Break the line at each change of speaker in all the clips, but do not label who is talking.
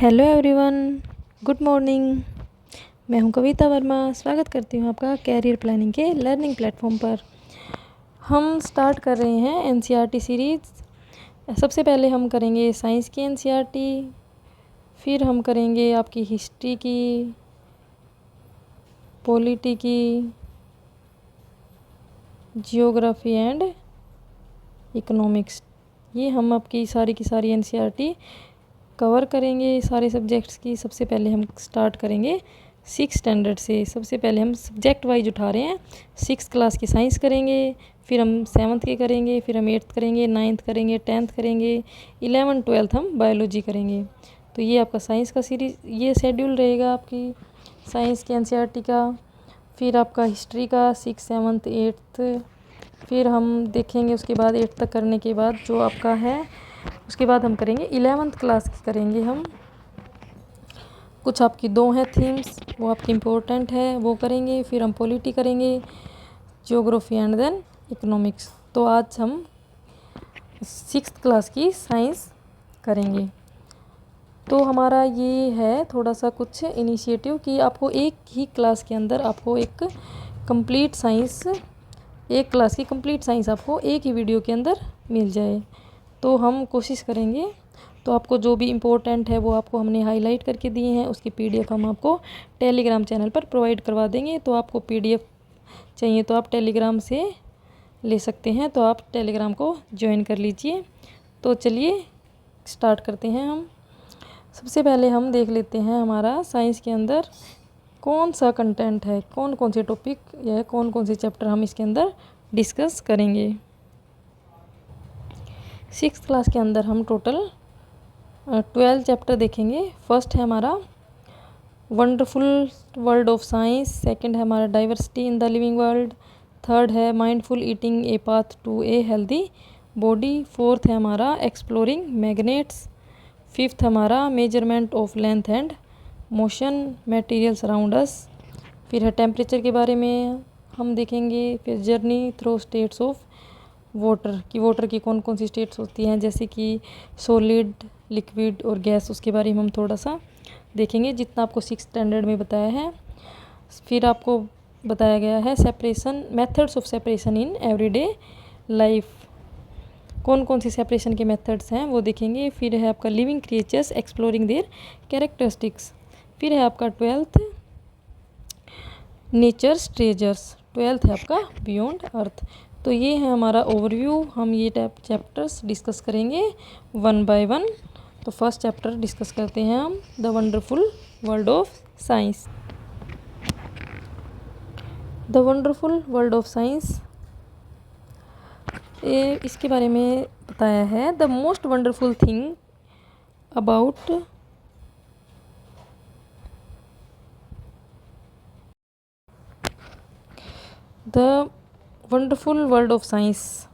Hello everyone, good morning. मैं हूं कविता वर्मा। स्वागत करती हूं आपका कैरियर प्लानिंग के लर्निंग प्लेटफॉर्म पर। हम स्टार्ट कर रहे हैं एनसीईआरटी सीरीज़। सबसे पहले हम करेंगे साइंस की एनसीईआरटी, फिर हम करेंगे आपकी हिस्ट्री की, पॉलिटी की, जियोग्राफी एंड इकोनॉमिक्स। ये हम आपकी सारी की सारी एनसीईआरटी कवर करेंगे सारे सब्जेक्ट्स की। सबसे पहले हम स्टार्ट करेंगे 6 स्टैंडर्ड से। सबसे पहले हम सब्जेक्ट वाइज उठा रहे हैं। 6 क्लास की साइंस करेंगे, फिर हम 7th के करेंगे, फिर हम 8th करेंगे, 9th करेंगे, 10th करेंगे, 11 12th हम बायोलॉजी करेंगे। तो ये आपका साइंस का सीरीज़, ये शेड्यूल रहेगा आपकी साइंस के एनसीईआरटी का। फिर आपका हिस्ट्री का 6 7th 8th, फिर हम देखेंगे उसके बाद 8th तक करने के बाद जो आपका है, उसके बाद हम करेंगे 11th क्लास की करेंगे हम। कुछ आपकी 2 हैं थीम्स, वो आपकी इम्पोर्टेंट है, वो करेंगे। फिर हम पॉलिटी करेंगे, जियोग्राफी एंड देन इकोनॉमिक्स। तो आज हम 6th क्लास की साइंस करेंगे। तो हमारा ये है थोड़ा सा कुछ इनिशिएटिव कि आपको एक ही क्लास के अंदर आपको एक कंप्लीट साइंस, एक क्लास की कंप्लीट साइंस आपको एक ही वीडियो के अंदर मिल जाए। तो हम कोशिश करेंगे। तो आपको जो भी इम्पोर्टेंट है वो आपको हमने हाईलाइट करके दिए हैं, उसकी पीडीएफ हम आपको टेलीग्राम चैनल पर प्रोवाइड करवा देंगे। तो आपको पीडीएफ चाहिए तो आप टेलीग्राम से ले सकते हैं, तो आप टेलीग्राम को ज्वाइन कर लीजिए। तो चलिए स्टार्ट करते हैं हम। सबसे पहले हम देख लेते हैं हमारा साइंस के अंदर कौन सा कंटेंट है, कौन कौन से टॉपिक या कौन कौन से चैप्टर हम इसके अंदर डिस्कस करेंगे। 6th क्लास के अंदर हम टोटल 12 चैप्टर देखेंगे। फर्स्ट है हमारा wonderful world of science, second है हमारा diversity in the living world, third है mindful eating a path to a healthy body, fourth है हमारा एक्सप्लोरिंग मैग्नेट्स, फिफ्थ हमारा measurement of length and motion materials around us, फिर है temperature के बारे में हम देखेंगे, फिर journey through states of water की कौन कौन सी स्टेट्स होती हैं, जैसे कि सॉलिड, लिक्विड और गैस, उसके बारे में हम थोड़ा सा देखेंगे जितना आपको 6th स्टैंडर्ड में बताया है। फिर आपको बताया गया है separation, methods of separation in everyday life, कौन कौन सी सेपरेशन के मेथड्स हैं वो देखेंगे। फिर है आपका living creatures exploring there characteristics, फिर है आपका 12th नेचर्स ट्रेजर्स, 12th है आपका बियॉन्ड अर्थ। तो ये है हमारा ओवरव्यू। हम ये चैप्टर्स डिस्कस करेंगे 1 by 1। तो फर्स्ट चैप्टर डिस्कस करते हैं हम, the wonderful world of science. The wonderful world of science, इसके बारे में बताया है, the most wonderful thing about the wonderful world of science.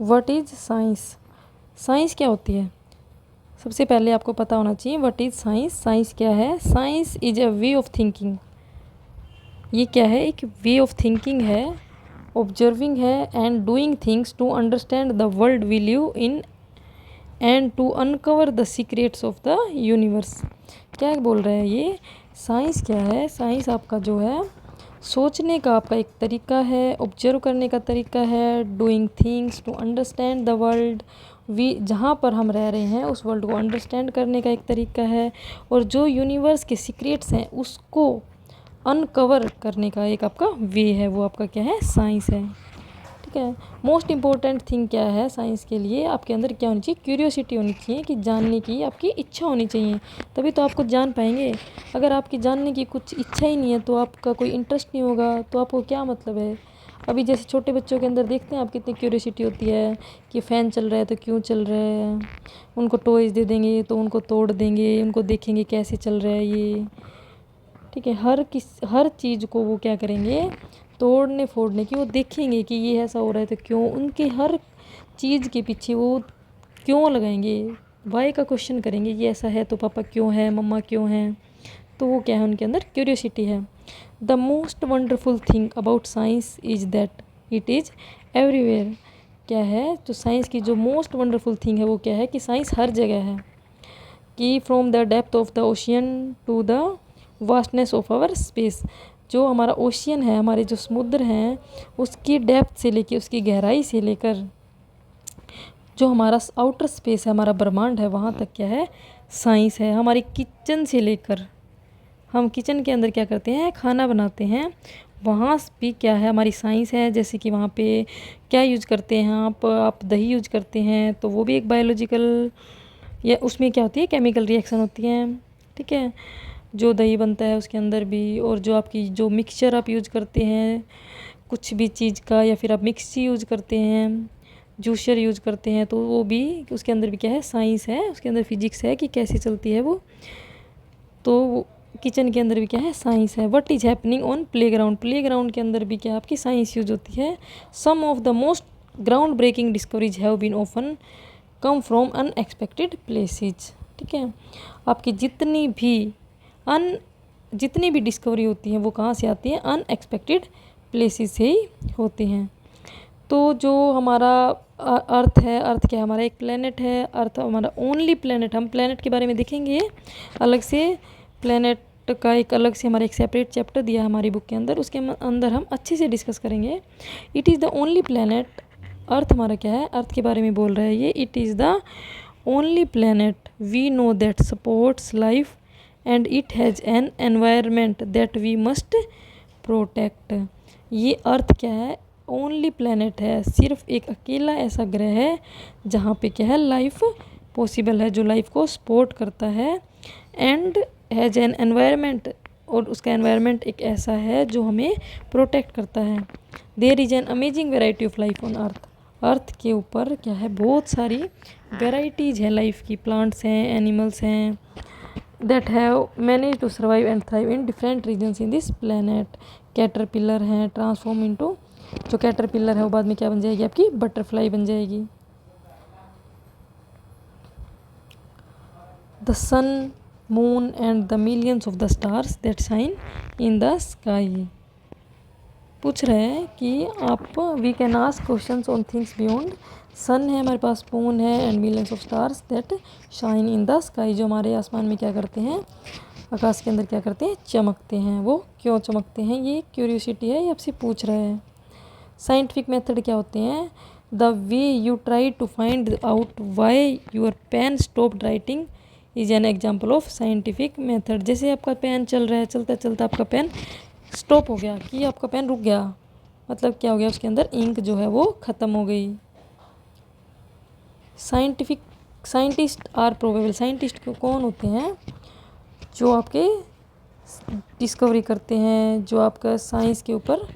What is science? Science क्या होती है? सबसे पहले आपको पता होना चाहिए व्हाट इज साइंस। साइंस क्या है? Science is a way of thinking. ये क्या है? एक वे ऑफ थिंकिंग है, ऑब्जर्विंग है and doing things to understand the world we live in and to uncover the secrets of the universe. क्या बोल रहे हैं ये? साइंस क्या है? साइंस आपका जो है सोचने का आपका एक तरीका है, ऑब्जर्व करने का तरीका है, doing things to understand the world, जहाँ पर हम रह रहे हैं उस वर्ल्ड को अंडरस्टैंड करने का एक तरीका है, और जो यूनिवर्स के सीक्रेट्स हैं उसको अनकवर करने का एक आपका वे है, वो आपका क्या है? साइंस है। ठीक है। मोस्ट इम्पोर्टेंट थिंग क्या है साइंस के लिए? आपके अंदर क्या होनी चाहिए? क्यूरियोसिटी होनी चाहिए, कि जानने की आपकी इच्छा होनी चाहिए, तभी तो आप कुछ जान पाएंगे। अगर आपकी जानने की कुछ इच्छा ही नहीं है, तो आपका कोई इंटरेस्ट नहीं होगा, तो आपको क्या मतलब है? अभी जैसे छोटे बच्चों के अंदर देखते हैं आप कितनी क्यूरियोसिटी होती है कि फ़ैन चल रहा है तो क्यों चल रहा है, उनको टॉयज़ दे देंगे तो उनको तोड़ देंगे, उनको देखेंगे कैसे चल रहा है ये। ठीक है। हर चीज़ को वो क्या करेंगे? तोड़ने फोड़ने की वो देखेंगे कि ये ऐसा हो रहा है तो क्यों, उनके हर चीज़ के पीछे वो क्यों लगाएंगे, वाई का क्वेश्चन करेंगे। ये ऐसा है तो पापा क्यों है, मम्मा क्यों है। तो वो क्या है? उनके अंदर क्यूरियोसिटी है। The most wonderful thing about science is that it is everywhere. क्या है? तो साइंस की जो मोस्ट वंडरफुल थिंग है वो क्या है? कि साइंस हर जगह है। कि from the depth of the ocean to the vastness of our space, जो हमारा ओशियन है, हमारे जो समुद्र हैं, उसकी डेप्थ से लेकर, उसकी गहराई से लेकर जो हमारा आउटर स्पेस है, हमारा ब्रह्मांड है, वहाँ तक क्या है, साइंस है। हमारी किचन से लेकर, हम किचन के अंदर क्या करते हैं, खाना बनाते हैं, वहाँ भी क्या है, हमारी साइंस है। जैसे कि वहाँ पे क्या यूज करते हैं आप दही यूज करते हैं, तो वो भी एक बायोलॉजिकल, या उसमें क्या होती है, केमिकल रिएक्शन होती हैं, ठीक है, जो दही बनता है उसके अंदर भी। और जो आपकी जो मिक्सचर आप यूज करते हैं कुछ भी चीज़ का, या फिर आप मिक्सी यूज करते हैं, जूसर यूज करते हैं, तो वो भी, उसके अंदर भी क्या है, साइंस है, उसके अंदर फिजिक्स है कि कैसे चलती है वो। तो किचन के अंदर भी क्या है, साइंस है। What is happening on playground, playground के अंदर भी क्या आपकी साइंस यूज होती है। Some of the most groundbreaking discoveries have been often come from unexpected places, ठीक है। आपकी जितनी भी डिस्कवरी होती है वो कहाँ से आती है, अनएक्सपेक्टेड प्लेसेस से ही होती हैं। तो जो हमारा अर्थ है, अर्थ क्या है, हमारा एक प्लेनेट है, अर्थ हमारा ओनली प्लेनेट। हम प्लेनेट के बारे में देखेंगे अलग से, प्लेनेट का एक अलग से हमारा एक सेपरेट चैप्टर दिया है हमारी बुक के अंदर, उसके अंदर हम अच्छे से डिस्कस करेंगे। It is the only planet, earth हमारा क्या है, अर्थ के बारे में बोल रहा है ये। It is the only planet we know that supports life and it has an environment that we must protect. ये अर्थ क्या है, ओनली प्लेनेट है, सिर्फ एक अकेला ऐसा ग्रह है जहाँ पे क्या है, लाइफ पॉसिबल है, जो लाइफ को सपोर्ट करता है। एंड हैज़ एन एनवायरमेंट, और उसका एनवायरमेंट एक ऐसा है जो हमें प्रोटेक्ट करता है। There is an amazing variety of life on earth, earth के ऊपर क्या है, बहुत सारी वेराइटीज़ हैं लाइफ की, प्लांट्स हैं, एनिमल्स हैं, that have manage to survive and thrive in different regions in this planet. Caterpillar हैं, ट्रांसफॉर्म इनटू, जो कैटरपिलर है वो बाद में क्या बन जाएगी, आपकी बटरफ्लाई बन जाएगी। The sun, moon and the millions of the stars that shine in the sky. पूछ रहे हैं कि आप, we can ask questions on things beyond. Sun है हमारे पास, मून है, and millions of stars that shine in the sky, जो हमारे आसमान में क्या करते हैं, आकाश के अंदर क्या करते हैं, चमकते हैं। वो क्यों चमकते हैं, ये क्यूरियोसिटी है, ये आपसे पूछ रहे हैं। साइंटिफिक मेथड क्या होते हैं, the way you try to find out why your pen stopped writing is an example of scientific method. जैसे आपका पेन चल रहा है, चलता चलता आपका पेन स्टॉप हो गया, कि आपका पेन रुक गया, मतलब क्या हो गया, उसके अंदर इंक जो है वो ख़त्म हो गई। साइंटिस्ट आर प्रोबेबल, साइंटिस्ट कौन होते हैं, जो आपके डिस्कवरी करते हैं, जो आपका साइंस के ऊपर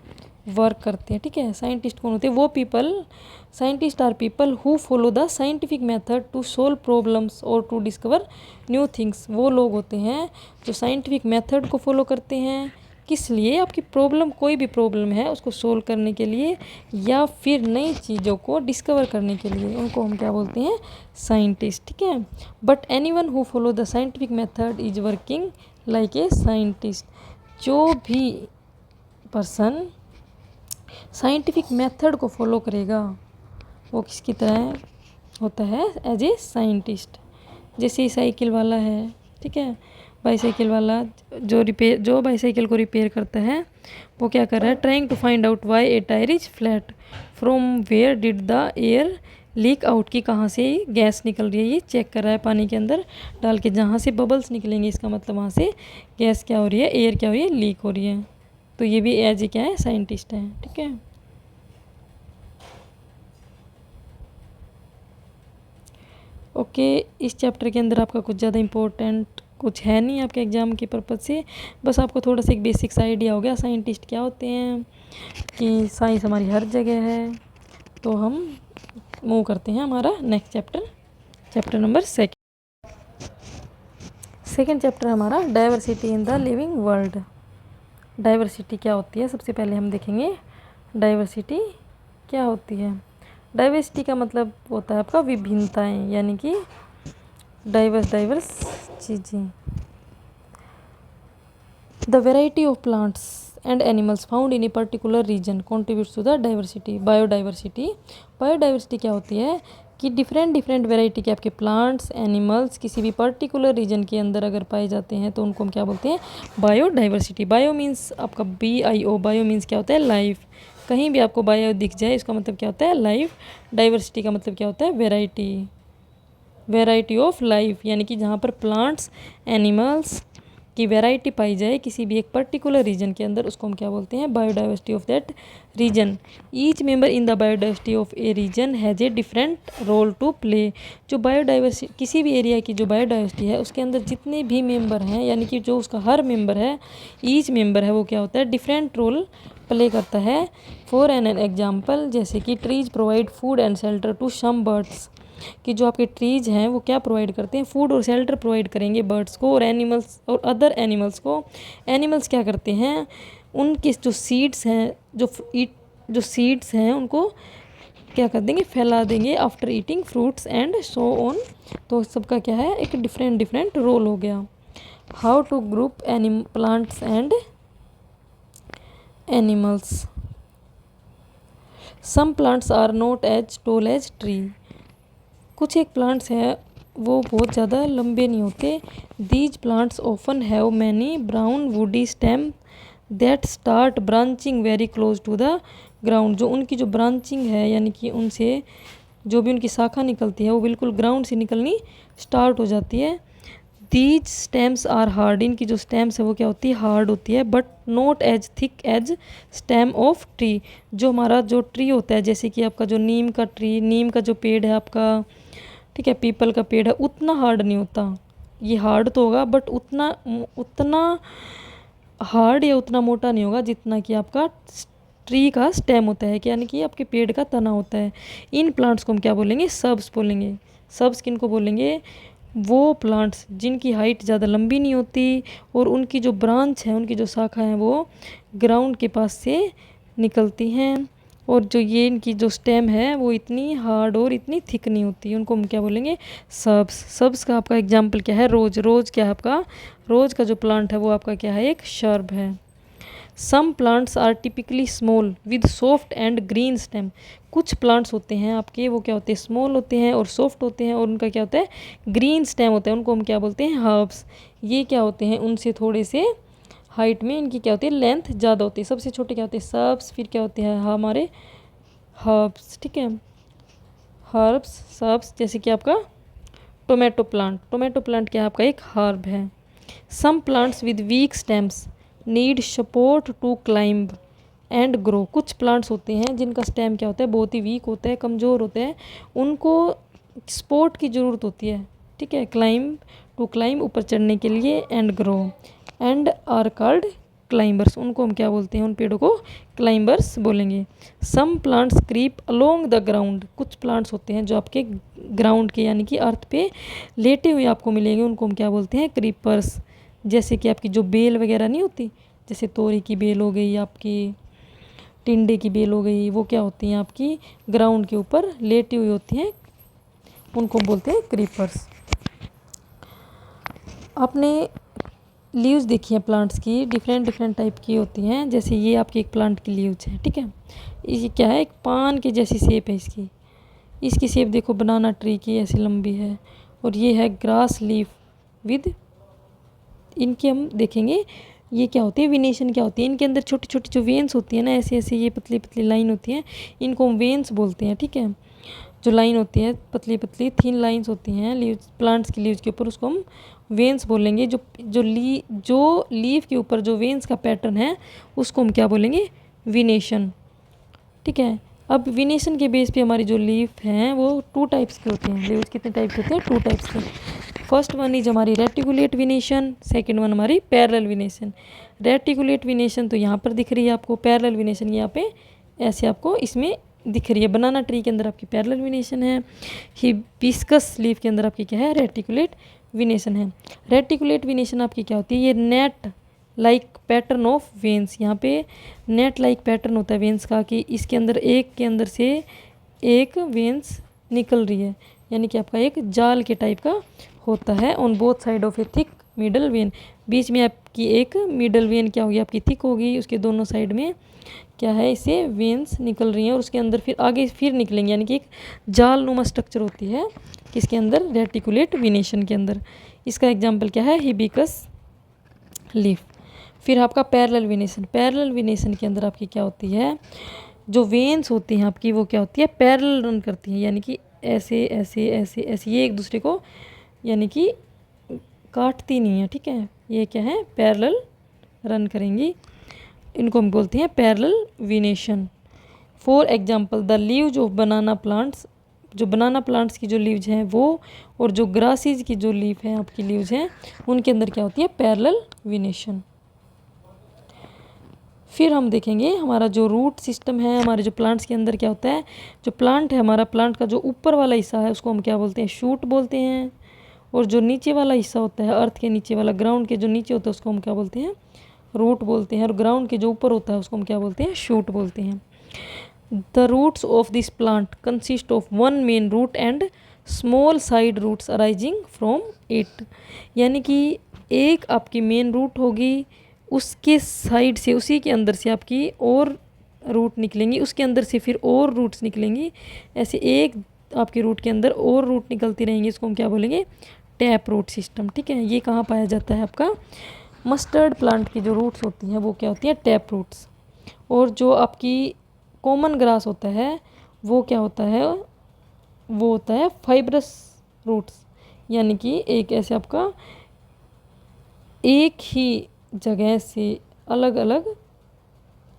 वर्क करते हैं, ठीक है। साइंटिस्ट कौन होते हैं, वो people, scientist are people who follow the scientific method to solve problems और टू डिस्कवर न्यू थिंग्स। वो लोग होते हैं जो साइंटिफिक मेथड को फॉलो करते हैं, किस लिए, आपकी प्रॉब्लम, कोई भी प्रॉब्लम है उसको सोल्व करने के लिए, या फिर नई चीज़ों को डिस्कवर करने के लिए, उनको हम क्या बोलते हैं, साइंटिस्ट, ठीक है। But anyone who follow the scientific method is working like a scientist. जो भी पर्सन साइंटिफिक मेथड को फॉलो करेगा वो किसकी तरह होता है, एज ए साइंटिस्ट। जैसे साइकिल वाला है, ठीक है, बाईसाइकिल वाला जो बाईसाइकिल को रिपेयर करता है, वो क्या कर रहा है, trying to find out why a tyre is flat, from where did the air leak out, की कहाँ से गैस निकल रही है, ये चेक कर रहा है पानी के अंदर डाल के, जहाँ से बबल्स निकलेंगे इसका मतलब वहाँ से गैस क्या हो रही है, एयर क्या हो रही है, लीक हो रही है। तो ये भी एज ए क्या है, साइंटिस्ट है, ठीक है। ओके, इस चैप्टर के अंदर आपका कुछ ज़्यादा इम्पोर्टेंट कुछ है नहीं आपके एग्ज़ाम के पर्पज़ से, बस आपको थोड़ा सा एक बेसिक्स आइडिया हो गया साइंटिस्ट क्या होते हैं, कि साइंस हमारी हर जगह है। तो हम मूव करते हैं हमारा next chapter, chapter number second chapter हमारा diversity in the living world. Diversity क्या होती है, सबसे पहले हम देखेंगे डाइवर्सिटी क्या होती है। डाइवर्सिटी का मतलब होता है आपका विभिन्नताएं, यानी कि डाइवर्स चीज़ें। The variety of plants and animals found in a particular region contributes to the diversity. Biodiversity क्या होती है, कि डिफरेंट डिफरेंट वैरायटी के आपके प्लांट्स एनिमल्स किसी भी पर्टिकुलर रीजन के अंदर अगर पाए जाते हैं तो उनको हम क्या बोलते हैं, बायोडाइवर्सिटी। बायो मीन्स आपका BIO, बायो मीन्स क्या होता है, लाइफ। कहीं भी आपको बायो दिख जाए इसका मतलब क्या होता है, लाइफ। डाइवर्सिटी का मतलब क्या होता है, वैरायटी, वैरायटी ऑफ लाइफ, यानी कि जहाँ पर प्लांट्स एनिमल्स की वैरायटी पाई जाए किसी भी एक पर्टिकुलर रीजन के अंदर, उसको हम क्या बोलते हैं, biodiversity of that region. Each member in the biodiversity of a region has a different role to play. जो बायोडाइवर्सिटी किसी भी एरिया की जो बायोडाइवर्सिटी है उसके अंदर जितने भी मेंबर हैं, यानी कि जो उसका हर मेंबर है, ईच मेंबर है, वो क्या होता है, डिफरेंट रोल प्ले करता है। फॉर एन एग्जाम्पल, जैसे कि trees provide food and shelter to some birds, कि जो आपके ट्रीज हैं वो क्या प्रोवाइड करते हैं, फूड और शेल्टर प्रोवाइड करेंगे बर्ड्स को और एनिमल्स और अदर एनिमल्स को। एनिमल्स क्या करते हैं, उनके जो सीड्स हैं, जो सीड्स हैं उनको क्या कर देंगे, फैला देंगे after eating fruits and so on. तो सबका क्या है, एक डिफरेंट डिफरेंट रोल हो गया। How to group plants and animals. Some plants are not as tall as tree. कुछ एक प्लांट्स हैं वो बहुत ज़्यादा लंबे नहीं होते। These plants often have many brown woody stem that start branching very close to the ground. जो उनकी जो ब्रांचिंग है, यानी कि उनसे जो भी उनकी शाखा निकलती है वो बिल्कुल ग्राउंड से निकलनी स्टार्ट हो जाती है। These stems are hard. इनकी जो स्टेम्स है वो क्या होती है, हार्ड होती है, but not as thick as stem of tree. जो हमारा जो ट्री होता है, जैसे कि आपका जो नीम का ट्री, नीम का जो पेड़ है आपका, ठीक है, पीपल का पेड़ है, उतना हार्ड नहीं होता। ये हार्ड तो होगा बट उतना हार्ड या उतना मोटा नहीं होगा जितना कि आपका ट्री का स्टेम होता है, कि यानी कि आपके पेड़ का तना होता है। इन प्लांट्स को हम क्या बोलेंगे, सब्स बोलेंगे। सब्स किन को बोलेंगे, वो प्लांट्स जिनकी हाइट ज़्यादा लंबी नहीं होती और उनकी जो ब्रांच है, उनकी जो शाखा है वो ग्राउंड के पास से निकलती हैं, और जो ये इनकी जो स्टेम है वो इतनी हार्ड और इतनी थिक नहीं होती। उनको हम क्या बोलेंगे, सब्स। सब्स का आपका एग्जाम्पल क्या है, रोज। रोज क्या है आपका, रोज का जो प्लांट है वो आपका क्या है, एक शर्ब है। Some plants are typically small with soft and green stem. कुछ प्लांट्स होते हैं आपके वो क्या होते हैं, स्मॉल होते हैं और सॉफ्ट होते हैं, और उनका क्या होता है, ग्रीन स्टेम होता है। उनको हम क्या बोलते हैं, हर्ब्स। ये क्या होते हैं, उनसे थोड़े से हाइट में इनकी क्या होती है, लेंथ ज़्यादा होती है। सबसे छोटे क्या होते हैं, सब्स, फिर क्या होते हैं हमारे हर्ब्स, ठीक है, हर्ब्स सब्स। जैसे कि आपका टोमेटो प्लांट, टोमेटो प्लांट क्या है आपका, एक हर्ब है। Some plants with weak stems need support to climb and grow. कुछ प्लांट्स होते हैं जिनका स्टेम क्या होता है, बहुत ही वीक होता है, कमज़ोर होता है, उनको सपोर्ट की ज़रूरत होती है, ठीक है, क्लाइंब ऊपर चढ़ने के लिए, and grow and are called climbers. उनको हम क्या बोलते हैं, उन पेड़ों को क्लाइंबर्स बोलेंगे। Some plants creep along the ground. कुछ प्लांट्स होते हैं जो आपके ग्राउंड के यानी कि अर्थ पे लेटे हुए आपको मिलेंगे, उनको हम क्या बोलते हैं, क्रीपर्स। जैसे कि आपकी जो बेल वगैरह नहीं होती, जैसे तोरी की बेल हो गई, आपकी टिंडे की बेल हो गई, वो क्या होती हैं आपकी ग्राउंड के ऊपर लेटी हुई होती हैं, उनको बोलते हैं क्रीपर्स। आपने लीव्स देखी हैं प्लांट्स की, डिफरेंट डिफरेंट टाइप की होती हैं। जैसे ये आपकी एक प्लांट की लीव्स है, ठीक है, ये क्या है, एक पान के जैसी शेप है इसकी। इसकी शेप देखो बनाना ट्री की ऐसी लंबी है, और ये है ग्रास लीफ विद, इनके हम देखेंगे ये क्या होती है, विनेशन क्या होती है। इनके अंदर छोटी छोटी जो वेन्स होती है ना, ऐसी ऐसी ये पतली पतली लाइन होती है, इनको हम वेन्स बोलते हैं, ठीक है। जो लाइन होती है पतली पतली थिन लाइंस होती हैं लीव्स, प्लांट्स की लीव्स के ऊपर, उसको हम वेन्स बोलेंगे। जो लीफ के ऊपर जो वेन्स का पैटर्न है उसको हम क्या बोलेंगे, विनेशन, ठीक है। अब विनेशन के बेस पे हमारी जो लीफ हैं वो 2 टाइप्स की होती हैं। लीव्स कितने टाइप के होते हैं, 2 टाइप्स के। फर्स्ट वन इज हमारी रेटिकुलेट विनेशन, सेकंड वन हमारी पैरेलल विनेशन। रेटिकुलेट विनेशन तो यहाँ पर दिख रही है आपको, पैरेलल विनेशन यहाँ पे ऐसे आपको इसमें दिख रही है। बनाना ट्री के अंदर आपकी पैरेलल विनेशन है, हिबिस्कस लीफ के अंदर आपकी क्या है, रेटिकुलेट विनेशन है। रेटिकुलेट विनेशन आपकी क्या होती है, ये net like pattern of veins. यहाँ पे नेट लाइक पैटर्न होता है वेन्स का, कि इसके अंदर एक के अंदर से एक वेन्स निकल रही है, यानी कि आपका एक जाल के टाइप का होता है। On both side of a thick middle vein, बीच में आपकी एक मिडल वेन क्या होगी आपकी थिक होगी, उसके दोनों साइड में क्या है इसे वेन्स निकल रही हैं और उसके अंदर फिर आगे फिर निकलेंगे, यानी कि एक जाल नुमा स्ट्रक्चर होती है किसके अंदर, रेटिकुलेट वेनेशन के अंदर। इसका एग्जाम्पल क्या है, हिबिकस लीफ। फिर आपका पैरेलल वेनेशन, पैरेलल वेनेशन के अंदर आपकी क्या होती है, जो वेन्स होती हैं आपकी वो क्या होती है, पैरेलल रन करती हैं, यानी कि ऐसे ऐसे ऐसे ऐसे, ये एक दूसरे को यानी कि काटती नहीं है, ठीक है, ये क्या है पैरेलल रन करेंगी, इनको हम बोलते हैं parallel venation. For example the leaves of banana plants, जो बनाना प्लांट्स की जो लीव्स हैं वो, और जो ग्रासेस की जो लीफ हैं आपकी लीव्स हैं, उनके अंदर क्या होती है पैरेलल वेनेशन। फिर हम देखेंगे हमारा जो रूट सिस्टम है हमारे जो प्लांट्स के अंदर क्या होता है, जो प्लांट है हमारा, प्लांट का जो ऊपर वाला हिस्सा है उसको हम क्या बोलते हैं, शूट बोलते हैं, और जो नीचे वाला हिस्सा होता है अर्थ के नीचे वाला, ग्राउंड के जो नीचे होता है उसको हम क्या बोलते हैं, रूट बोलते हैं, और ग्राउंड के जो ऊपर होता है उसको हम क्या बोलते हैं, शूट बोलते हैं। The roots of this plant consist of one main root and small side roots arising from it, यानी कि एक आपकी मेन रूट होगी, उसके साइड से उसी के अंदर से आपकी और रूट निकलेंगी, उसके अंदर से फिर और रूट्स निकलेंगी, ऐसे एक आपके रूट के अंदर और रूट निकलती रहेंगी, इसको हम क्या बोलेंगे, टैप रूट सिस्टम, ठीक है। ये कहाँ पाया जाता है आपका, मस्टर्ड प्लांट की जो रूट्स होती हैं वो क्या होती हैं, टैप रूट्स। और जो आपकी कॉमन ग्रास होता है वो क्या होता है, वो होता है फाइब्रस रूट्स, यानी कि एक ऐसे आपका एक ही जगह से अलग अलग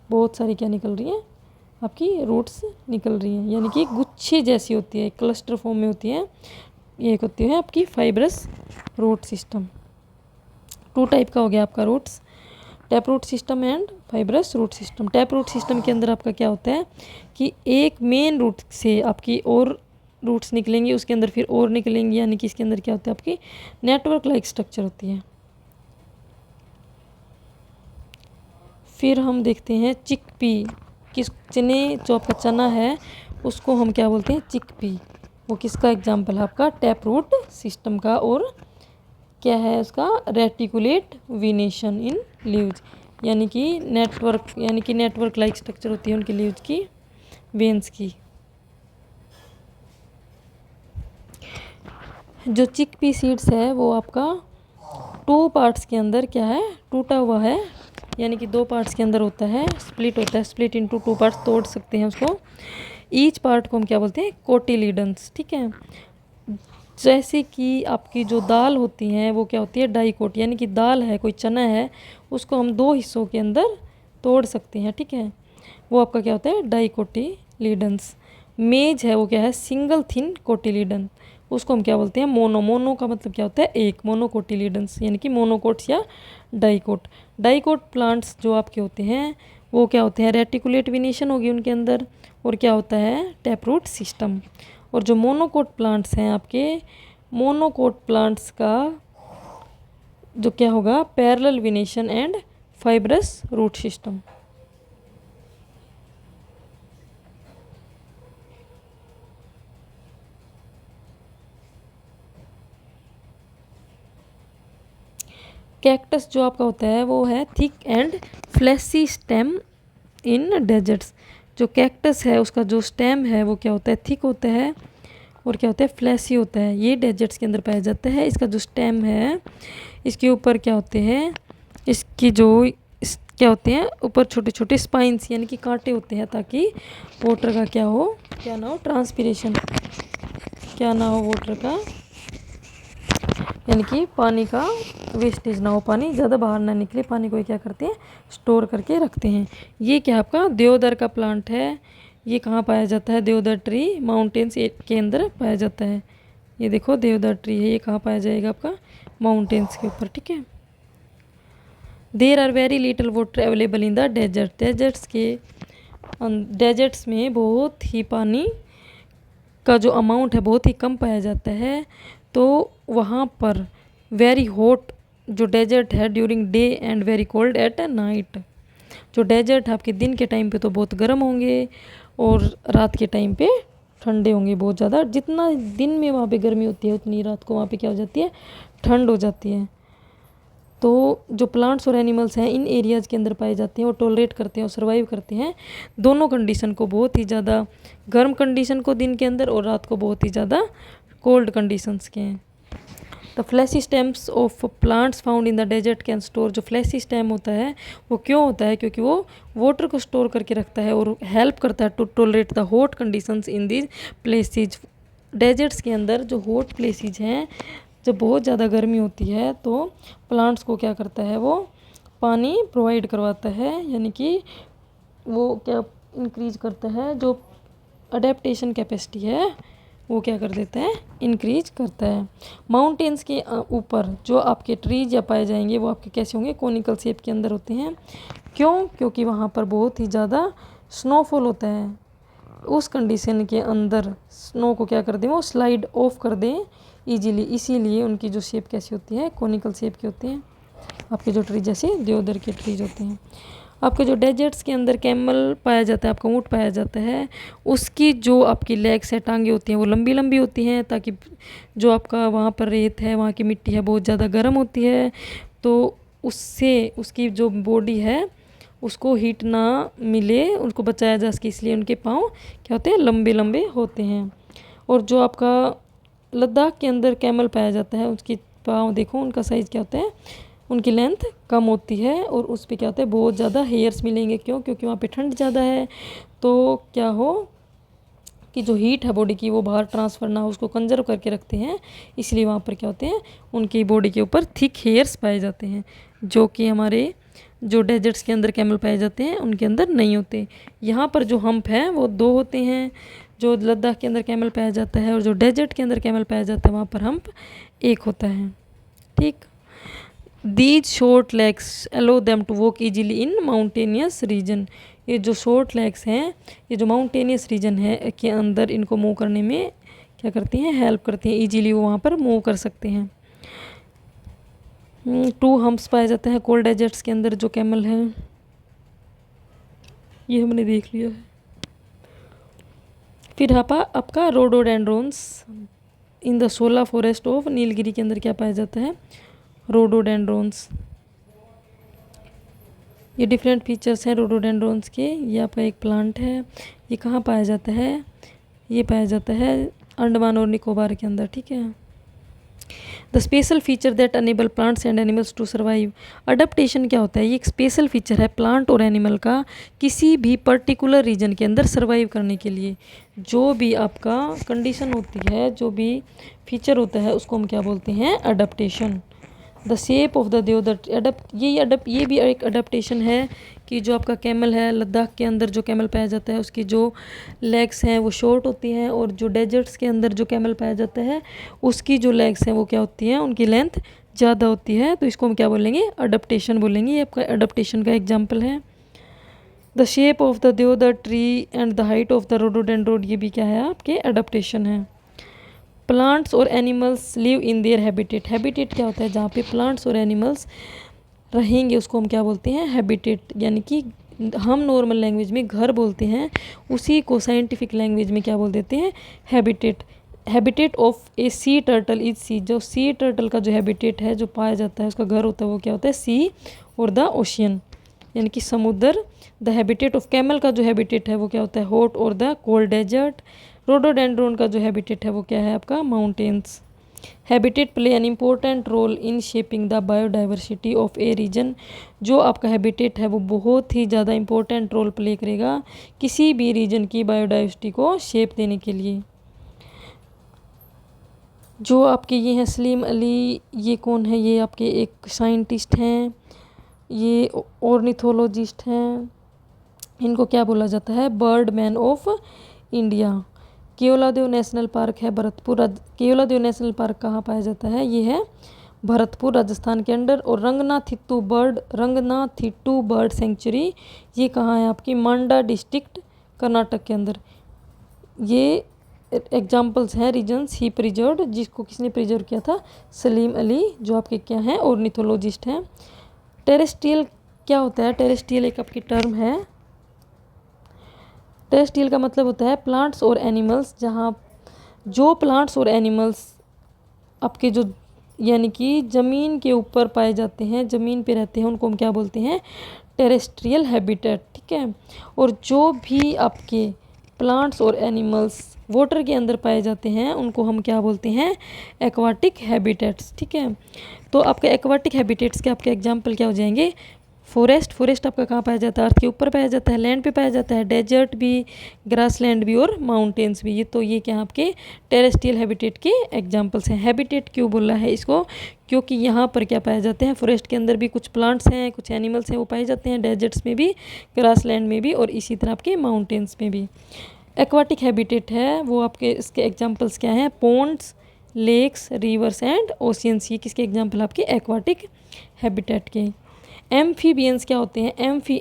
बहुत सारी क्या निकल रही हैं, आपकी रूट्स निकल रही हैं, यानी कि गुच्छे जैसी होती है, क्लस्टर फॉर्म में होती है, ये एक होती है आपकी fibrous root system. Two type का हो गया आपका roots, tap root system and fibrous root system. Tap root system के अंदर आपका क्या होता है कि एक मेन रूट से आपकी और रूट्स निकलेंगी, उसके अंदर फिर और निकलेंगी, यानी कि इसके अंदर क्या होता है आपकी नेटवर्क लाइक स्ट्रक्चर होती है। फिर हम देखते हैं चिकपी, किस चने, जो आपका चना है उसको हम क्या बोलते हैं, चिकपी। वो किसका एग्जाम्पल है आपका, टैप रूट सिस्टम का, और क्या है उसका, रेटिकुलेट वेनेशन इन लीव्स, यानी कि नेटवर्क लाइक स्ट्रक्चर होती है उनकी लीव्स की, वेन्स की। जो चिकपी सीड्स है वो आपका 2 पार्ट्स के अंदर क्या है, टूटा हुआ है, यानी कि 2 पार्ट्स के अंदर होता है, स्प्लिट होता है, स्प्लिट इनटू 2 पार्ट्स, तोड़ सकते हैं उसको। ईच पार्ट को हम क्या बोलते हैं, कोटिलीडन्स, ठीक है। जैसे कि आपकी जो दाल होती हैं वो क्या होती है, डाइकोट, यानी कि दाल है, कोई चना है, उसको हम 2 हिस्सों के अंदर तोड़ सकते हैं, ठीक है, वो आपका क्या होता है, डाइकोटिलीडन्स। मेज है वो क्या है, सिंगल थिन कोटिलीडन, उसको हम क्या बोलते हैं, मोनो। मोनो का मतलब क्या होता है, एक, मोनोकोटिलीडन्स, यानी कि मोनोकोट्स या डाइकोट। डाइकोट प्लांट्स जो आपके होते हैं वो क्या होते हैं, रेटिकुलेट वेनेशन होगी उनके अंदर, और क्या होता है, टैप रूट सिस्टम। और जो मोनोकोट प्लांट्स हैं आपके, मोनोकोट प्लांट्स का जो क्या होगा, parallel venation and fibrous root system. Cactus जो आपका होता है वो है thick and fleshy stem in deserts. जो कैक्टस है उसका जो स्टेम है वो क्या होता है, थिक होता है, और क्या होता है, फ्लैसी होता है, ये डेजर्ट्स के अंदर पाया जाता है। इसका जो स्टेम है इसके ऊपर क्या होते हैं, इसकी जो क्या होते हैं ऊपर छोटे छोटे स्पाइंस, यानी कि कांटे होते हैं, ताकि वाटर का क्या हो, क्या ना हो, ट्रांसपिरेशन, क्या ना हो वाटर का, यानी कि पानी का वेस्टेज ना हो, पानी ज़्यादा बाहर ना निकले, पानी को क्या करते हैं, स्टोर करके रखते हैं। ये क्या आपका देवदार का प्लांट है, ये कहाँ पाया जाता है, देवदार ट्री माउंटेन्स के अंदर पाया जाता है। ये देखो देवदार ट्री है, ये कहाँ पाया जाएगा आपका, माउंटेन्स के ऊपर, ठीक है। There are very little water available in the desert, deserts में बहुत ही पानी का जो अमाउंट है बहुत ही कम पाया जाता है, तो वहाँ पर वेरी हॉट जो डेजर्ट है during day and very cold at night. जो डेजर्ट है आपके दिन के टाइम पे तो बहुत गर्म होंगे, और रात के टाइम पे ठंडे होंगे बहुत ज़्यादा। जितना दिन में वहाँ पे गर्मी होती है उतनी रात को वहाँ पे क्या हो जाती है, ठंड हो जाती है। तो जो प्लांट्स और एनिमल्स हैं इन एरियाज़ के अंदर पाए जाते हैं और टॉलरेट करते हैं और सर्वाइव करते हैं दोनों कंडीशन को, बहुत ही ज़्यादा गर्म कंडीशन को दिन के अंदर और रात को बहुत ही ज़्यादा कोल्ड कंडीशंस के हैं। The fleshy stems of plants found in the desert can store, जो फ्लैशी स्टेम होता है वो क्यों होता है, क्योंकि वो वाटर को स्टोर करके रखता है और हेल्प करता है to tolerate the hot conditions in these places. Deserts के अंदर जो हॉट प्लेसेज हैं, जब बहुत ज़्यादा गर्मी होती है तो प्लांट्स को क्या करता है, वो पानी प्रोवाइड करवाता है, यानी कि वो क्या इंक्रीज करता है, जो अडेप्टेशन कैपेसिटी है वो क्या कर देता है, इंक्रीज करता है। माउंटेन्स के ऊपर जो आपके ट्रीज या पाए जाएंगे वो आपके कैसे होंगे, कोनिकल शेप के अंदर होते हैं। क्यों, क्योंकि वहाँ पर बहुत ही ज़्यादा स्नोफॉल होता है। उस कंडीशन के अंदर स्नो को क्या कर दें, वो स्लाइड ऑफ कर दें इजीली, इसीलिए उनकी जो शेप कैसी होती है, कोनिकल शेप की होती है। आपके जो ट्री जैसे देवदार के ट्रीज होते हैं। आपके जो डेजर्ट्स के अंदर कैमल पाया जाता है, आपका ऊँट पाया जाता है, उसकी जो आपकी लेग्स है, टांगे होती हैं, वो लंबी लंबी होती हैं, ताकि जो आपका वहाँ पर रेत है, वहाँ की मिट्टी है, बहुत ज़्यादा गर्म होती है, तो उससे उसकी जो बॉडी है उसको हीट ना मिले, उसको बचाया जा सके, इसलिए उनके पाँव क्या होते हैं, लंबे लंबे होते हैं। और जो आपका लद्दाख के अंदर कैमल पाया जाता है, उसकी पाँव देखो, उनका साइज़ क्या होता है, उनकी लेंथ कम होती है और उस पर क्या होता है, बहुत ज़्यादा हेयर्स मिलेंगे। क्यों, क्योंकि वहाँ पे ठंड ज़्यादा है, तो क्या हो कि जो हीट है बॉडी की वो बाहर ट्रांसफ़र ना हो, उसको कंजर्व करके रखते हैं, इसलिए वहाँ पर क्या होते हैं, उनकी बॉडी के ऊपर थिक हेयर्स पाए जाते हैं, जो कि हमारे जो डेजर्ट्स के अंदर कैमल पाए जाते हैं उनके अंदर नहीं होते। यहाँ पर जो हम्प है वो 2 होते हैं, जो लद्दाख के अंदर कैमल पाया जाता है, और जो डेजर्ट के अंदर कैमल पाया जाता है वहाँ पर हम्प 1 होता है। ठीक। These short legs allow them to walk easily in mountainous region, ये जो शॉर्ट लेग्स हैं, ये जो माउंटेनियस रीजन है के अंदर इनको मूव करने में क्या करती हैं, हेल्प करती हैं, इजीली वो वहाँ पर मूव कर सकते हैं। 2 हम्प्स पाया जाता है कोल्ड डेजर्ट्स के अंदर जो कैमल है, ये हमने देख लिया है। फिर आपका rhododendrons in the shola forest of Nilgiri के अंदर क्या पाया जाता है, रोडोडेंड्रोन्स। ये डिफरेंट फीचर्स हैं रोडोडेंड्रोन्स के। ये आपका एक प्लांट है, ये कहाँ पाया जाता है, ये पाया जाता है अंडमान और निकोबार के अंदर। ठीक है। The special feature that enable plants and animals to survive, adaptation क्या होता है, ये एक स्पेशल फीचर है प्लांट और एनिमल का किसी भी पर्टिकुलर रीजन के अंदर सर्वाइव करने के लिए। जो भी आपका कंडीशन होती है, जो भी फीचर होता है, उसको हम क्या बोलते हैं, adaptation. The shape of the देवदार, ये भी एक अडप्टेशन है कि जो आपका कैमल है, लद्दाख के अंदर जो कैमल पाया जाता है उसकी जो लेग्स हैं वो शॉर्ट होती हैं, और जो डेजर्ट्स के अंदर जो कैमल पाया जाता है उसकी जो लेग्स हैं वो क्या होती हैं, उनकी लेंथ ज़्यादा होती है, तो इसको हम क्या बोलेंगे, अडप्टेशन बोलेंगे। ये आपका अडप्टेशन का एग्जाम्पल है। द शेप ऑफ द देवदार tree and the height of the rhododendron, ये भी क्या है, आपके अडप्टेशन है। प्लांट्स और animals live in their habitat, habitat क्या होता है, जहाँ पे प्लांट्स और एनिमल्स रहेंगे उसको हम क्या बोलते हैं, हैबिटेट, यानी कि हम नॉर्मल लैंग्वेज में घर बोलते हैं, उसी को साइंटिफिक लैंग्वेज में क्या बोल देते हैं, habitat. Habitat of a sea turtle is sea, जो सी टर्टल का जो हैबिटेट है, जो पाया जाता है, उसका घर होता है, वो क्या होता है, सी और द ओशियन, यानी कि समुद्र। द हैबिटेट ऑफ कैमल का जो हैबिटेट है वो क्या होता है, हॉट और द कोल्ड डेजर्ट। रोडोडेंड्रोन का जो हैबिटेट है वो क्या है, आपका mountains. Habitat play an important role in shaping the biodiversity of a region, जो आपका हैबिटेट है वो बहुत ही ज़्यादा इंपॉर्टेंट रोल प्ले करेगा किसी भी रीजन की बायोडाइवर्सिटी को शेप देने के लिए। जो आपके ये हैं सलीम अली, ये कौन है, ये आपके एक साइंटिस्ट हैं, ये ऑर्निथोलॉजिस्ट हैं, इनको क्या बोला जाता है, bird man of India. Keoladeo national park है भरतपुर, केओलादेव नेशनल पार्क कहाँ पाया जाता है, ये है भरतपुर राजस्थान के अंडर। और रंगनाथिट्टू बर्ड सेंचुरी, ये कहाँ है, आपकी मांडा डिस्ट्रिक्ट कर्नाटक के अंदर। ये एग्जाम्पल्स हैं रीजन्स ही प्रिजर्व, जिसको किसने प्रिजर्व किया था, सलीम अली, जो आपके क्या हैं, ऑर्निथोलॉजिस्ट हैं। टेरेस्ट्रियल क्या होता है, टेरेस्ट्रियल एक आपकी टर्म है। टेरेस्ट्रियल का मतलब होता है प्लांट्स और एनिमल्स, जहाँ जो प्लांट्स और एनिमल्स आपके जो यानी कि ज़मीन के ऊपर पाए जाते हैं, ज़मीन पे रहते हैं, उनको हम क्या बोलते हैं? टेरेस्ट्रियल हैबिटेट, ठीक है। और जो भी आपके प्लांट्स और एनिमल्स वाटर के अंदर पाए जाते हैं उनको हम क्या बोलते हैं? एक्वाटिक हैबिटेट्स, ठीक है। तो आपके एक्वाटिक हैबिटेट्स के आपके एग्जाम्पल क्या हो जाएंगे? फॉरेस्ट, फॉरेस्ट आपका कहाँ पाया जाता है? अर्थ के ऊपर पाया जाता है, लैंड पे पाया जाता है, डेजर्ट भी, ग्रास लैंड भी और माउंटेन्स भी। ये तो ये क्या आपके टेरेस्ट्रियल हैबिटेट के एग्जाम्पल्स हैं। हैबिटेट क्यों बोला है इसको? क्योंकि यहाँ पर क्या पाए जाते हैं? फॉरेस्ट के अंदर भी कुछ प्लांट्स हैं, कुछ एनिमल्स हैं, वो पाए जाते हैं, डेजर्ट्स में भी, ग्रास लैंड में भी, और इसी तरह आपके माउंटेन्स में भी। एक्वाटिक हैबिटेट है वो आपके, इसके एग्जाम्पल्स क्या हैं? पोन्ड्स, लेक्स, रिवर्स एंड ओशियंस। ये किसके एग्जाम्पल? आपके एक्वाटिक हैबिटेट के। एम्फीबियंस क्या होते हैं?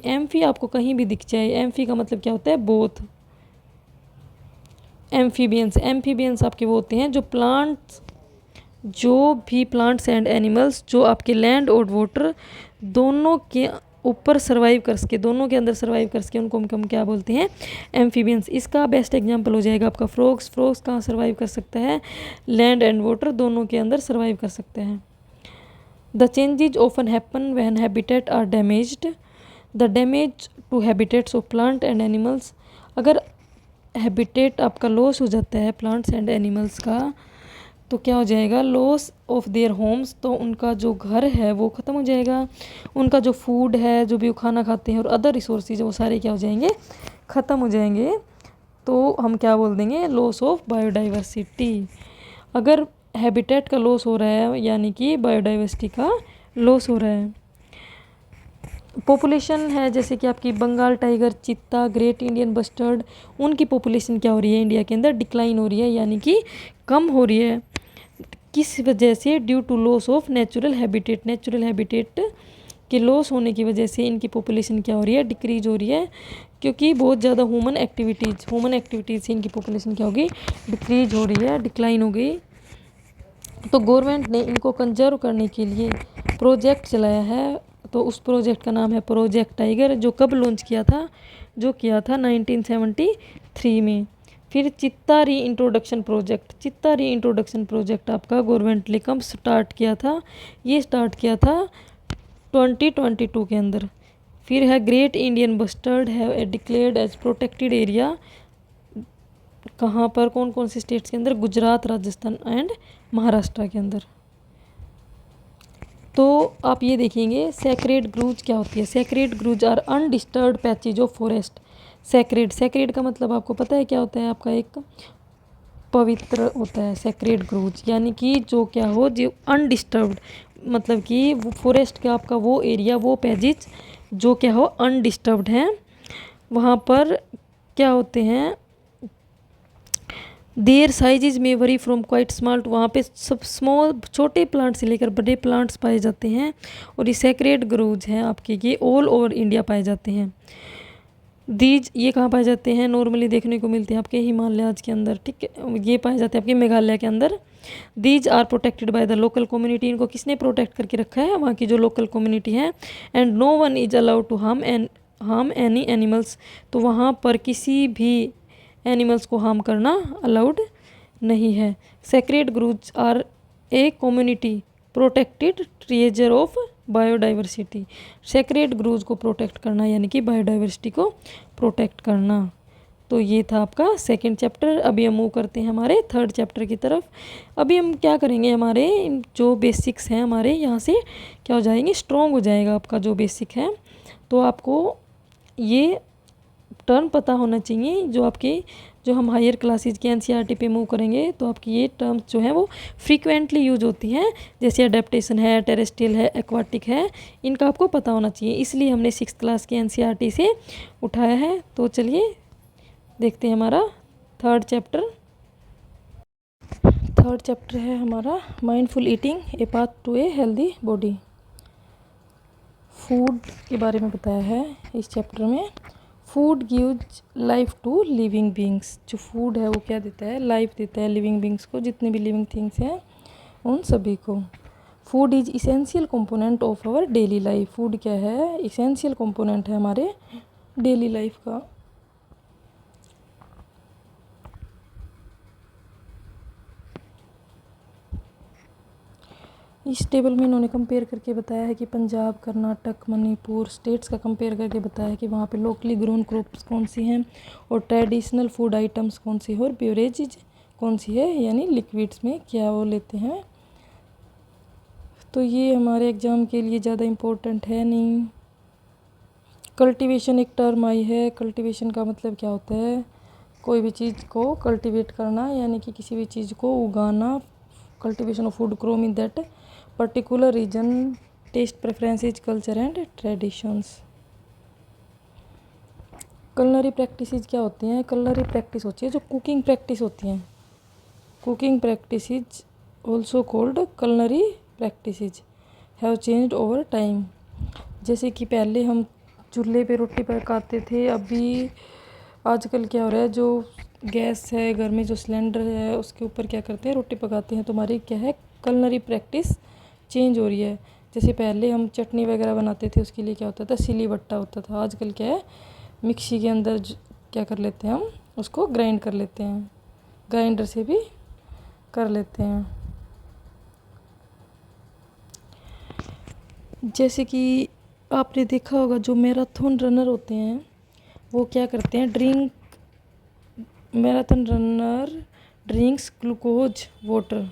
एम्फी आपको कहीं भी दिख जाए, एम्फी का मतलब क्या होता है? बोथ। एम्फीबियंस आपके वो होते हैं जो भी प्लांट्स एंड एनिमल्स जो आपके लैंड और वाटर दोनों के ऊपर सर्वाइव कर सके, दोनों के अंदर सर्वाइव कर सके, उनको हम क्या बोलते हैं? एम्फीबियंस। इसका बेस्ट एग्जांपल हो जाएगा आपका फ्रॉग्स। फ्रॉग्स कहाँ सर्वाइव कर सकता है? लैंड एंड वाटर दोनों के अंदर सर्वाइव कर सकते हैं। The changes often happen when habitat are damaged. The damage to habitats of plant and animals. अगर हैबिटेट आपका लॉस हो जाता है प्लांट्स एंड एनिमल्स का, तो क्या हो जाएगा? लॉस ऑफ देयर होम्स, तो उनका जो घर है वो ख़त्म हो जाएगा, उनका जो फूड है, जो भी वो खाना खाते हैं, और अदर रिसोर्सेज वो सारे क्या हो जाएंगे? ख़त्म हो जाएंगे। तो हम क्या बोल देंगे? Loss of biodiversity. अगर हैबिटेट का लॉस हो रहा है यानी कि बायोडाइवर्सिटी का लॉस हो रहा है। पॉपुलेशन है जैसे कि आपकी बंगाल टाइगर, चीता, ग्रेट इंडियन बस्टर्ड, उनकी पॉपुलेशन क्या हो रही है? इंडिया के अंदर डिक्लाइन हो रही है, यानी कि कम हो रही है। किस वजह से? Due to loss of natural habitat. Natural habitat के लॉस होने की वजह से इनकी पॉपुलेशन क्या हो रही है? डिक्रीज हो रही है, क्योंकि बहुत ज़्यादा ह्यूमन एक्टिविटीज़ से इनकी पॉपुलेशन क्या होगी? डिक्रीज हो रही है, डिक्लाइन हो गई। तो गवर्नमेंट ने इनको कंजर्व करने के लिए प्रोजेक्ट चलाया है। तो उस प्रोजेक्ट का नाम है प्रोजेक्ट टाइगर, जो कब लॉन्च किया था? जो किया था 1973 में। फिर चित्ता री इंट्रोडक्शन प्रोजेक्ट आपका गवर्नमेंट ने कब स्टार्ट किया था? ये स्टार्ट किया था 2022 के अंदर। फिर है ग्रेट इंडियन बस्टर्ड है डिक्लेयर्ड एज प्रोटेक्टेड एरिया। कहाँ पर? कौन कौन से स्टेट्स के अंदर? गुजरात, राजस्थान एंड महाराष्ट्र के अंदर। तो आप ये देखेंगे सेक्रेड ग्रूज क्या होती है? Sacred groves are undisturbed patches of forest. Sacred का मतलब आपको पता है क्या होता है? आपका एक पवित्र होता है सेक्रेड ग्रूज, यानी कि जो क्या हो, जो अनडिस्टर्ब्ड, मतलब कि वो फॉरेस्ट का आपका वो एरिया, वो पैजेज जो क्या हो? अनडिस्टर्ब्ड हैं। वहाँ पर क्या होते हैं? देयर साइजेज में वरी फ्रॉम क्वाइट स्मॉल, वहाँ पे सब स्मॉल छोटे प्लांट से लेकर बड़े प्लांट्स पाए जाते हैं। और ये सेक्रेड ग्रोव्स हैं आपके, ये ऑल ओवर इंडिया पाए जाते हैं। दीज ये कहाँ पाए जाते हैं? नॉर्मली देखने को मिलते हैं आपके हिमालयाज के अंदर, ठीक है। ये पाए जाते हैं आपके मेघालय के अंदर। These are protected by the local community. इनको किसने प्रोटेक्ट करके रखा है? वहाँ की जो लोकल कम्युनिटी है। And no one is allowed to harm any animals. तो वहाँ पर किसी भी एनिमल्स को हार्म करना अलाउड नहीं है। Sacred groves are a community protected treasure of biodiversity. Sacred groves को प्रोटेक्ट करना यानी कि बायोडाइवर्सिटी को प्रोटेक्ट करना। तो ये था आपका सेकंड चैप्टर। अभी हम मूव करते हैं हमारे थर्ड चैप्टर की तरफ। अभी हम क्या करेंगे? हमारे जो बेसिक्स हैं हमारे यहाँ से क्या हो जाएंगे? स्ट्रॉन्ग हो जाएगा आपका जो बेसिक है। तो आपको ये टर्म पता होना चाहिए जो हम हायर क्लासेज के एनसीईआरटी पे मूव करेंगे, तो आपकी ये टर्म्स जो हैं वो फ्रीक्वेंटली यूज होती हैं, जैसे अडेप्टेशन है, टेरेस्ट्रियल है, एक्वाटिक है, इनका आपको पता होना चाहिए। इसलिए हमने 6th क्लास के एनसीईआरटी से उठाया है। तो चलिए देखते हैं हमारा थर्ड चैप्टर है हमारा mindful eating, a path to a healthy body. Food के बारे में बताया है इस चैप्टर में। Food gives life to living beings. जो फूड है वो क्या देता है? लाइफ देता है लिविंग बींग्स को, जितने भी लिविंग थिंग्स हैं उन सभी को। Food is essential component of our daily life. Food क्या है? इसेंशियल कंपोनेंट है हमारे डेली लाइफ का। इस टेबल में इन्होंने कंपेयर करके बताया है कि पंजाब, कर्नाटक, मणिपुर स्टेट्स का कंपेयर करके बताया है कि वहाँ पे लोकली ग्रोन क्रॉप्स कौन सी हैं और ट्रेडिशनल फूड आइटम्स कौन सी है और बेवरेजेज कौन सी है, यानी लिक्विड्स में क्या वो लेते हैं। तो ये हमारे एग्ज़ाम के लिए ज़्यादा इम्पोर्टेंट है नहीं। कल्टीवेशन एक टर्म आई है। कल्टीवेशन का मतलब क्या होता है? कोई भी चीज़ को कल्टीवेट करना, यानी कि किसी भी चीज़ को उगाना। Cultivation of food crop in that particular region, taste preferences, culture and traditions. Culinary practices क्या होती हैं? कलनरी प्रैक्टिस होती है जो कुकिंग प्रैक्टिस होती हैं। Cooking practices also called culinary practices have changed over time. जैसे कि पहले हम चूल्हे पे रोटी पकाते थे, अभी आजकल क्या हो रहा है, जो गैस है घर में, जो सिलेंडर है उसके ऊपर क्या करते हैं, रोटी पकाते हैं। तो हमारी क्या है, कलनरी प्रैक्टिस चेंज हो रही है। जैसे पहले हम चटनी वगैरह बनाते थे, उसके लिए क्या होता था, सिली बट्टा होता था। आजकल क्या है, मिक्सी के अंदर क्या कर लेते हैं, हम उसको ग्राइंड कर लेते हैं, ग्राइंडर से भी कर लेते हैं। जैसे कि आपने देखा होगा जो मैराथन रनर होते हैं वो क्या करते हैं, marathon runner drinks glucose water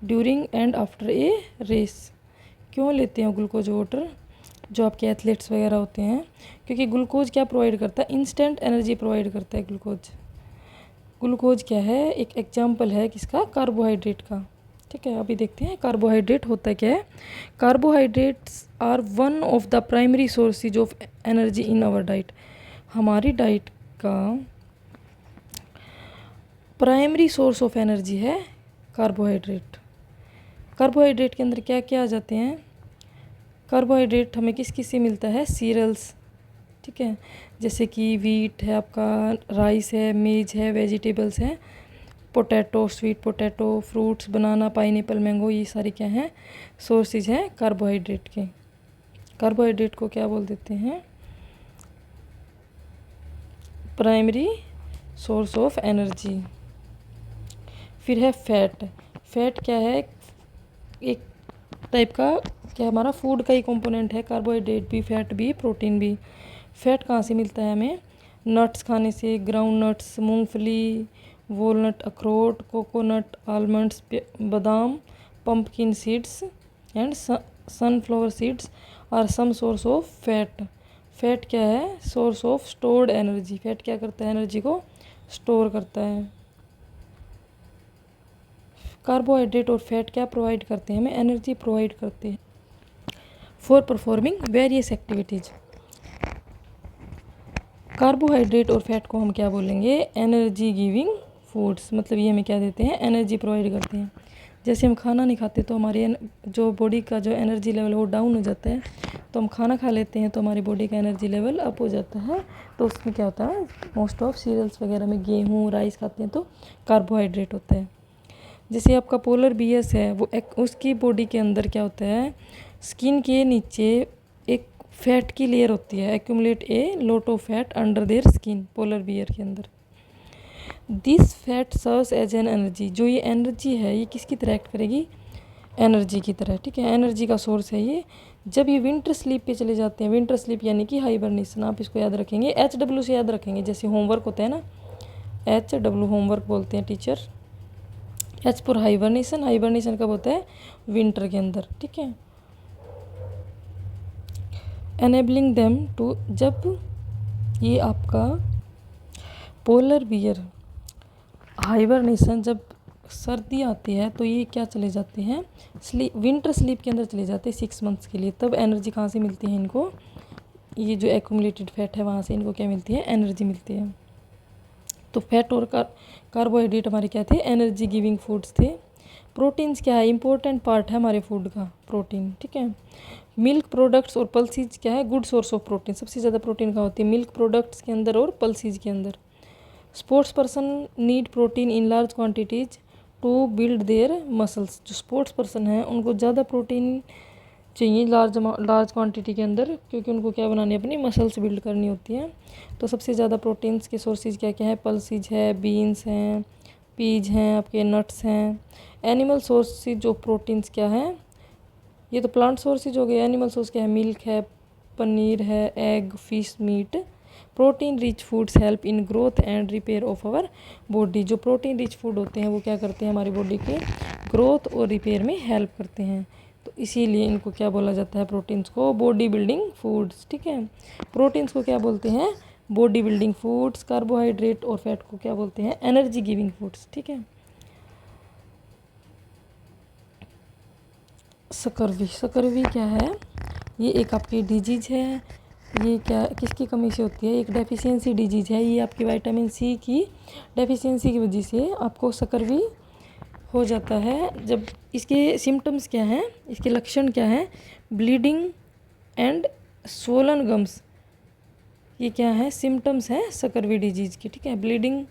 during and after a race. क्यों लेते हैं ग्लूकोज वाटर जो आपके एथलीट्स वगैरह होते हैं? क्योंकि ग्लूकोज क्या प्रोवाइड करता है, इंस्टेंट एनर्जी प्रोवाइड करता है ग्लूकोज। ग्लूकोज क्या है, एक एग्जाम्पल है किसका, कार्बोहाइड्रेट का। ठीक है, अभी देखते हैं कार्बोहाइड्रेट होता क्या है। Carbohydrates are one of the primary sources of energy in our diet. हमारी डाइट का प्राइमरी सोर्स ऑफ एनर्जी है कार्बोहाइड्रेट। कार्बोहाइड्रेट के अंदर क्या क्या आ जाते हैं? कार्बोहाइड्रेट हमें किस किस से मिलता है, सीरियल्स। ठीक है, जैसे कि वीट है आपका, राइस है, मेज है, वेजिटेबल्स हैं, पोटैटो, स्वीट पोटैटो, फ्रूट्स, बनाना, पाइनएप्पल, मैंगो, ये सारे क्या हैं, सोर्सेज हैं कार्बोहाइड्रेट के। कार्बोहाइड्रेट को क्या बोल देते हैं, प्राइमरी सोर्स ऑफ एनर्जी। फिर है फैट। फैट क्या है, एक टाइप का क्या, हमारा फूड का ही कंपोनेंट है, कार्बोहाइड्रेट भी, फैट भी, प्रोटीन भी। फैट कहाँ से मिलता है हमें, नट्स खाने से, ग्राउंड नट्स, मूंगफली, वॉलनट, अखरोट, कोकोनट, आलमंड्स, बादाम, pumpkin seeds and sunflower seeds are some source of fat. Fat क्या है, source of stored energy. Fat क्या करता है, एनर्जी को स्टोर करता है। कार्बोहाइड्रेट और फैट क्या प्रोवाइड करते हैं, हमें एनर्जी प्रोवाइड करते हैं for performing various activities. Carbohydrate और फैट को हम क्या बोलेंगे, एनर्जी गिविंग फूड्स। मतलब ये हमें क्या देते हैं, एनर्जी प्रोवाइड करते हैं। जैसे हम खाना नहीं खाते तो हमारी जो बॉडी का जो एनर्जी लेवल वो डाउन हो जाता है, तो हम खाना खा लेते हैं तो हमारी बॉडी का एनर्जी लेवल अप हो जाता है। तो उसमें क्या होता है, मोस्ट ऑफ सीरियल्स वगैरह में गेहूँ, राइस खाते हैं तो कार्बोहाइड्रेट होता है। जैसे आपका पोलर बियर्स है, वो उसकी बॉडी के अंदर क्या होता है, स्किन के नीचे एक फैट की लेयर होती है, accumulate a lot of fat under their skin, polar bear के अंदर। This fat serves as an energy. जो ये एनर्जी है ये किसकी तरह एक्ट करेगी, एनर्जी की तरह। ठीक है, एनर्जी का सोर्स है ये। जब ये विंटर स्लीप पे चले जाते हैं, विंटर स्लीप यानी कि हाइबरनेशन, आप इसको याद रखेंगे, HW से याद रखेंगे। जैसे होमवर्क होता है ना, HW होमवर्क बोलते हैं teacher. H for hibernation. Hibernation कब होता है, विंटर के अंदर। ठीक है, एनेबलिंग देम टू, जब ये आपका पोलर बियर हाइबरनेशन, जब सर्दी आती है तो ये क्या चले जाते हैं, विंटर स्लीप के अंदर चले जाते हैं 6 मंथ्स के लिए। तब एनर्जी कहाँ से मिलती है इनको, ये जो एक्यूमुलेटेड फैट है वहाँ से इनको क्या मिलती है, एनर्जी मिलती है। तो फैट और कार्बोहाइड्रेट हमारे क्या थे, एनर्जी गिविंग फूड्स थे। प्रोटीन्स क्या है, इंपॉर्टेंट पार्ट है हमारे फूड का प्रोटीन। ठीक है, मिल्क प्रोडक्ट्स और पल्सीज क्या है, गुड सोर्स ऑफ प्रोटीन। सबसे ज़्यादा प्रोटीन कहाँ होती है, मिल्क प्रोडक्ट्स के अंदर और पल्सीज के अंदर। Sports person need protein in large quantities to build their muscles. जो स्पोर्ट्स पर्सन हैं उनको ज़्यादा प्रोटीन चाहिए लार्ज क्वांटिटी के अंदर, क्योंकि उनको क्या बनानी है, अपनी मसल्स बिल्ड करनी होती हैं। तो सबसे ज़्यादा प्रोटीन्स के सोर्सेज क्या क्या है, पल्सीज है, बीन्स हैं, पीज हैं, आपके नट्स हैं। एनिमल सोर्सेज ऑफ प्रोटीन्स क्या है, ये तो प्लांट सोर्सेज हो गए। एनिमल सोर्स क्या है, मिल्क है, पनीर है, egg, fish, meat. Protein rich foods help in growth and repair of our body. जो प्रोटीन रिच फूड होते हैं वो क्या करते हैं, हमारी बॉडी के ग्रोथ और रिपेयर में हेल्प करते हैं। तो इसीलिए इनको क्या बोला जाता है, प्रोटीन्स को बॉडी बिल्डिंग फूड्स। ठीक है, प्रोटीन्स को क्या बोलते हैं, बॉडी बिल्डिंग फूड्स। कार्बोहाइड्रेट और फैट को क्या बोलते हैं, एनर्जी गिविंग फूड्स। ठीक है, सकरवी, सकरवी क्या है, ये एक आपकी डिजीज है। ये क्या किसकी कमी से होती है, एक डेफिशिएंसी डिजीज है। ये आपकी विटामिन सी की डेफिशिएंसी की वजह से आपको सकरवी हो जाता है। जब इसके सिम्टम्स क्या हैं, इसके लक्षण क्या हैं, ब्लीडिंग एंड स्वोलन गम्स। ये क्या है, सिम्टम्स हैं सकरवी डिजीज की। ठीक है, ब्लीडिंग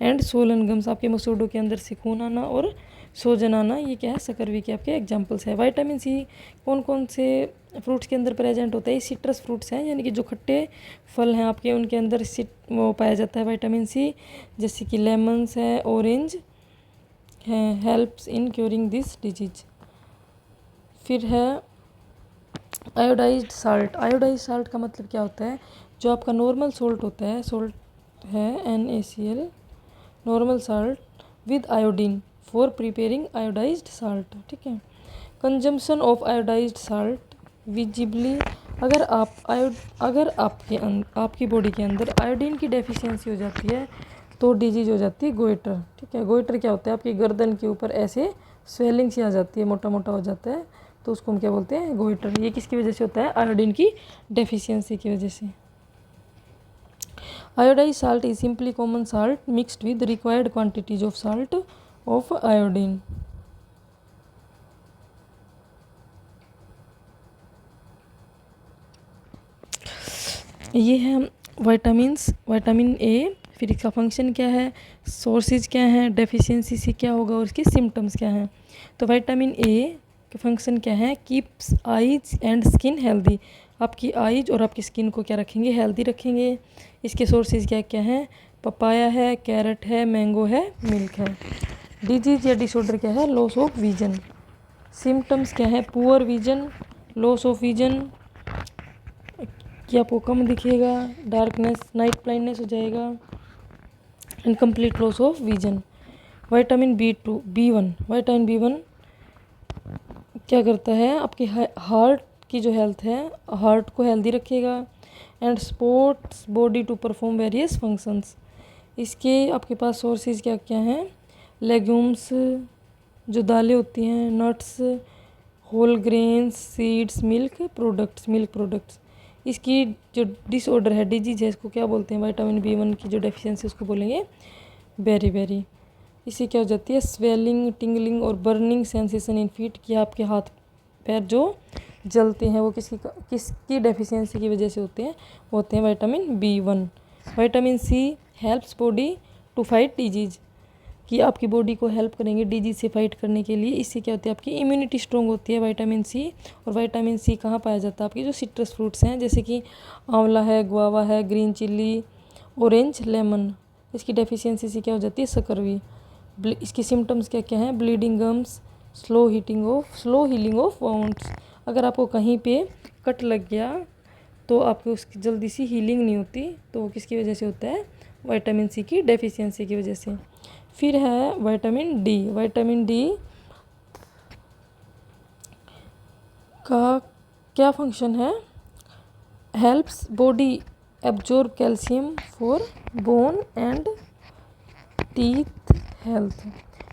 एंड स्वोलन गम्स, आपके मसूड़ों के अंदर से खून आना और सूजन आना, ये क्या है, सकरवी के आपके एग्जांपल्स है। विटामिन सी कौन कौन से फ्रूट्स के अंदर प्रेजेंट होता है, सिट्रस फ्रूट्स हैं, यानी कि जो खट्टे फल हैं आपके, उनके अंदर वो पाया जाता है विटामिन सी, जैसे कि लेमन्स है, ऑरेंज है, helps in curing this disease. फिर है आयोडाइज्ड साल्ट। आयोडाइज्ड साल्ट का मतलब क्या होता है, जो आपका नॉर्मल सोल्ट होता है, सोल्ट है NaCl, normal salt with iodine for preparing iodised salt. ठीक है, consumption of iodised salt visibly, अगर आपकी बॉडी के अंदर आयोडीन की डेफिशिएंसी हो जाती है तो डिजीज हो जाती है गोइटर। ठीक है, गोइटर क्या होता है, आपकी गर्दन के ऊपर ऐसे स्वेलिंग सी आ जाती है, मोटा मोटा हो जाता है, तो उसको हम क्या बोलते हैं, गोइटर। ये किसकी वजह से होता है, आयोडीन की डेफिशिएंसी की वजह से। Iodised salt is simply common salt mixed with required quantities of salt of iodine. ये है विटामिन्स, विटामिन ए, फिर इसका फंक्शन क्या है, सोर्सेज क्या है, डेफिशिएंसी से क्या होगा और इसके सिम्टम्स क्या हैं। तो विटामिन ए के फंक्शन क्या है, keeps eyes and skin healthy, आपकी आईज और आपकी स्किन को क्या रखेंगे, हेल्दी रखेंगे। इसके सोर्सेज क्या क्या हैं, पपाया है, कैरेट है, मैंगो है, मिल्क है। डिजीज या डिसऑर्डर क्या है, लॉस ऑफ विजन। सिम्टम्स क्या है, poor vision, loss of vision, कि आपको कम दिखेगा, डार्कनेस, नाइट ब्लाइंडनेस हो जाएगा, incomplete loss of vision. Vitamin B2 B1, vitamin B1 क्या करता है, आपकी हार्ट की जो हेल्थ है, हार्ट को हेल्दी रखेगा and supports body to perform various functions. इसके आपके पास सोर्सेज क्या क्या हैं, लेग्यूम्स, जो दालें होती हैं, nuts, whole grains, seeds, milk products. इसकी जो डिसऑर्डर है, डिजीज है, इसको क्या बोलते हैं, विटामिन B1 की जो डेफिशिएंसी उसको बोलेंगे बेरी। इससे क्या हो जाती है, स्वेलिंग, टिंगलिंग और बर्निंग सेंसेशन इन फीट, कि आपके हाथ पैर जो जलते हैं वो किसकी डेफिशिएंसी की वजह से होते हैं, होते हैं vitamin B1। Vitamin C helps body to fight disease, कि आपकी बॉडी को हेल्प करेंगे डिजीज से फाइट करने के लिए। इससे क्या होती है, आपकी इम्यूनिटी स्ट्रॉन्ग होती है, विटामिन सी। और विटामिन सी कहाँ पाया जाता है, आपकी जो सिट्रस फ्रूट्स हैं, जैसे कि आंवला है, गुआवा है, ग्रीन चिल्ली, ऑरेंज, लेमन। इसकी डेफिशिएंसी से क्या हो जाती है, सकरवी। इसके सिम्टम्स क्या क्या हैं, bleeding gums, slow healing of wounds. अगर आपको कहीं पे कट लग गया तो आपको उसकी जल्दी सी हीलिंग नहीं होती, तो वो किसकी वजह से होता है, विटामिन सी की डेफिशिएंसी की वजह से। फिर है विटामिन डी। विटामिन डी का क्या फंक्शन है, helps body absorb calcium for bone and teeth health.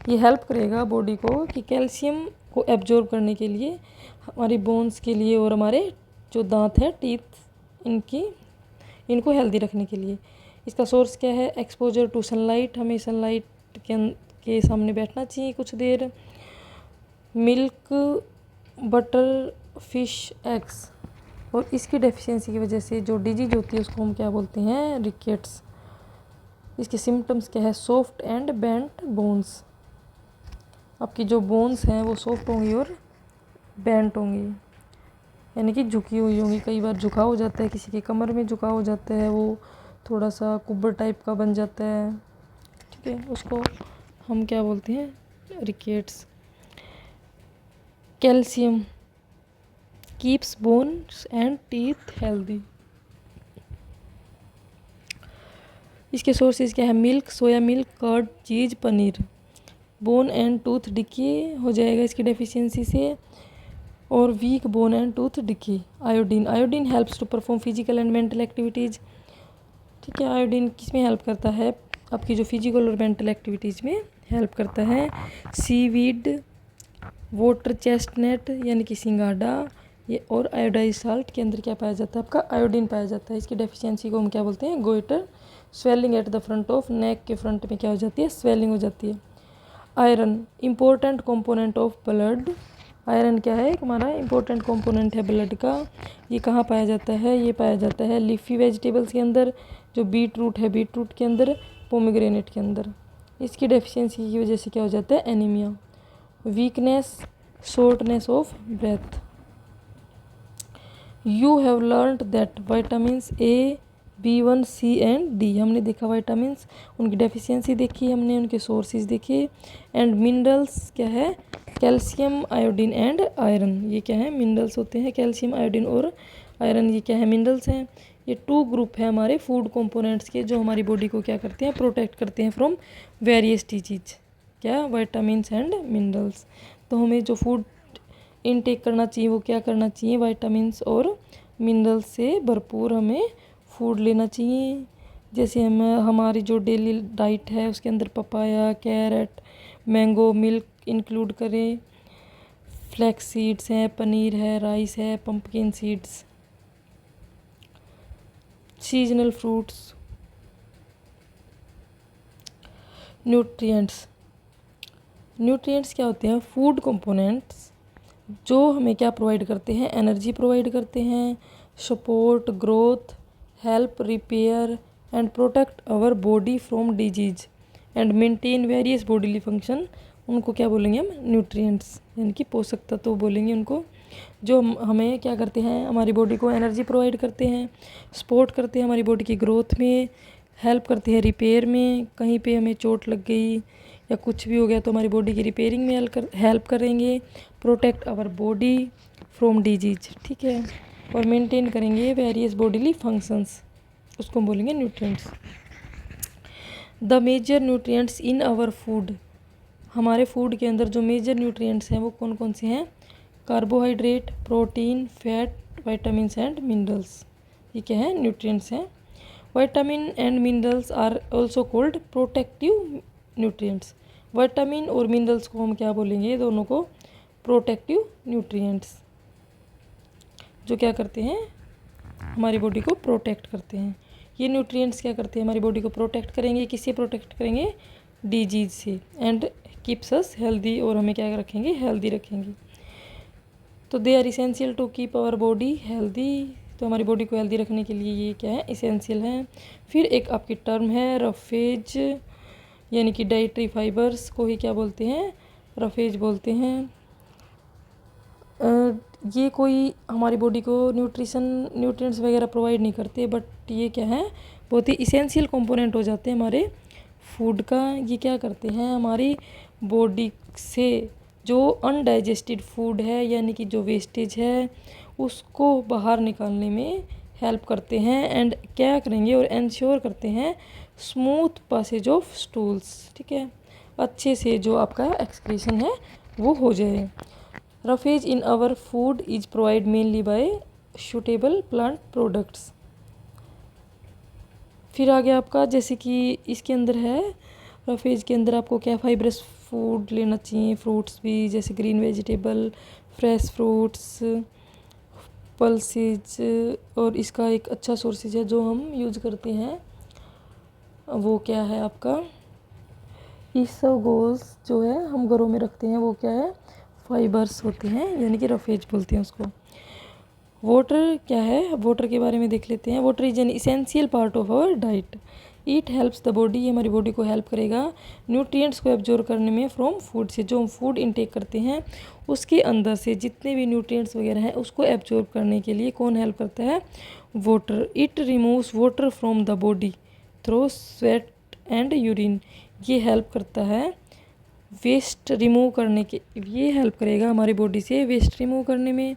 ये हेल्प करेगा बॉडी को कि कैल्शियम को एब्जॉर्ब करने के लिए, हमारी बोन्स के लिए और हमारे जो दांत हैं, टीथ, इनको हेल्दी रखने के लिए। इसका सोर्स क्या है, एक्सपोजर टू सनलाइट, हमें सनलाइट के सामने बैठना चाहिए कुछ देर। Milk, butter, fish, eggs. और इसकी डेफिशिएंसी की वजह से जो डिजीज होती है उसको हम क्या बोलते हैं, रिकेट्स। इसके सिम्टम्स क्या है, सॉफ्ट एंड बेंट बोन्स, आपकी जो बोन्स हैं वो सॉफ्ट होंगी और बेंट होंगी, यानी कि झुकी हुई होंगी। कई बार झुकाव हो जाता है, किसी के कमर में झुकाव हो जाता है, वो थोड़ा सा कुब्बर टाइप का बन जाता है। ठीक है, उसको हम क्या बोलते हैं, rickets. Calcium, keeps bones and teeth healthy. इसके सोर्सेज क्या है? Milk, soya milk, curd, cheese, paneer. Bone and tooth decay हो जाएगा इसकी डेफिशिएंसी से। और weak bone and tooth decay. Iodine, iodine helps to perform physical and mental activities. ठीक है, आयोडीन किस में हेल्प करता है? आपकी जो फिजिकल और मेंटल एक्टिविटीज़ में हेल्प करता है। सीवीड, वाटर चेस्टनट यानी कि सिंगाड़ा, ये और आयोडाइज साल्ट के अंदर क्या पाया जाता है? आपका आयोडीन पाया जाता है। इसकी डेफिशिएंसी को हम क्या बोलते हैं? Goitre. Swelling at the front of neck, के फ्रंट में क्या हो जाती है? स्वेलिंग हो जाती है। Iron, important component of blood. Iron क्या है? एक हमारा इंपॉर्टेंट कंपोनेंट है ब्लड का। ये कहाँ पाया जाता है? ये पाया जाता है लीफी वेजिटेबल्स के अंदर, जो बीट रूट है बीट रूट के अंदर, पोमीग्रेनेट के अंदर। इसकी डेफिशिएंसी की वजह से क्या हो जाता है? Anaemia. Weakness, shortness of breath. You have learned that vitamins A, B1, C and D, हमने देखा विटामिन्स, उनकी डेफिशिएंसी देखी हमने, उनके सोर्सेज देखे। एंड मिनरल्स क्या है? Calcium, iodine and iron. ये क्या है? मिनरल्स होते हैं, कैल्शियम, आयोडीन और आयरन, ये क्या है? मिनरल्स हैं। ये 2 ग्रुप है हमारे फूड कंपोनेंट्स के, जो हमारी बॉडी को क्या करते हैं? प्रोटेक्ट करते हैं फ्रॉम वेरियस डिजीज। क्या? Vitamins and minerals. तो हमें जो फूड इनटेक करना चाहिए वो क्या करना चाहिए? विटामिन्स और मिनरल्स से भरपूर हमें फूड लेना चाहिए। जैसे हम हमारी जो डेली डाइट है उसके अंदर papaya, carrot, mango, milk include करें। फ्लैक्स सीड्स हैं, पनीर है, राइस है, pumpkin seeds, seasonal fruits. Nutrients, nutrients क्या होते हैं? फूड कंपोनेंट्स जो हमें क्या प्रोवाइड करते हैं? एनर्जी प्रोवाइड करते हैं, support growth, help repair and protect our body from disease and maintain various bodily function. उनको क्या बोलेंगे हम? न्यूट्रिएंट्स, यानी कि पोषक तत्व बोलेंगे उनको, जो हमें क्या करते हैं? हमारी बॉडी को एनर्जी प्रोवाइड करते हैं, सपोर्ट करते हैं हमारी बॉडी की ग्रोथ में, हेल्प करते हैं रिपेयर में, कहीं पे हमें चोट लग गई या कुछ भी हो गया तो हमारी बॉडी की रिपेयरिंग में हेल्प करेंगे। Protect our body from disease, ठीक है, और मेंटेन करेंगे वेरियस बॉडीली फंक्शंस, उसको हम बोलेंगे nutrients. The major nutrients in our food, हमारे फूड के अंदर जो मेजर न्यूट्रिएंट्स हैं वो कौन कौन से हैं? Carbohydrate, protein, fat, vitamins and minerals. ये क्या है? न्यूट्रिएंट्स हैं। Vitamin and minerals are also called protective nutrients. Vitamin और मिनरल्स को हम क्या बोलेंगे? दोनों को प्रोटेक्टिव न्यूट्रिएंट्स, जो क्या करते हैं? हमारी बॉडी को प्रोटेक्ट करते हैं। ये न्यूट्रिएंट्स क्या करते हैं? हमारी बॉडी को प्रोटेक्ट करेंगे। किससे प्रोटेक्ट करेंगे? डिजीज से। एंड कीप्स अस हेल्दी, और हमें क्या रखेंगे? हेल्दी रखेंगे। तो they are essential to keep our body healthy, तो हमारी बॉडी को हेल्दी रखने के लिए ये क्या है? इसेंशियल है। फिर एक आपकी टर्म है रफेज, यानी कि डाइटरी फाइबर्स को ही क्या बोलते हैं? रफेज बोलते हैं। ये कोई हमारी बॉडी को न्यूट्रिएंट्स वगैरह प्रोवाइड नहीं करते, बट ये क्या है? बहुत ही इसेंशियल कंपोनेंट हो जाते हैं हमारे फूड का। ये क्या करते हैं? हमारी बॉडी से जो अनडाइजेस्टेड फूड है, यानी कि जो वेस्टेज है, उसको बाहर निकालने में हेल्प करते हैं। एंड क्या करेंगे? और इंश्योर करते हैं स्मूथ पासेज ऑफ स्टूल्स, ठीक है, अच्छे से जो आपका एक्सक्रीशन है वो हो जाए। Roughage in our food is provide mainly by suitable plant products. फिर आगे आपका जैसे कि इसके अंदर है, रफेज के अंदर आपको क्या? फाइब्रस फूड लेना चाहिए, फ्रूट्स भी, जैसे green vegetable, fresh fruits, pulses. और इसका एक अच्छा सोर्सेज है जो हम यूज करते हैं, वो क्या है आपका? इसोगोल्स जो है हम घरों में रखते हैं, वो क्या है? फाइबर्स होते हैं, यानी कि रफेज बोलते हैं उसको। वाटर क्या है? वाटर के बारे में देख लेते हैं। Water is an essential part of our diet. It helps the body, हमारी बॉडी को हेल्प करेगा न्यूट्रिएंट्स को एब्जॉर्ब करने में फ्रॉम फूड से। जो हम फूड इनटेक करते हैं उसके अंदर से जितने भी न्यूट्रिएंट्स वगैरह हैं उसको एब्जॉर्ब करने के लिए कौन हेल्प करता है? Water. It removes water from the body through sweat and urine. ये हेल्प करता है वेस्ट रिमूव करने के, ये हेल्प करेगा हमारी बॉडी से वेस्ट रिमूव करने में।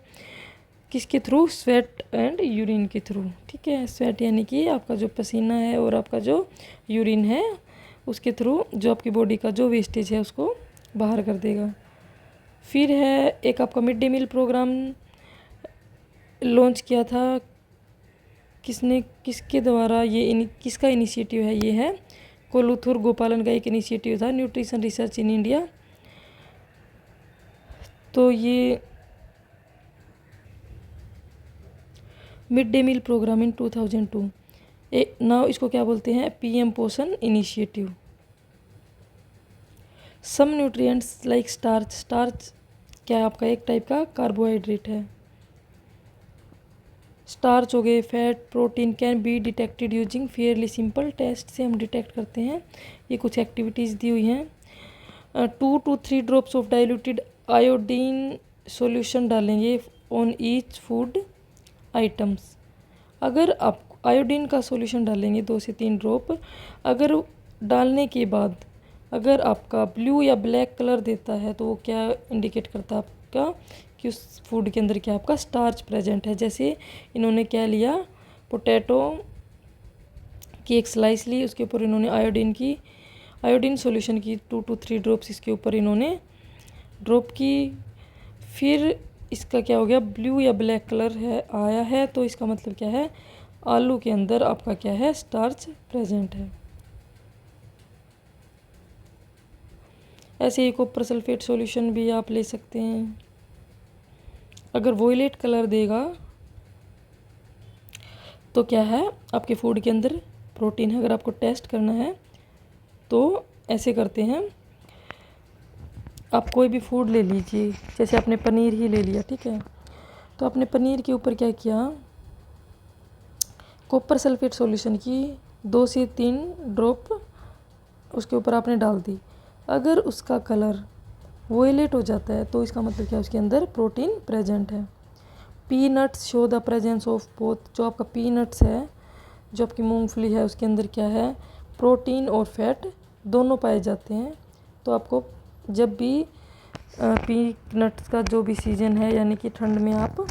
किसके थ्रू? स्वेट एंड यूरिन के थ्रू, ठीक है। स्वेट यानी कि आपका जो पसीना है और आपका जो यूरिन है उसके थ्रू जो आपकी बॉडी का जो वेस्टेज है उसको बाहर कर देगा। फिर है एक आपका mid day meal program launch किया था, किसके द्वारा ये किसका इनिशिएटिव है? ये है कोलुथुर गोपालन का एक इनिशिएटिव था, न्यूट्रिशन रिसर्च इन इंडिया। तो ये मिड डे मील प्रोग्राम इन 2002 नाउ इसको क्या बोलते हैं? पीएम पोषण इनिशिएटिव। सम न्यूट्रिएंट्स लाइक स्टार्च क्या है? आपका एक टाइप का कार्बोहाइड्रेट है। स्टार्च हो गए, fat, protein can be detected using fairly simple test से हम डिटेक्ट करते हैं। ये कुछ एक्टिविटीज़ दी हुई हैं। 2 to 3 drops of diluted iodine solution डालेंगे ऑन ईच फूड आइटम्स। अगर आप आयोडीन का सॉल्यूशन डालेंगे 2 से 3 ड्रॉप, अगर डालने के बाद अगर आपका ब्लू या ब्लैक कलर देता है तो वो क्या इंडिकेट करता है आपका कि उस फूड के अंदर क्या आपका स्टार्च प्रेजेंट है। जैसे इन्होंने क्या लिया, पोटैटो की एक स्लाइस ली, उसके ऊपर इन्होंने आयोडीन सॉल्यूशन की 2 to 3 ड्रॉप्स इसके ऊपर इन्होंने ड्रॉप की। फिर इसका क्या हो गया, ब्लू या ब्लैक कलर है आया है, तो इसका मतलब क्या है? आलू के अंदर आपका क्या है? स्टार्च प्रेजेंट है। ऐसे ही कॉपर सल्फेट सॉल्यूशन भी आप ले सकते हैं। अगर वोयलेट कलर देगा तो क्या है? आपके फूड के अंदर प्रोटीन है। अगर आपको टेस्ट करना है तो ऐसे करते हैं, आप कोई भी फूड ले लीजिए, जैसे आपने पनीर ही ले लिया, ठीक है। तो आपने पनीर के ऊपर क्या किया, कॉपर सल्फेट सॉल्यूशन की 2 से 3 ड्रॉप उसके ऊपर आपने डाल दी। अगर उसका कलर वोयलेट हो जाता है तो इसका मतलब क्या है? उसके अंदर प्रोटीन प्रेजेंट है। Peanuts show the presence of both. जो आपका पीनट्स है, जो आपकी मूंगफली है, उसके अंदर क्या है? प्रोटीन और फैट दोनों पाए जाते हैं। तो आपको जब भी पीनट्स का जो भी सीज़न है, यानी कि ठंड में, आप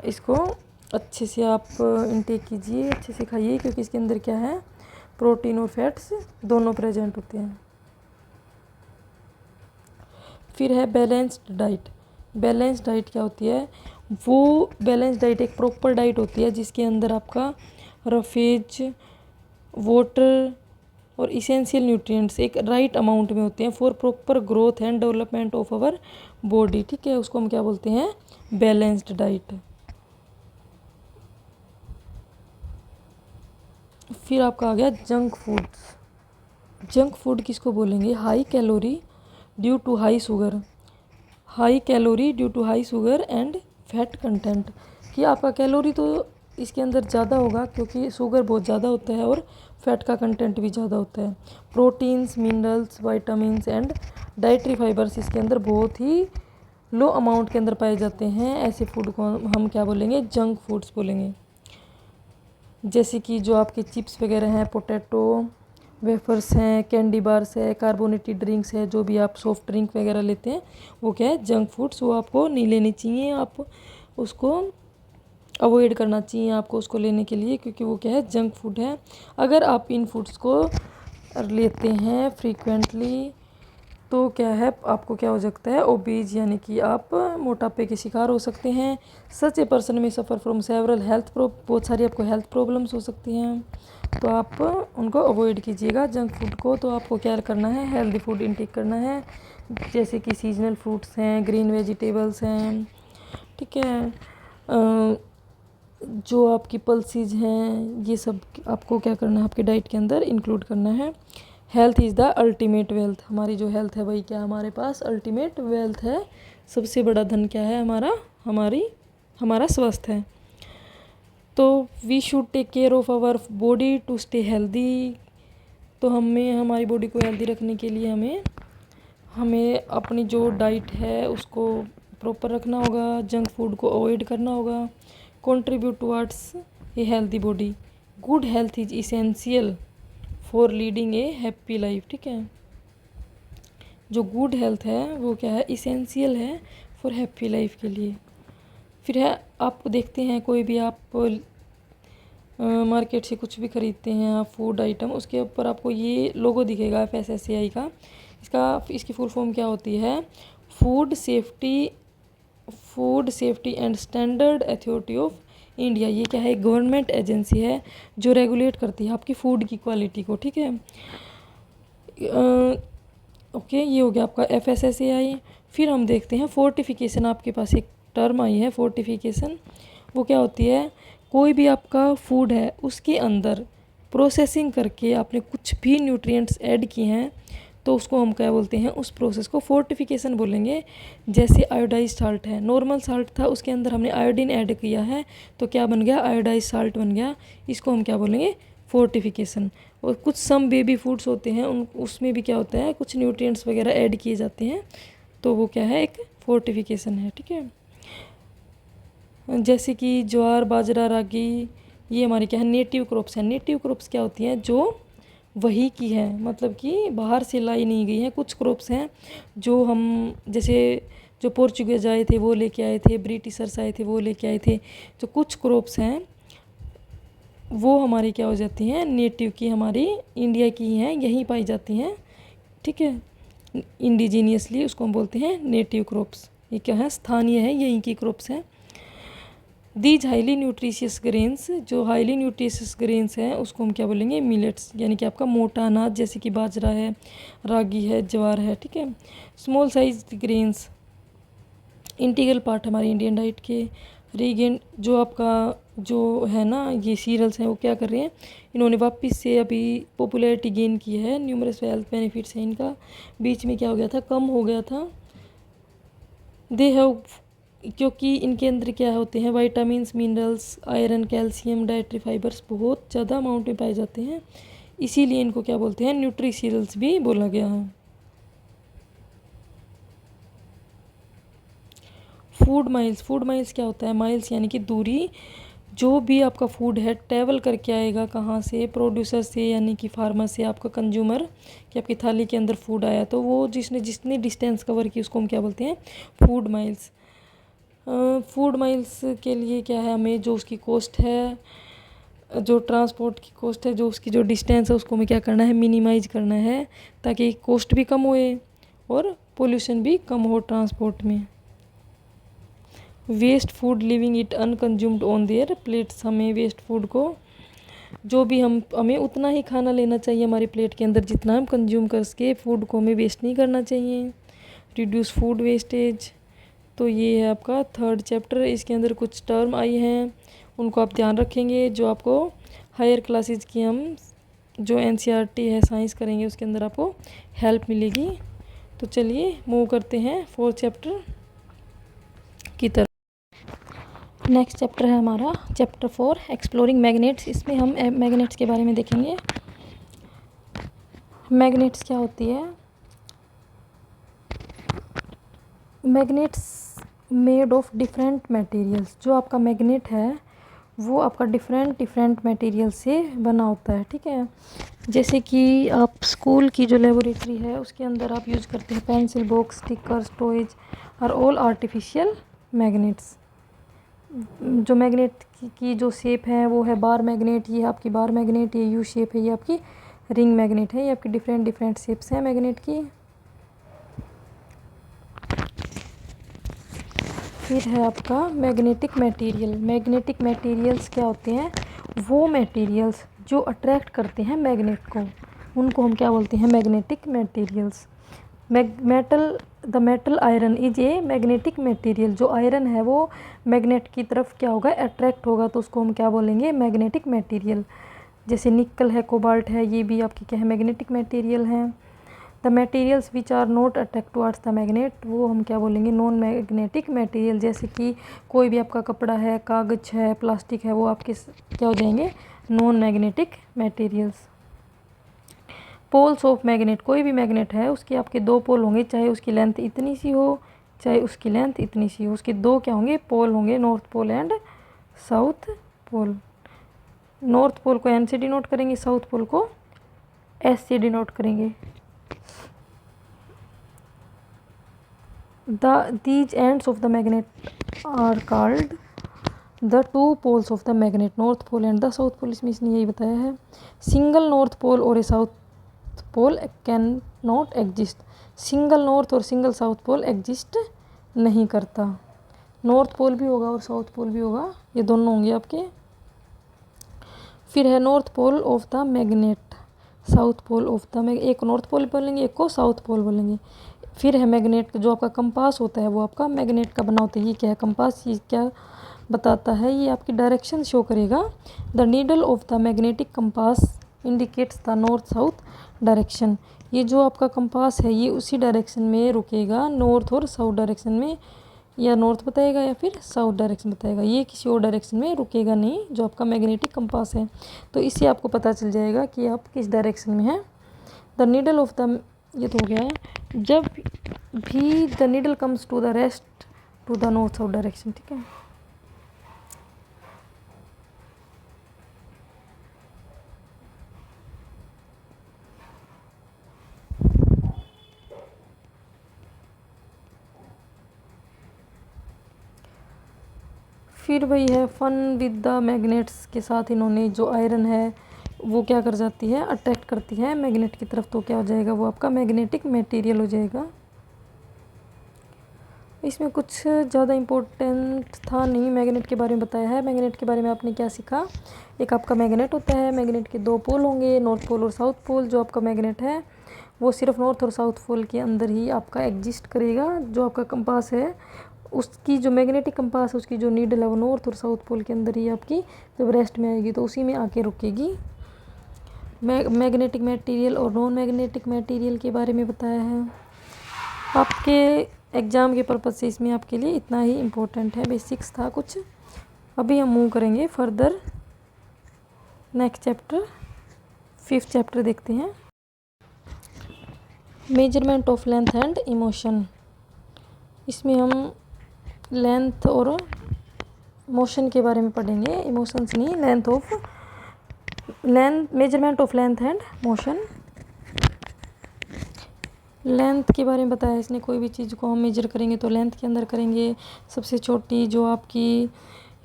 इसको अच्छे से आप इनटेक कीजिए, अच्छे से खाइए, क्योंकि इसके अंदर क्या है? प्रोटीन और फैट्स दोनों प्रेजेंट होते हैं। फिर है बैलेंस्ड डाइट। बैलेंस्ड डाइट क्या होती है? वो बैलेंस डाइट एक प्रॉपर डाइट होती है जिसके अंदर आपका रफेज, वाटर और इसेंशियल न्यूट्रिएंट्स एक राइट अमाउंट में होते हैं for proper growth and development of our body, ठीक है। उसको हम क्या बोलते हैं? Balanced diet. फिर आपका आ गया जंक फूड्स। जंक फूड किसको बोलेंगे? High calorie due to high sugar, high calorie due to high sugar and fat content. कि आपका कैलोरी तो इसके अंदर ज़्यादा होगा क्योंकि शुगर बहुत ज़्यादा होता है और फैट का कंटेंट भी ज़्यादा होता है। Proteins, minerals, vitamins and dietary fibres इसके अंदर बहुत ही लो अमाउंट के अंदर पाए जाते हैं। ऐसे फूड को हम क्या बोलेंगे? जंक फूड्स बोलेंगे। जैसे कि जो आपके चिप्स वगैरह हैं, पोटैटो वेफर्स हैं, कैंडी बार्स है, कार्बोनेटेड ड्रिंक्स है, जो भी आप सॉफ्ट ड्रिंक वगैरह लेते हैं वो क्या है? Junk foods. वो आपको नहीं लेनी चाहिए, आप उसको अवॉइड करना चाहिए आपको उसको लेने के लिए, क्योंकि वो क्या है? जंक फूड है। अगर आप इन फूड्स को लेते हैं फ्रीक्वेंटली तो क्या है? आपको क्या हो सकता है? ओबीज, यानी कि आप मोटापे के शिकार हो सकते हैं। सच ए पर्सन में सफ़र फ्रॉम सेवरल बहुत सारी आपको हेल्थ प्रॉब्लम्स हो सकती हैं, तो आप उनको अवॉइड कीजिएगा जंक फूड को। तो आपको क्या करना है? हेल्दी फूड इंटेक करना है, जैसे कि सीजनल फ्रूट्स हैं, ग्रीन वेजिटेबल्स हैं, ठीक है। जो आपकी पल्सीज हैं, ये सब आपको क्या करना है? आपके डाइट के अंदर इंक्लूड करना है। Health is the ultimate wealth. हमारी जो हेल्थ है वही क्या हमारे पास अल्टीमेट वेल्थ है। सबसे बड़ा धन क्या है हमारा? हमारा स्वास्थ्य है। तो we should take care of our body to stay healthy. तो हमें हमारी बॉडी को हेल्दी रखने के लिए हमें अपनी जो डाइट है उसको प्रॉपर रखना होगा, जंक फूड को अवॉइड करना होगा। Contribute towards a healthy body. Good health is essential for leading a happy life, ठीक है। जो गुड हेल्थ है वो क्या है? इसेंशियल है फॉर हैप्पी लाइफ के लिए। फिर है आप देखते हैं कोई भी आप मार्केट से कुछ भी ख़रीदते हैं आप फूड आइटम, उसके ऊपर आपको ये लोगो दिखेगा FSSAI का। इसकी फुल फॉर्म क्या होती है? Food safety and standard authority of India. ये क्या है? गवर्नमेंट एजेंसी है जो रेगुलेट करती है आपकी फूड की क्वालिटी को, ठीक है। ओके, ये हो गया आपका FSSAI। फिर हम देखते हैं फोर्टिफिकेशन। आपके पास एक टर्म आई है फोर्टिफिकेशन, वो क्या होती है? कोई भी आपका फूड है उसके अंदर प्रोसेसिंग करके आपने कुछ भी न्यूट्रिएंट्स ऐड किए हैं तो उसको हम क्या बोलते हैं? उस प्रोसेस को फोर्टिफिकेशन बोलेंगे। जैसे आयोडाइज साल्ट है, नॉर्मल साल्ट था उसके अंदर हमने आयोडीन ऐड किया है तो क्या बन गया? आयोडाइज साल्ट बन गया। इसको हम क्या बोलेंगे? फोर्टिफिकेशन। और कुछ सम बेबी फूड्स होते हैं उसमें भी क्या होता है? कुछ न्यूट्रिएंट्स वगैरह ऐड किए जाते हैं तो वो क्या है? एक फोर्टिफिकेशन है, ठीक है। जैसे कि ज्वार, बाजरा, रागी, ये हमारे क्या है? नेटिव क्रॉप्स हैं। नेटिव क्रॉप्स क्या होती हैं? जो वही की है, मतलब कि बाहर से लाई नहीं गई हैं। कुछ क्रॉप्स हैं जो हम जैसे जो पोर्चुगीज आए थे वो लेके आए थे, ब्रिटिशर्स आए थे वो लेके आए थे। जो कुछ क्रॉप्स हैं वो हमारी क्या हो जाती हैं? नेटिव की, हमारी इंडिया की ही हैं, यहीं पाई जाती हैं, ठीक है। इंडिजीनियसली उसको हम बोलते हैं नेटिव क्रॉप्स। ये क्या है? स्थानीय है, यहीं की क्रॉप्स हैं। दीज हाईली न्यूट्रिशियस ग्रेन्स, जो हाईली न्यूट्रिशियस ग्रेन्स हैं उसको हम क्या बोलेंगे? मिलेट्स, यानी कि आपका मोटा अनाज, जैसे कि बाजरा है, रागी है, ज्वार है, ठीक है। Small size grains integral part हमारे इंडियन डाइट के। रीगेन, जो आपका जो है ना ये सीरियल्स हैं वो क्या कर रहे हैं? इन्होंने वापस से अभी पॉपुलैरिटी गेन की है। न्यूमरस हेल्थ बेनिफिट्स हैं इनका। बीच में क्या हो गया था? कम हो गया था। दे हैव, क्योंकि इनके अंदर क्या होते हैं? Vitamins, minerals, iron, calcium, dietary fibres बहुत ज़्यादा अमाउंट में पाए जाते हैं, इसीलिए इनको क्या बोलते हैं? न्यूट्री सीरियल्स भी बोला गया है। फूड माइल्स क्या होता है? माइल्स यानी कि दूरी। जो भी आपका फूड है ट्रैवल करके आएगा कहाँ से? प्रोड्यूसर से, यानी कि फार्मर से, आपका कंज्यूमर, कि आपकी थाली के अंदर फूड आया तो वो जिसने जितनी डिस्टेंस कवर की उसको हम क्या बोलते हैं? Food miles. फूड माइल्स के लिए क्या है? हमें जो उसकी कॉस्ट है, जो ट्रांसपोर्ट की कॉस्ट है, जो उसकी जो डिस्टेंस है उसको हमें क्या करना है? मिनिमाइज करना है, ताकि कॉस्ट भी कम होए और पोल्यूशन भी कम हो ट्रांसपोर्ट में। Waste food leaving it unconsumed on their plates. हमें वेस्ट फूड को, जो भी हमें उतना ही खाना लेना चाहिए हमारी प्लेट के अंदर जितना हम कंज्यूम कर सके। फूड को हमें वेस्ट नहीं करना चाहिए। Reduce food wastage. तो ये है आपका थर्ड चैप्टर। इसके अंदर कुछ टर्म आई हैं उनको आप ध्यान रखेंगे, जो आपको हायर क्लासेस की हम जो NCERT है साइंस करेंगे उसके अंदर आपको हेल्प मिलेगी। तो चलिए मूव करते हैं फोर्थ चैप्टर की तरफ। नेक्स्ट चैप्टर है हमारा चैप्टर 4 एक्सप्लोरिंग मैग्नेट्स। इसमें हम मैग्नेट्स के बारे में देखेंगे। मैग्नेट्स क्या होती है? Magnets made of different materials. जो आपका मैग्नेट है वो आपका डिफरेंट मटेरियल से बना होता है, ठीक है। जैसे कि आप स्कूल की जो लेबोरेटरी है उसके अंदर आप यूज़ करते हैं pencil box, stickers, toys are all artificial magnets. जो मैग्नेट की जो शेप है वो है बार मैग्नेट। ये आपकी बार मैग्नेट, ये यू शेप है, ये आपकी रिंग मैग्नेट है। ये आपकी डिफरेंट शेप्स हैं मैग्नेट की। फिर है आपका मैग्नेटिक मटेरियल। मैग्नेटिक मटेरियल्स क्या होते हैं? वो मटेरियल्स जो अट्रैक्ट करते हैं मैग्नेट को, उनको हम क्या बोलते हैं? Magnetic materials. The metal iron is a magnetic material. जो आयरन है वो मैग्नेट की तरफ क्या होगा? अट्रैक्ट होगा, तो उसको हम क्या बोलेंगे? Magnetic material. जैसे निकल है, कोबाल्ट है, ये भी आपके क्या है? मैग्नेटिक मटेरियल हैं। The materials which are not attract towards the magnet, वो हम क्या बोलेंगे? Non magnetic material. जैसे कि कोई भी आपका कपड़ा है, कागज़ है, प्लास्टिक है, वो आपके क्या हो जाएंगे? Non magnetic materials. Poles of magnet. कोई भी मैग्नेट है उसके आपके दो पोल होंगे, चाहे उसकी लेंथ इतनी सी हो चाहे उसकी लेंथ इतनी सी हो। उसके दो क्या होंगे? पोल होंगे, north pole and south pole. North pole को N से डिनोट करेंगे, साउथ पोल को S से डिनोट करेंगे। These ends of the magnet are called the two poles of the magnet, north pole and the south pole. इसमें यही बताया है। सिंगल नॉर्थ पोल और a south pole can not exist, single north और single south pole exist नहीं करता। North pole भी होगा और साउथ पोल भी होगा, ये दोनों होंगे आपके। फिर है north pole of the magnet, south pole of the magnet, एक नॉर्थ पोल बोलेंगे, एक को साउथ पोल बोलेंगे। फिर है मैग्नेट, जो आपका कंपास होता है वो आपका मैग्नेट का बना होता है। ये क्या है कंपास, ये क्या बताता है, ये आपकी डायरेक्शन शो करेगा। The needle of the magnetic compass indicates the north south direction. ये जो आपका कंपास है ये उसी डायरेक्शन में रुकेगा, नॉर्थ और साउथ डायरेक्शन में, या नॉर्थ बताएगा या फिर साउथ डायरेक्शन बताएगा, ये किसी और डायरेक्शन में रुकेगा नहीं जो आपका मैग्नेटिक कंपास है। तो इससे आपको पता चल जाएगा कि आप किस डायरेक्शन में हैं। द नीडल ऑफ द, ये तो हो गया है। जब भी the needle comes to the rest to the north south direction, ठीक है। फिर वही है फन विद द मैग्नेट्स के साथ इन्होंने जो आयरन है वो क्या कर जाती है, अट्रैक्ट करती है मैग्नेट की तरफ, तो क्या हो जाएगा वो आपका मैग्नेटिक मटेरियल हो जाएगा। इसमें कुछ ज़्यादा इम्पोर्टेंट था नहीं, मैग्नेट के बारे में बताया है। मैग्नेट के बारे में आपने क्या सीखा, एक आपका मैग्नेट होता है, मैग्नेट के दो पोल होंगे, नॉर्थ पोल और साउथ पोल। जो आपका मैग्नेट है वो सिर्फ नॉर्थ और साउथ पोल के अंदर ही आपका एग्जिस्ट करेगा। जो आपका कंपास है उसकी जो मैग्नेटिक कंपास है उसकी जो नीडल है वो नॉर्थ और साउथ पोल के अंदर ही आपकी जब रेस्ट में आएगी तो उसी में आके रुकेगी। मैग्नेटिक मटेरियल और नॉन मैग्नेटिक मटेरियल के बारे में बताया है। आपके एग्ज़ाम के पर्पज़ से इसमें आपके लिए इतना ही इम्पोर्टेंट है, बेसिक्स था कुछ। अभी हम मूव करेंगे further next chapter, 5th chapter देखते हैं। Measurement of length and emotion. इसमें हम लेंथ और मोशन के बारे में पढ़ेंगे, इमोशंस नहीं, measurement of length and motion. Length के बारे में बताया इसने, कोई भी चीज़ को हम मेजर करेंगे तो लेंथ के अंदर करेंगे। सबसे छोटी जो आपकी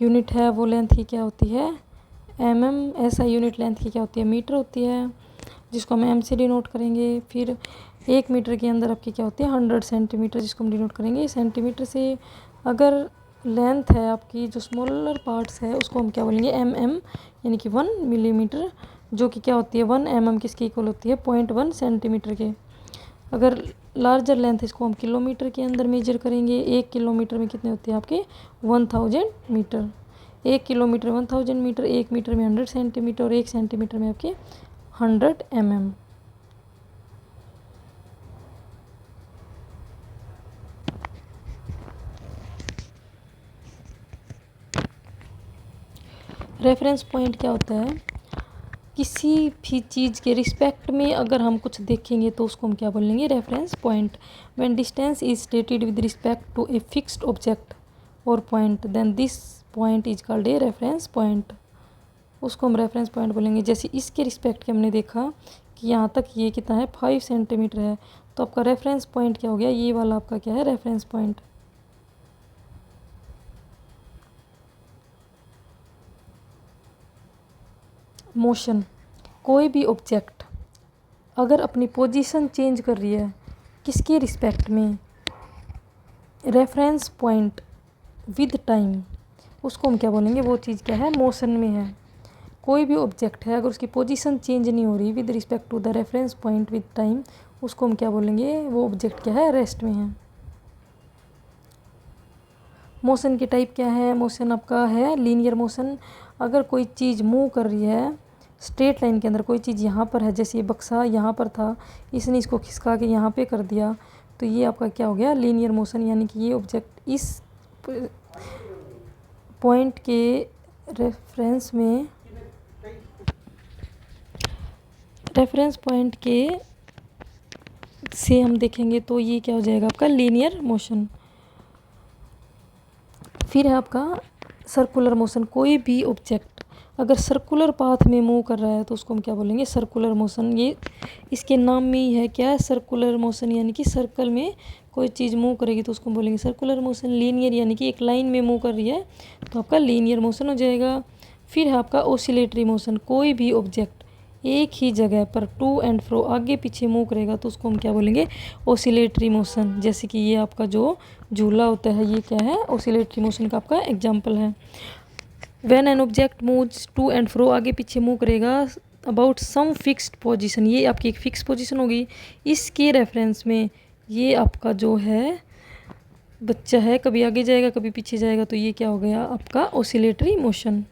यूनिट है वो लेंथ की क्या होती है, ऐसा यूनिट लेंथ की क्या होती है, मीटर होती है, जिसको हम से डिनोट करेंगे। फिर 1 मीटर के अंदर आपकी क्या होती है 100 सेंटीमीटर, जिसको हम डिनोट करेंगे सेंटीमीटर से। अगर लेंथ है आपकी जो स्मॉलर पार्ट्स है उसको हम क्या बोलेंगे यानी कि 1 मिलीमीटर, जो कि क्या होती है 1 किसके इक्वल होती है 0.1 सेंटीमीटर के। अगर लार्जर लेंथ है इसको हम किलोमीटर के अंदर मेजर करेंगे। 1 किलोमीटर में कितने होते हैं आपके 1000 मीटर, 1 किलोमीटर 1000 मीटर, 1 मीटर में 100 सेंटीमीटर और 1 सेंटीमीटर में आपके 100 रेफरेंस पॉइंट क्या होता है, किसी भी चीज़ के रिस्पेक्ट में अगर हम कुछ देखेंगे तो उसको हम क्या बोलेंगे reference point. When distance is stated with respect to a fixed object और point then this point is called a reference point, उसको हम रेफरेंस पॉइंट बोलेंगे। जैसे इसके रिस्पेक्ट के हमने देखा कि यहाँ तक ये कितना है 5 सेंटीमीटर है, तो आपका रेफरेंस पॉइंट क्या हो गया, ये वाला आपका क्या है रेफरेंस पॉइंट। मोशन, कोई भी ऑब्जेक्ट अगर अपनी पोजीशन चेंज कर रही है किसके रिस्पेक्ट में, रेफरेंस पॉइंट विद टाइम, उसको हम क्या बोलेंगे, वो चीज़ क्या है मोशन में है। कोई भी ऑब्जेक्ट है अगर उसकी पोजीशन चेंज नहीं हो रही with respect to the reference point with time, उसको हम क्या बोलेंगे, वो ऑब्जेक्ट क्या है रेस्ट में है। मोशन की टाइप क्या है, मोशन आपका है लीनियर मोशन। अगर कोई चीज़ मूव कर रही है स्ट्रेट लाइन के अंदर, कोई चीज़ यहाँ पर है, जैसे ये बक्सा यहाँ पर था, इसने इसको खिसका के यहाँ पे कर दिया, तो ये आपका क्या हो गया लीनियर मोशन, यानी कि ये ऑब्जेक्ट इस पॉइंट के रेफरेंस पॉइंट के से हम देखेंगे तो ये क्या हो जाएगा आपका लीनियर मोशन। फिर है आपका सर्कुलर मोशन, कोई भी ऑब्जेक्ट अगर सर्कुलर पाथ में मूव कर रहा है तो उसको हम क्या बोलेंगे, सर्कुलर मोशन। ये इसके नाम में ही है क्या, सर्कुलर मोशन, यानी कि सर्कल में कोई चीज़ मूव करेगी तो उसको बोलेंगे सर्कुलर मोशन। लीनियर यानी कि एक लाइन में मूव कर रही है तो आपका लीनियर मोशन हो जाएगा। फिर है आपका ओसिलेटरी मोशन, कोई भी ऑब्जेक्ट एक ही जगह पर टू एंड फ्रो आगे पीछे मूव करेगा तो उसको हम क्या बोलेंगे, ओसिलेटरी मोशन। जैसे कि ये आपका जो झूला होता है ये क्या है, ओसिलेटरी मोशन का आपका एग्जाम्पल है। When an object moves to and fro, आगे पीछे मूव करेगा अबाउट सम फिक्स्ड पोजीशन, ये आपकी एक फिक्स पोजीशन होगी। इसके रेफरेंस में ये आपका जो है बच्चा है कभी आगे जाएगा कभी पीछे जाएगा, तो ये क्या हो गया आपका ओसिलेटरी मोशन।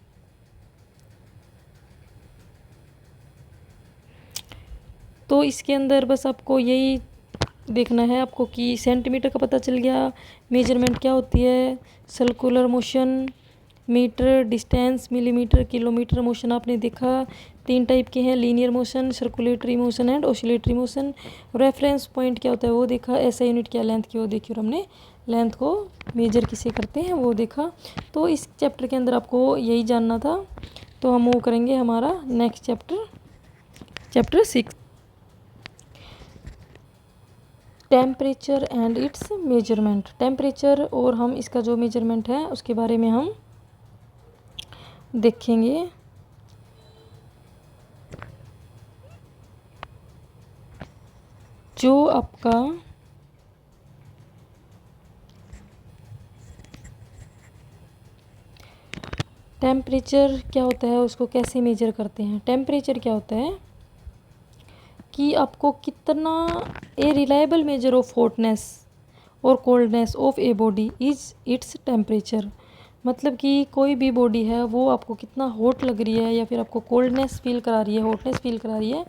तो इसके अंदर बस आपको यही देखना है आपको कि सेंटीमीटर का पता चल गया, मेजरमेंट क्या होती है, circular motion, metre, distance, millimetre, kilometre motion आपने देखा। 3 टाइप के हैं, linear motion, circulatory motion and oscillatory motion. Reference point क्या होता है वो देखा, ऐसा यूनिट क्या लेंथ की वो देखी, और हमने लेंथ को मेजर किसे करते हैं वो देखा। तो इस चैप्टर के अंदर आपको यही जानना था। तो हम वो करेंगे हमारा next chapter, chapter 6, temperature and it's measurement. Temperature और हम इसका जो मेजरमेंट है उसके बारे में हम देखेंगे। जो आपका टेम्परेचर क्या होता है उसको कैसे मेजर करते हैं। टेम्परेचर क्या होता है कि आपको कितना, a reliable measure of hotness और coldness of a body is its temperature. मतलब कि कोई भी बॉडी है वो आपको कितना हॉट लग रही है या फिर आपको कोल्डनेस फील करा रही है, हॉटनेस फील करा रही है,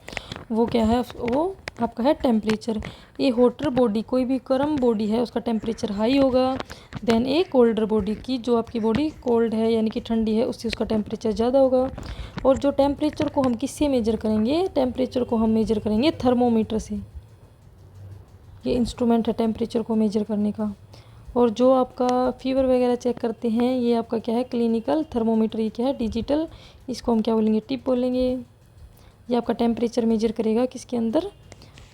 वो क्या है, वो आपका है टेम्परेचर। ये हॉटर बॉडी, कोई भी गर्म बॉडी है उसका टेम्परेचर हाई होगा देन ए कोल्डर बॉडी की, जो आपकी बॉडी कोल्ड है यानी कि ठंडी है उससे उसका टेम्परेचर ज़्यादा होगा। और जो टेम्परेचर को हम किससे मेजर करेंगे, टेम्परेचर को हम मेजर करेंगे थर्मोमीटर से। ये इंस्ट्रूमेंट है टेम्परेचर को मेजर करने का। और जो आपका फीवर वगैरह चेक करते हैं ये आपका क्या है, क्लिनिकल थर्मोमीटर। ये क्या है, डिजिटल, इसको हम क्या बोलेंगे, टिप बोलेंगे। ये आपका टेम्परेचर मेजर करेगा किसके अंदर,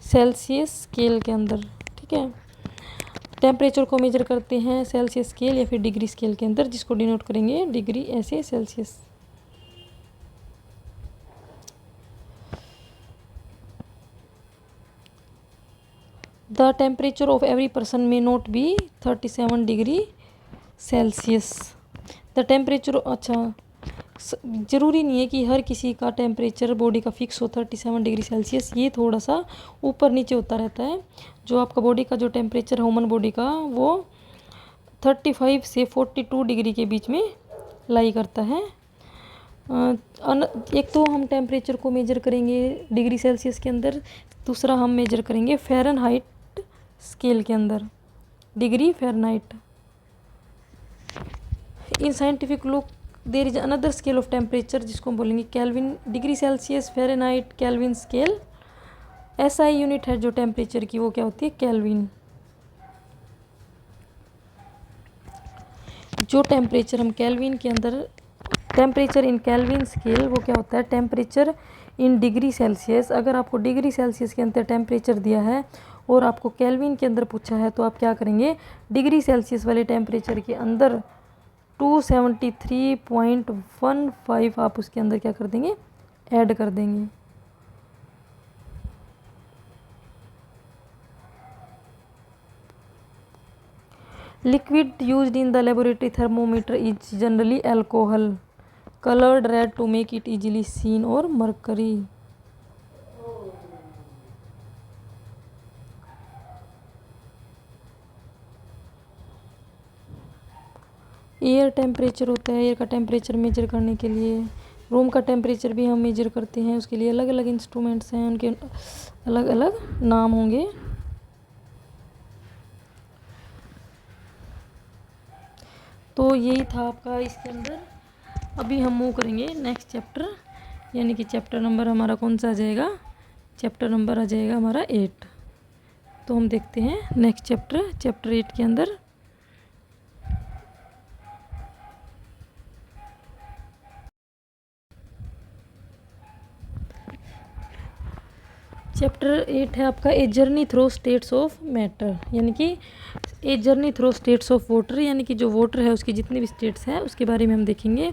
सेल्सियस स्केल के अंदर। ठीक है, टेम्परेचर को मेजर करते हैं सेल्सियस स्केल या फिर डिग्री स्केल के अंदर, जिसको डिनोट करेंगे डिग्री ऐसे Celsius. The temperature of every person may not be 37 degree Celsius. The temperature, अच्छा ज़रूरी नहीं है कि हर किसी का टेम्परेचर बॉडी का फिक्स हो 37 डिग्री सेल्सियस, ये थोड़ा सा ऊपर नीचे होता रहता है। जो आपका बॉडी का जो टेम्परेचर ह्यूमन बॉडी का वो 35 से 42 डिग्री के बीच में लाई करता है। एक तो हम टेम्परेचर को मेजर करेंगे डिग्री सेल्सियस के अंदर, दूसरा हम मेजर करेंगे फ़ारेनहाइट स्केल के अंदर, degree Fahrenheit. In scientific look there is another scale of temperature जिसको हम बोलेंगे kelvin, degree Celsius, Fahrenheit, kelvin scale. ऐसा ही यूनिट है जो टेम्परेचर की, वो क्या होती है, केल्विन। जो टेम्परेचर हम केल्विन के अंदर, टेम्परेचर इन केल्विन स्केल, वो क्या होता है, टेम्परेचर इन डिग्री सेल्सियस। अगर आपको डिग्री सेल्सियस के अंदर टेम्परेचर दिया है और आपको केल्विन के अंदर पूछा है तो आप क्या करेंगे, डिग्री सेल्सियस वाले टेम्परेचर के अंदर 273.15 आप उसके अंदर क्या कर देंगे, ऐड कर देंगे। Liquid used in the laboratory thermometer is generally alcohol coloured red to make it easily seen और मरकरी। एयर टेम्परेचर होता है, एयर का टेम्परेचर मेजर करने के लिए। रूम का टेम्परेचर भी हम मेजर करते हैं, उसके लिए अलग अलग इंस्ट्रूमेंट्स हैं, उनके अलग अलग नाम होंगे। तो यही था आपका इसके अंदर। अभी हम मूव करेंगे नेक्स्ट चैप्टर, यानी कि चैप्टर नंबर हमारा कौन सा आ जाएगा, चैप्टर नंबर आ जाएगा हमारा 8। तो हम देखते हैं नेक्स्ट चैप्टर, चैप्टर 8 के अंदर चैप्टर 8 है आपका a journey through states of matter, यानी कि a journey through states of water, यानी कि जो वाटर है उसकी जितनी भी स्टेट्स हैं उसके बारे में हम देखेंगे।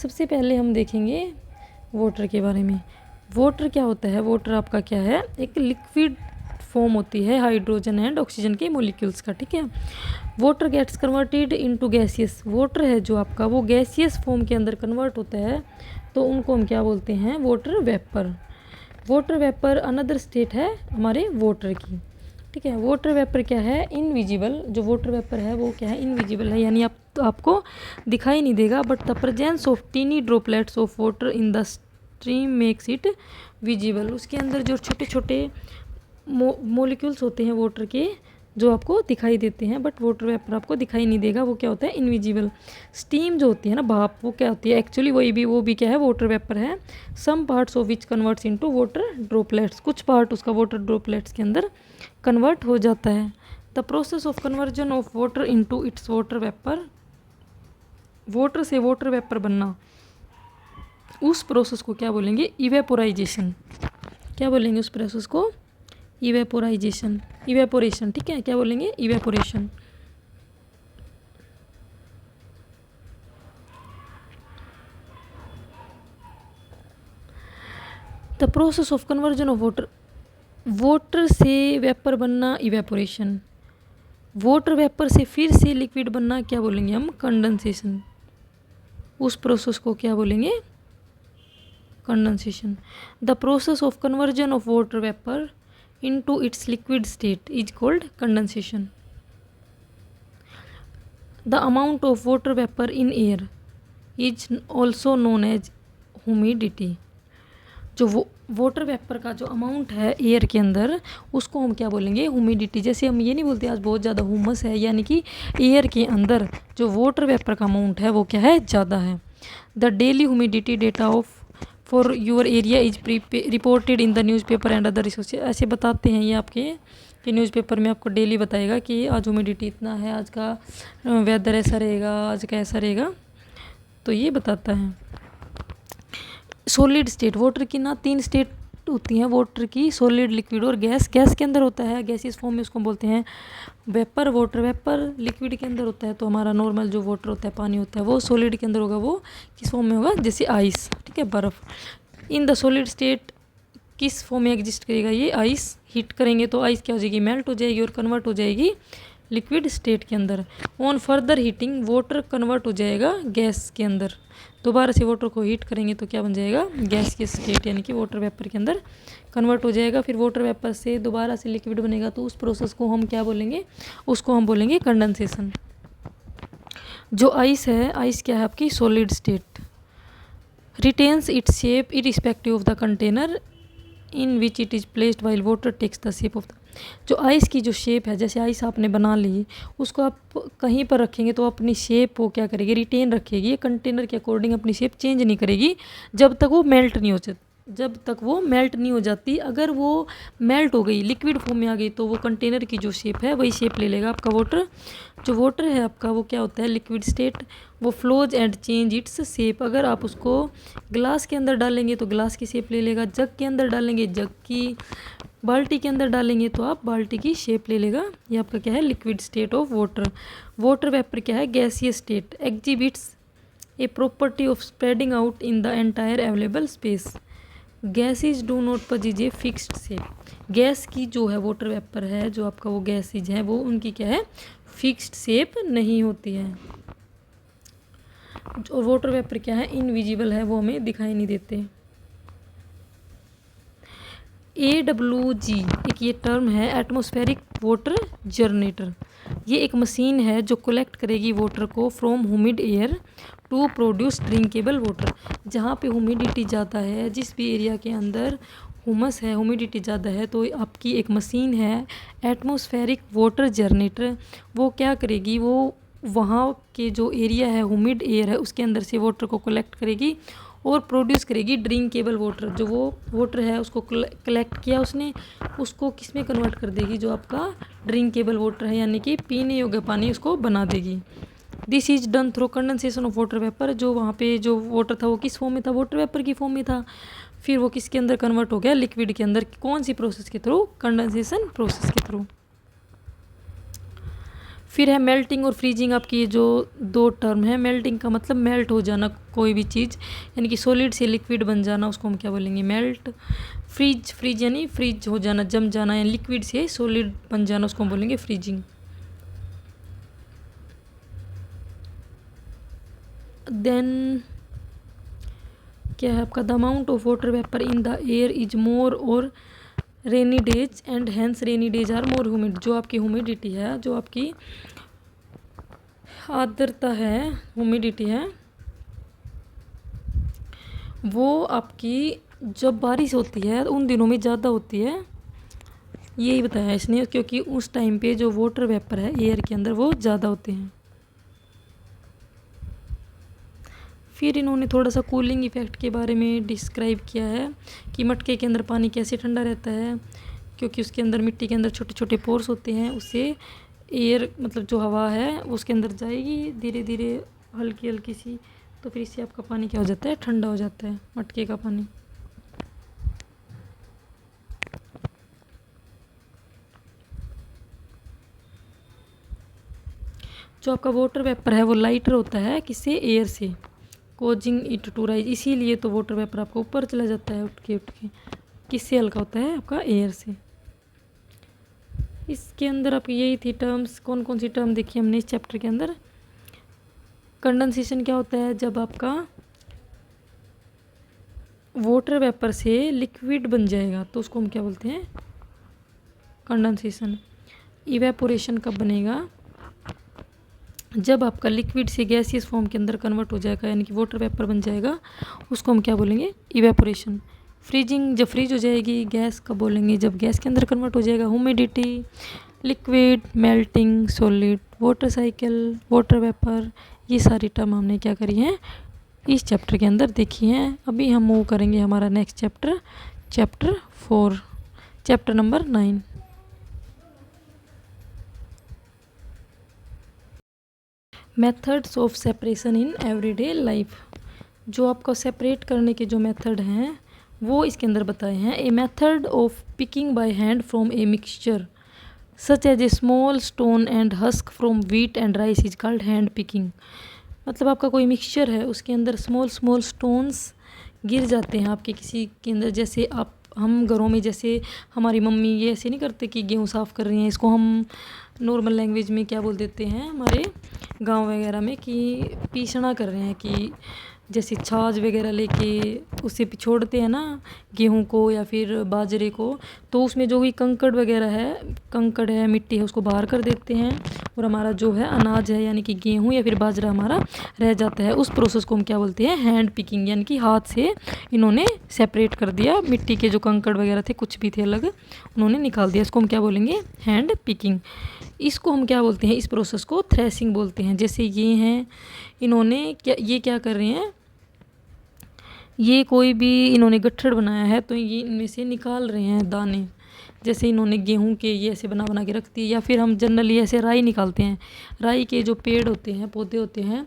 सबसे पहले हम देखेंगे वाटर के बारे में। वाटर क्या होता है? वाटर आपका क्या है? एक लिक्विड फॉर्म होती है हाइड्रोजन एंड ऑक्सीजन के मॉलिक्यूल्स का, ठीक है। Water gets converted into gaseous, water है जो आपका वो गैसियस फॉर्म के अंदर कन्वर्ट होता है, तो उनको हम क्या बोलते हैं? Water vapour. Water vapour another state है हमारे वाटर की, ठीक है। वाटर वेपर क्या है? इनविजिबल। जो वाटर वेपर है वो क्या है? इनविजिबल है, यानी आपको दिखाई नहीं देगा, but the presence of tiny droplets of water in the stream makes it visible. उसके अंदर जो छोटे छोटे मॉलिक्यूल्स होते हैं वाटर के, जो आपको दिखाई देते हैं, बट वाटर वेपर आपको दिखाई नहीं देगा, वो क्या होता है? इनविजिबल। स्टीम जो होती है ना, भाप, वो क्या होती है? एक्चुअली वो भी क्या है? वाटर वेपर है। Some parts of which converts into water droplets, कुछ पार्ट उसका वाटर ड्रॉपलेट्स के अंदर कन्वर्ट हो जाता है। The process of conversion of water into its water vapour, water से वाटर वेपर बनना, उस प्रोसेस को क्या बोलेंगे? इवेपोराइजेशन। क्या बोलेंगे उस प्रोसेस को? इवेपोराइजेशन, इवेपोरेशन, ठीक है। क्या बोलेंगे? Evaporation. The process of conversion of water, water से वेपर बनना इवेपोरेशन, वाटर वेपर से फिर से लिक्विड बनना क्या बोलेंगे हम? कंडेंसेशन। उस प्रोसेस को क्या बोलेंगे? Condensation. The process of conversion of water vapour into its liquid state is called condensation. The amount of water vapor in air is also known as humidity. जो वाटर वेपर का जो amount है air के अंदर, उसको हम क्या बोलेंगे? ह्यूमिडिटी। जैसे हम ये नहीं बोलते आज बहुत ज़्यादा हुमस है, यानी कि एयर के अंदर जो वाटर वेपर का अमाउंट है वो क्या है? ज़्यादा है। The daily humidity data of for your area is reported in the newspaper and other resources. ऐसे बताते हैं ये आपके कि न्यूज़पेपर में आपको डेली बताएगा कि आज ह्यूमिडिटी इतना है, आज का वेदर ऐसा रहेगा, आज का ऐसा रहेगा, तो ये बताता है। सॉलिड स्टेट, वाटर की ना 3 स्टेट होती हैं वाटर की, सॉलिड, लिक्विड और गैस। गैस के अंदर होता है, गैसियस फॉर्म में उसको बोलते हैं वेपर, वाटर वेपर। लिक्विड के अंदर होता है तो हमारा नॉर्मल जो वाटर होता है, पानी होता है, वो सॉलिड के अंदर होगा, वो किस फॉर्म में होगा? जैसे आइस, ठीक है, बर्फ़। इन द सॉलिड स्टेट किस फॉर्म में एग्जिस्ट करेगा ये? आइस। हीट करेंगे तो आइस क्या हो जाएगी? मेल्ट हो जाएगी और कन्वर्ट हो जाएगी लिक्विड स्टेट के अंदर। On further heating water convert हो जाएगा गैस के अंदर। दोबारा से वाटर को हीट करेंगे तो क्या बन जाएगा? गैस की स्टेट, यानी कि वाटर वेपर के अंदर कन्वर्ट हो जाएगा। फिर वाटर वेपर से दोबारा से लिक्विड बनेगा, तो उस प्रोसेस को हम क्या बोलेंगे? उसको हम बोलेंगे कंडेंसेशन। जो आइस है, आइस क्या है आपकी? Solid state. Retains its shape irrespective of the container in which it is placed while water takes the shape of the. जो आइस की जो शेप है, जैसे आइस आपने बना ली, उसको आप कहीं पर रखेंगे तो अपनी शेप वो क्या करेगी? रिटेन रखेगी। कंटेनर के अकॉर्डिंग अपनी शेप चेंज नहीं करेगी जब तक वो मेल्ट नहीं हो जाती, जब तक वो मेल्ट नहीं हो जाती। अगर वो मेल्ट हो गई, लिक्विड फॉर्म में आ गई, तो वो कंटेनर की जो शेप है वही शेप ले लेगा आपका वाटर। जो वाटर है आपका वो क्या होता है? Liquid state. वो flows and change its shape. अगर आप उसको ग्लास के अंदर डालेंगे तो ग्लास की शेप ले लेगा, जग के अंदर डालेंगे जग की, बाल्टी के अंदर डालेंगे तो आप बाल्टी की शेप ले लेगा। ये आपका क्या है? Liquid state of water. Water vapour क्या है? Gaseous state. Exhibits a property of spreading out in the entire available space. Gases do not possess a fixed shape. Gas की जो है वाटर वेपर है, जो आपका वो गैसेज है, वो उनकी क्या है? फिक्स्ड शेप नहीं होती है। और वाटर वेपर क्या है? इनविजिबल है, वो हमें दिखाई नहीं देते। AWG एक ये टर्म है, एटमॉस्फेरिक वाटर जनरेटर। ये एक मशीन है जो कलेक्ट करेगी वाटर को from humid air to produce drinkable water. जहाँ पे ह्यूमिडिटी ज़्यादा है, जिस भी एरिया के अंदर हुमस है, ह्यूमिडिटी ज़्यादा है, तो आपकी एक मशीन है एटमॉस्फेरिक वाटर जनरेटर। वो क्या करेगी? वो वहाँ के जो एरिया है, ह्यूमिड एयर है, उसके अंदर से वाटर को कलेक्ट करेगी और प्रोड्यूस करेगी ड्रिंकेबल वाटर। जो वो वाटर है उसको कलेक्ट किया उसने, उसको किस में कन्वर्ट कर देगी? जो आपका ड्रिंकेबल वाटर है, यानी कि पीने योग्य पानी उसको बना देगी। This is done through condensation of water vapour. जो वहाँ पे जो वाटर था वो किस फॉर्म में था? वाटर वेपर की फॉर्म में था। फिर वो किसके अंदर कन्वर्ट हो गया, लिक्विड के अंदर। कौन सी प्रोसेस के थ्रू, कंडेंसेशन प्रोसेस के थ्रू। फिर है मेल्टिंग और फ्रीजिंग। आपकी ये जो दो टर्म है, मेल्टिंग का मतलब मेल्ट हो जाना कोई भी चीज़, यानी कि सॉलिड से लिक्विड बन जाना, उसको हम क्या बोलेंगे, मेल्ट। फ्रीज यानी फ्रीज हो जाना, जम जाना, यानी लिक्विड से सॉलिड बन जाना, उसको हम बोलेंगे फ्रीजिंग। देन क्या है आपका, the amount of water vapour in the air is more और rainy days and hence rainy days are more humid. जो आपकी ह्यूमिडिटी है, जो आपकी आर्द्रता है, ह्यूमिडिटी है, वो आपकी जब बारिश होती है उन दिनों में ज़्यादा होती है, यही बताया इसने, क्योंकि उस टाइम पे जो वाटर वेपर है एयर के अंदर वो ज़्यादा होते हैं। फिर इन्होंने थोड़ा सा कूलिंग इफ़ेक्ट के बारे में डिस्क्राइब किया है कि मटके के अंदर पानी कैसे ठंडा रहता है, क्योंकि उसके अंदर मिट्टी के अंदर छोटे छोटे पोर्स होते हैं, उससे एयर मतलब जो हवा है उसके अंदर जाएगी धीरे धीरे, हल्की हल्की सी, तो फिर इससे आपका पानी क्या हो जाता है, ठंडा हो जाता है मटके का पानी। जो आपका वाटर वेपर है वो लाइटर होता है किससे, एयर से, कोजिंग इट टू राइज। इसीलिए तो वाटर वेपर आपका ऊपर चला जाता है उठ के किससे हल्का होता है, आपका एयर से। इसके अंदर आपकी यही थी टर्म्स। कौन कौन सी टर्म देखी हमने इस चैप्टर के अंदर। कंडेंसेशन क्या होता है, जब आपका वाटर वेपर से लिक्विड बन जाएगा तो उसको हम क्या बोलते हैं, कंडेंसेशन। इवेपोरेशन कब बनेगा, जब आपका लिक्विड से गैसियस फॉर्म के अंदर कन्वर्ट हो जाएगा, यानी कि वाटर वेपर बन जाएगा, उसको हम क्या बोलेंगे, इवेपोरेशन। फ्रीजिंग, जब फ्रीज हो जाएगी गैस, कब बोलेंगे, जब गैस के अंदर कन्वर्ट हो जाएगा। Humidity, liquid, melting, solid, water cycle, water vapour, ये सारी टर्म हमने क्या करी हैं इस चैप्टर के अंदर देखी हैं। अभी हम मूव करेंगे हमारा next chapter, chapter 4, chapter number 9। Methods of separation in everyday life. जो आपको सेपरेट करने के जो मेथड हैं वो इसके अंदर बताए हैं। A method of picking by hand from a mixture such as a small stone and husk from wheat and rice is called hand picking. मतलब आपका कोई मिक्सचर है, उसके अंदर स्मॉल स्मॉल स्टोन्स गिर जाते हैं आपके किसी के अंदर, जैसे आप हम घरों में जैसे हमारी मम्मी ये ऐसे नहीं करते कि गेहूँ साफ़ कर रही हैं, इसको हम नॉर्मल लैंग्वेज में क्या बोल देते हैं हमारे गांव वगैरह में, कि पीसना कर रहे हैं, कि जैसे छाछ वगैरह लेके उसे पिछोड़ते हैं ना गेहूं को या फिर बाजरे को, तो उसमें जो भी कंकड़ वगैरह है, कंकड़ है, मिट्टी है, उसको बाहर कर देते हैं और हमारा जो है अनाज है यानी कि गेहूं या फिर बाजरा हमारा रह जाता है। उस प्रोसेस को हम क्या बोलते हैं, हैंड पिकिंग, यानी कि हाथ से इन्होंने सेपरेट कर दिया, मिट्टी के जो कंकड़ वगैरह थे कुछ भी थे अलग, उन्होंने निकाल दिया, इसको हम क्या बोलेंगे, हैंड पिकिंग। इसको हम क्या बोलते हैं, इस प्रोसेस को थ्रेसिंग बोलते हैं। जैसे ये हैं, इन्होंने ये क्या कर रहे हैं, ये कोई भी इन्होंने गट्ठड़ बनाया है तो ये इनमें से निकाल रहे हैं दाने। जैसे इन्होंने गेहूं के ये ऐसे बना बना के रख दिए, या फिर हम जनरली ऐसे राई निकालते हैं, राई के जो पेड़ होते हैं, पौधे होते हैं,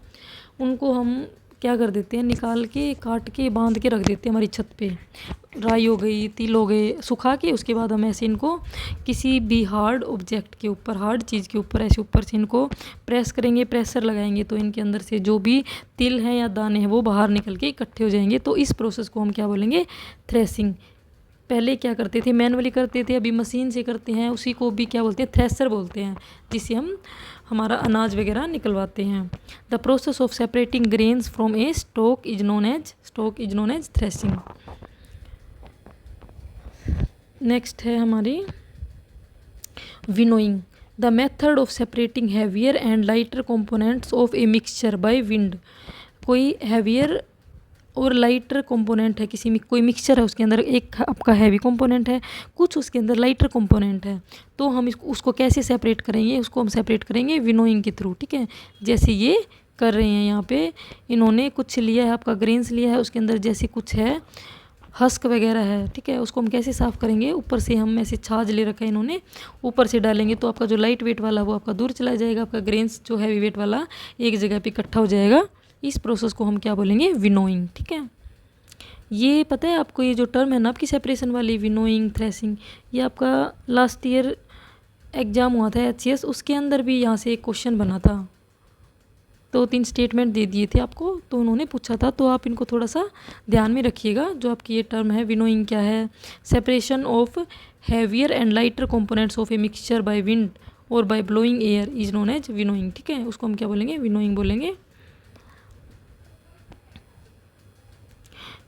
उनको हम क्या कर देते हैं, निकाल के काट के बांध के रख देते हैं हमारी छत पे। राई हो गई, तिल हो गए, सुखा के उसके बाद हम ऐसे इनको किसी भी हार्ड ऑब्जेक्ट के ऊपर, हार्ड चीज़ के ऊपर ऐसे ऊपर से इनको प्रेस करेंगे, प्रेशर लगाएंगे, तो इनके अंदर से जो भी तिल हैं या दाने हैं वो बाहर निकल के इकट्ठे हो जाएंगे। तो इस प्रोसेस को हम क्या बोलेंगे, थ्रेसिंग। पहले क्या करते थे, मैनुअली करते थे, अभी मशीन से करते हैं, उसी को भी क्या बोलते हैं, थ्रेसर बोलते हैं, जिससे हम हमारा अनाज वगैरह निकलवाते हैं। The process of separating grains from a stock is known as threshing. Next है हमारी winnowing, the method of separating heavier and lighter components of a mixture by wind. कोई हैवियर और लाइटर कंपोनेंट है, किसी में कोई मिक्सचर है, उसके अंदर एक आपका हैवी कंपोनेंट है, कुछ उसके अंदर लाइटर कंपोनेंट है, तो हम उसको कैसे सेपरेट करेंगे, उसको हम सेपरेट करेंगे विनोइंग के थ्रू। ठीक है, जैसे ये कर रहे हैं यहाँ पे, इन्होंने कुछ लिया है, आपका ग्रेन्स लिया है, उसके अंदर जैसे कुछ है, हस्क वगैरह है, ठीक है, उसको हम कैसे साफ़ करेंगे, ऊपर से हम ऐसे छाछ ले रखा है इन्होंने, ऊपर से डालेंगे तो आपका जो लाइट वेट वाला वो आपका दूर चला जाएगा, आपका ग्रेन्स जो हैवी वेट वाला एक जगह पे इकट्ठा हो जाएगा। इस प्रोसेस को हम क्या बोलेंगे, विनोइंग। ठीक है, ये पता है आपको, ये जो टर्म है ना आपकी सेपरेशन वाली, विनोइंग, थ्रेसिंग, ये आपका लास्ट ईयर एग्ज़ाम हुआ था HCS, उसके अंदर भी यहाँ से एक क्वेश्चन बना था। 2-3 स्टेटमेंट दे दिए थे आपको, तो उन्होंने पूछा था, तो आप इनको थोड़ा सा ध्यान में रखिएगा। जो आपकी ये टर्म है विनोइंग क्या है, separation of heavier and lighter components of a mixture by wind और by blowing air is known as winnowing. ठीक है, उसको हम क्या बोलेंगे, विनोइंग बोलेंगे।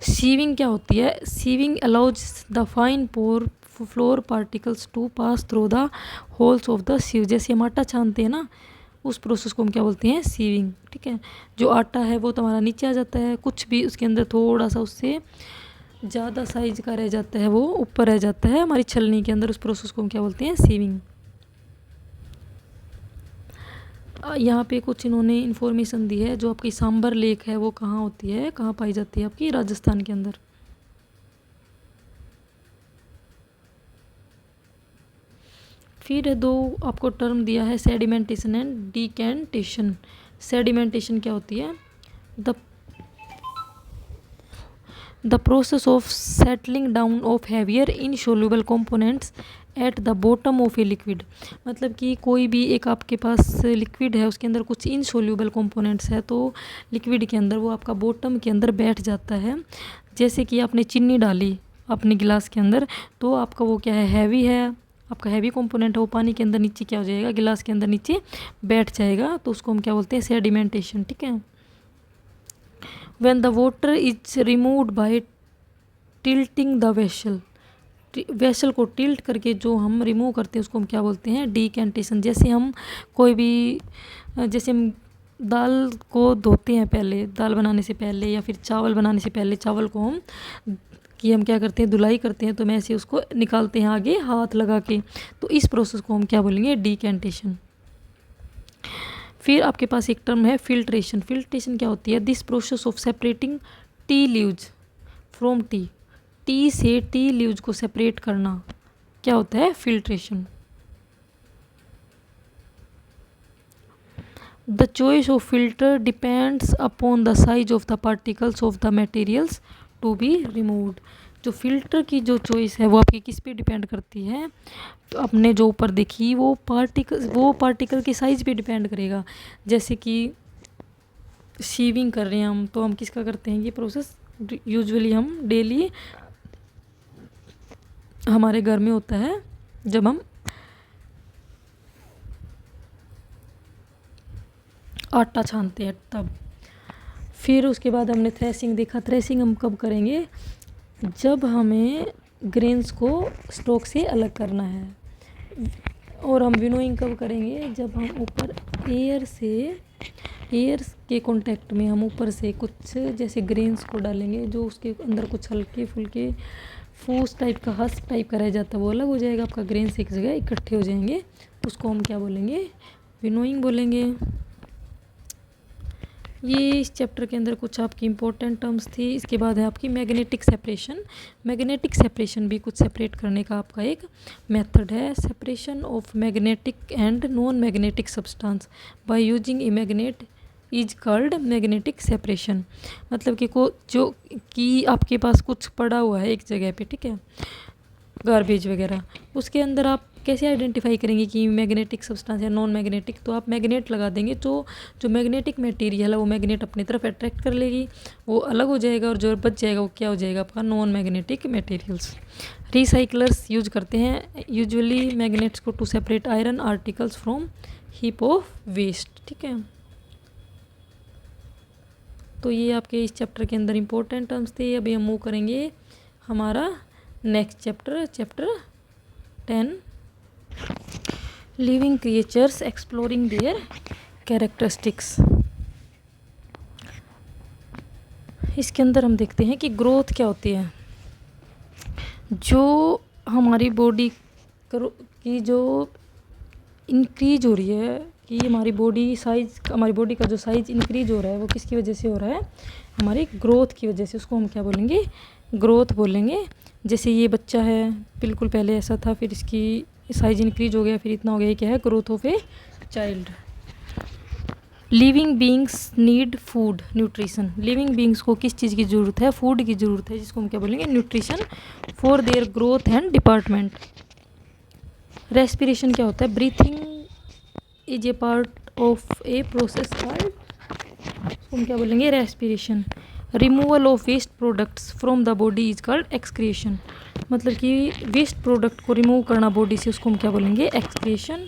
सीविंग क्या होती है, sieving allows the fine pour flour particles to pass through the holes of the sieve. जैसे हम आटा छानते हैं ना, उस प्रोसेस को हम क्या बोलते हैं, सीविंग। ठीक है, जो आटा है वो तुम्हारा नीचे आ जाता है, कुछ भी उसके अंदर थोड़ा सा उससे ज़्यादा साइज का रह जाता है वो ऊपर रह जाता है हमारी छलनी के अंदर, उस प्रोसेस को हम क्या बोलते हैं, सीविंग। यहाँ पे कुछ इन्होंने इन्फॉर्मेशन दी है। जो आपकी सांबर लेक है वो कहाँ होती है, कहाँ पाई जाती है, आपकी राजस्थान के अंदर। फिर दो आपको टर्म दिया है, सेडिमेंटेशन एंड डिकेंटेशन। सेडिमेंटेशन क्या होती है, the process of settling down of heavier insoluble components at the bottom of a liquid. मतलब कि कोई भी एक आपके पास लिक्विड है, उसके अंदर कुछ इनसोल्यूबल कंपोनेंट्स है, तो लिक्विड के अंदर वो आपका बॉटम के अंदर बैठ जाता है। जैसे कि आपने चीनी डाली अपने गिलास के अंदर, तो आपका वो क्या है, हैवी है, आपका हैवी कंपोनेंट है, वो पानी के अंदर नीचे क्या हो जाएगा, गिलास के अंदर नीचे बैठ जाएगा, तो उसको हम क्या बोलते हैं, सेडिमेंटेशन। ठीक है, when the water is removed by tilting the vessel, vessel को टिल्ट करके जो हम रिमूव करते हैं उसको हम क्या बोलते हैं, डिकेंटेशन। जैसे हम कोई भी, जैसे हम दाल को धोते हैं पहले, दाल बनाने से पहले, या फिर चावल बनाने से पहले, चावल को हम हम क्या करते हैं, धुलाई करते हैं, तो मैं ऐसे उसको निकालते हैं आगे हाथ लगा के, तो इस प्रोसेस को हम क्या बोलेंगे, डिकेंटेशन। फिर आपके पास एक टर्म है फिल्ट्रेशन। फिल्ट्रेशन क्या होती है, this process of separating tea leaves from tea. Tea से टी लीव्स को सेपरेट करना क्या होता है, filtration. The choice of filter depends upon the size of the particles of the materials to be removed. जो फिल्टर की जो choice है वो आपकी किस पे डिपेंड करती है, तो आपने जो ऊपर देखी वो पार्टिकल के साइज़ पे डिपेंड करेगा। जैसे कि सीविंग कर रहे हैं हम, तो हम किसका करते हैं, ये प्रोसेस यूजुअली हम डेली हमारे घर में होता है, जब हम आटा छानते हैं तब। फिर उसके बाद हमने थ्रेसिंग देखा। थ्रेसिंग हम कब करेंगे, जब हमें ग्रेन्स को स्टॉक से अलग करना है। और हम विनोइंग कब करेंगे, जब हम ऊपर एयर के कांटेक्ट में हम ऊपर से कुछ जैसे ग्रेन्स को डालेंगे, जो उसके अंदर कुछ हल्के फुल्के फूस टाइप का, हस्क टाइप का रह जाता है, वो अलग हो जाएगा, आपका ग्रेन्स एक जगह इकट्ठे हो जाएंगे, उसको हम क्या बोलेंगे, विनोइंग बोलेंगे। ये इस चैप्टर के अंदर कुछ आपकी इंपॉर्टेंट टर्म्स थी। इसके बाद है आपकी मैग्नेटिक सेपरेशन। मैग्नेटिक सेपरेशन भी कुछ सेपरेट करने का आपका एक मेथड है। Separation of magnetic and non magnetic substance by using a magnet is called magnetic separation. मतलब कि जो कि आपके पास कुछ पड़ा हुआ है एक जगह पे, ठीक है, गार्बेज वगैरह, उसके अंदर आप कैसे आइडेंटिफाई करेंगे कि मैग्नेटिक सब्सटेंस या नॉन मैग्नेटिक, तो आप मैग्नेट लगा देंगे, तो जो मैग्नेटिक मटेरियल है वो मैग्नेट अपनी तरफ अट्रैक्ट कर लेगी, वो अलग हो जाएगा, और जो बच जाएगा वो क्या हो जाएगा, आपका non magnetic materials. Recyclers use करते हैं यूजुअली मैग्नेट्स को to separate iron articles from heap of waste. ठीक है, तो ये आपके इस चैप्टर के अंदर इंपॉर्टेंट टर्म्स थे। अभी हम मूव करेंगे हमारा next chapter, chapter 10, living creatures exploring there characteristics. इसके अंदर हम देखते हैं कि ग्रोथ क्या होती है। जो हमारी बॉडी की जो इंक्रीज हो रही है, कि हमारी बॉडी साइज, हमारी बॉडी का जो साइज इंक्रीज हो रहा है वो किसकी वजह से हो रहा है, हमारी ग्रोथ की वजह से, उसको हम क्या बोलेंगे, ग्रोथ बोलेंगे। जैसे ये बच्चा है, बिल्कुल पहले ऐसा था, फिर इसकी साइज इंक्रीज हो गया, फिर इतना हो गया, क्या है, growth of a child. Living beings need food nutrition. Living beings को किस चीज़ की ज़रूरत है? फूड की ज़रूरत है, जिसको हम क्या बोलेंगे? Nutrition, for their growth and department. Respiration क्या होता है? Breathing is a part of a process called, उसको हम क्या बोलेंगे? Respiration. Removal of waste products from the body is called excretion. मतलब कि वेस्ट प्रोडक्ट को रिमूव करना बॉडी से, उसको हम क्या बोलेंगे? एक्सक्रिएशन।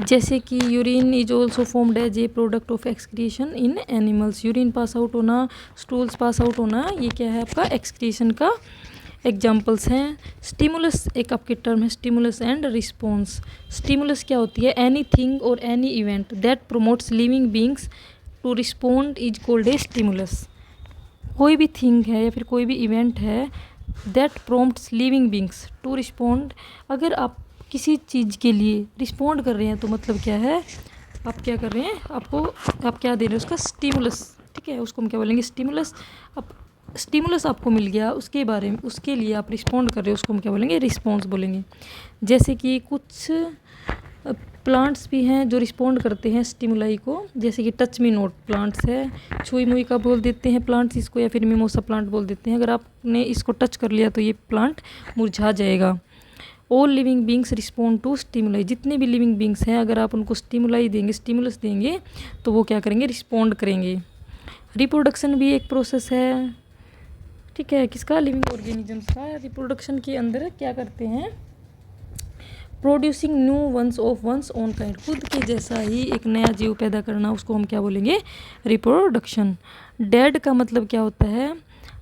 जैसे कि urine is also formed as a product of excretion in animals. Urine pass out होना, स्टूल्स पास आउट होना, ये क्या है आपका? एक्सक्रिएशन का एग्जाम्पल्स हैं। स्टिमुलस एक आपकी टर्म है, स्टिमुलस एंड रिस्पॉन्स। स्टिमुलस क्या होती है? एनी थिंग और any event that promotes living beings to respond is called a stimulus. कोई भी थिंग है या फिर कोई भी इवेंट है that prompts living beings to respond. अगर आप किसी चीज़ के लिए रिस्पोंड कर रहे हैं तो मतलब क्या है? आप क्या कर रहे हैं? आप क्या दे रहे हैं? उसका स्टिमुलस, ठीक है, उसको हम क्या बोलेंगे? स्टिमुलस। अब स्टिमुलस आपको मिल गया, उसके बारे में, उसके लिए आप रिस्पोंड कर रहे हो, उसको हम क्या बोलेंगे? रिस्पॉन्स बोलेंगे। जैसे कि कुछ प्लांट्स भी हैं जो रिस्पोंड करते हैं स्टिमुलाई को, जैसे कि टच मी नोट प्लांट्स है, छुई मुई का बोल देते हैं प्लांट्स इसको, या फिर मिमोसा प्लांट बोल देते हैं। अगर आपने इसको टच कर लिया तो ये प्लांट मुरझा जाएगा। All living beings respond to stimuli. जितने भी लिविंग बींग्स हैं, अगर आप उनको स्टिमुलाई देंगे, स्टिमुलस देंगे, तो वो क्या करेंगे? रिस्पोंड करेंगे। रिप्रोडक्शन भी एक प्रोसेस है, ठीक है, किसका? लिविंग ऑर्गेनिजम्स का। रिप्रोडक्शन के अंदर क्या करते हैं? Producing new ones of one's own kind. खुद के जैसा ही एक नया जीव पैदा करना, उसको हम क्या बोलेंगे? रिप्रोडक्शन। डेड का मतलब क्या होता है?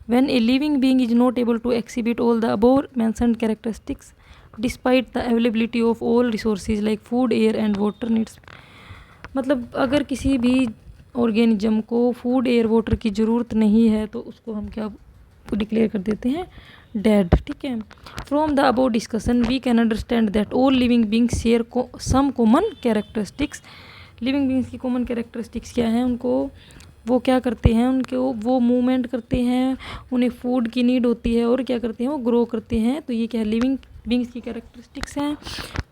When a living being is not able to exhibit all the above mentioned characteristics despite the availability of all resources like food, air and water needs. मतलब अगर किसी भी ऑर्गेनिज्म को फूड, एयर, वाटर की ज़रूरत नहीं है तो उसको हम क्या डिक्लेयर कर देते हैं? डेड, ठीक है। From the above discussion we can understand that all living beings share some common characteristics. Living beings की कॉमन कैरेक्टरिस्टिक्स क्या हैं? उनको वो क्या करते हैं? उनको वो मूवमेंट करते हैं, उन्हें फूड की नीड होती है, और क्या करते हैं? वो ग्रो करते हैं। तो ये क्या है? लिविंग बींग्स की कैरेक्टरिस्टिक्स हैं।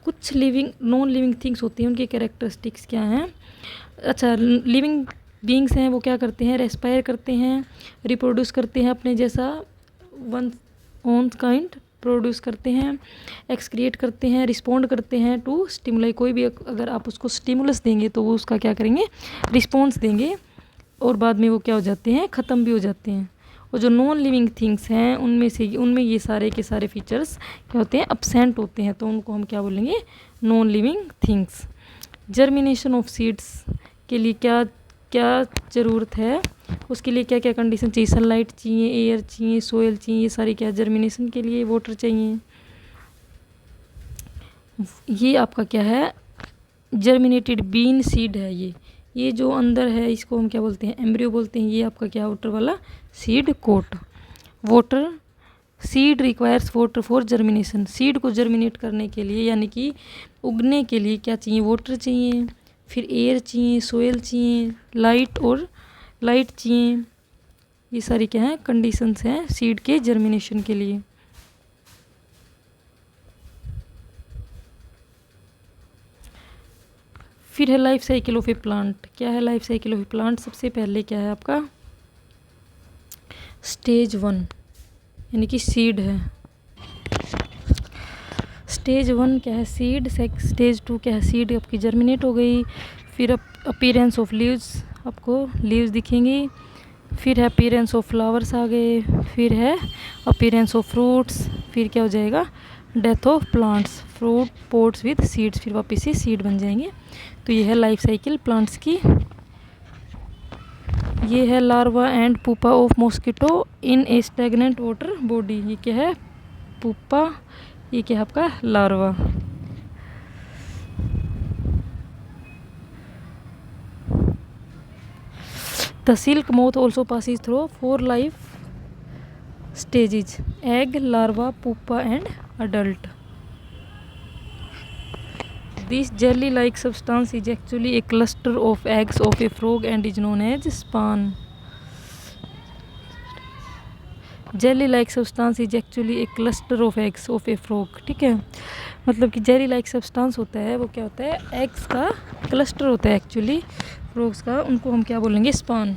कुछ लिविंग नॉन लिविंग थिंग्स होती हैं, उनकी कैरेक्टरिस्टिक्स क्या हैं? अच्छा, लिविंग बींग्स हैं वो क्या करते हैं? रेस्पायर करते हैं, रिप्रोड्यूस करते हैं अपने जैसा, वन ओन काइंड प्रोड्यूस करते हैं, एक्सक्रिएट करते हैं, रिस्पोंड करते हैं टू स्टिमुलाई। कोई भी अगर आप उसको स्टिमुलस देंगे तो वो उसका क्या करेंगे? रिस्पॉन्स देंगे, और बाद में वो क्या हो जाते हैं? ख़त्म भी हो जाते हैं। और जो नॉन लिविंग थिंग्स हैं उनमें ये सारे के सारे फीचर्स क्या होते हैं? अपसेंट होते हैं, तो उनको हम क्या बोलेंगे? Non living things. Germination of seeds के लिए क्या क्या ज़रूरत है? उसके लिए क्या क्या कंडीशन चाहिए? सनलाइट चाहिए, एयर चाहिए, सोयल चाहिए, ये सारी क्या? जर्मिनेशन के लिए वाटर चाहिए। ये आपका क्या है? जर्मिनेटेड बीन सीड है। ये जो अंदर है इसको हम क्या बोलते हैं? एम्ब्रियो बोलते हैं। ये आपका क्या? आउटर वाला seed coat. Water, seed requires water for germination. Seed को जर्मिनेट करने के लिए, यानी कि उगने के लिए क्या चाहिए? वाटर चाहिए, फिर एयर चाहिए, सोयल चाहिए, लाइट चाहिए। ये सारी क्या है? कंडीशंस हैं सीड के जर्मिनेशन के लिए। फिर है life cycle of A plant. क्या है life cycle of A plant? सबसे पहले क्या है आपका? स्टेज 1 यानी कि सीड है। स्टेज 1 क्या है? सीड। स्टेज 2 क्या है? सीड आपकी जर्मिनेट हो गई। फिर अपीयरेंस ऑफ लीव्स, आपको लीव्स दिखेंगी। फिर है अपीयरेंस ऑफ फ्लावर्स आ गए। फिर है अपीयरेंस ऑफ फ्रूट्स। फिर क्या हो जाएगा? Death of plants. Fruit pods with seeds, फिर वापस से सीड बन जाएंगे। तो ये है लाइफ साइकिल प्लांट्स की। ये है larva and pupa of mosquito in A stagnant water body. ये क्या है? पुपा। ये क्या है आपका? Larva. The silk moth also passes through 4 life stages: egg, larva, pupa and adult. This jelly-like substance is actually a cluster of eggs of a frog and is known as spawn. Jelly like substance is actually A cluster of eggs of A frog, ठीक है। मतलब कि jelly like substance होता है वो क्या होता है, एग्स का क्लस्टर होता है एक्चुअली फ्रॉग्स का, उनको हम क्या बोलेंगे, स्पान।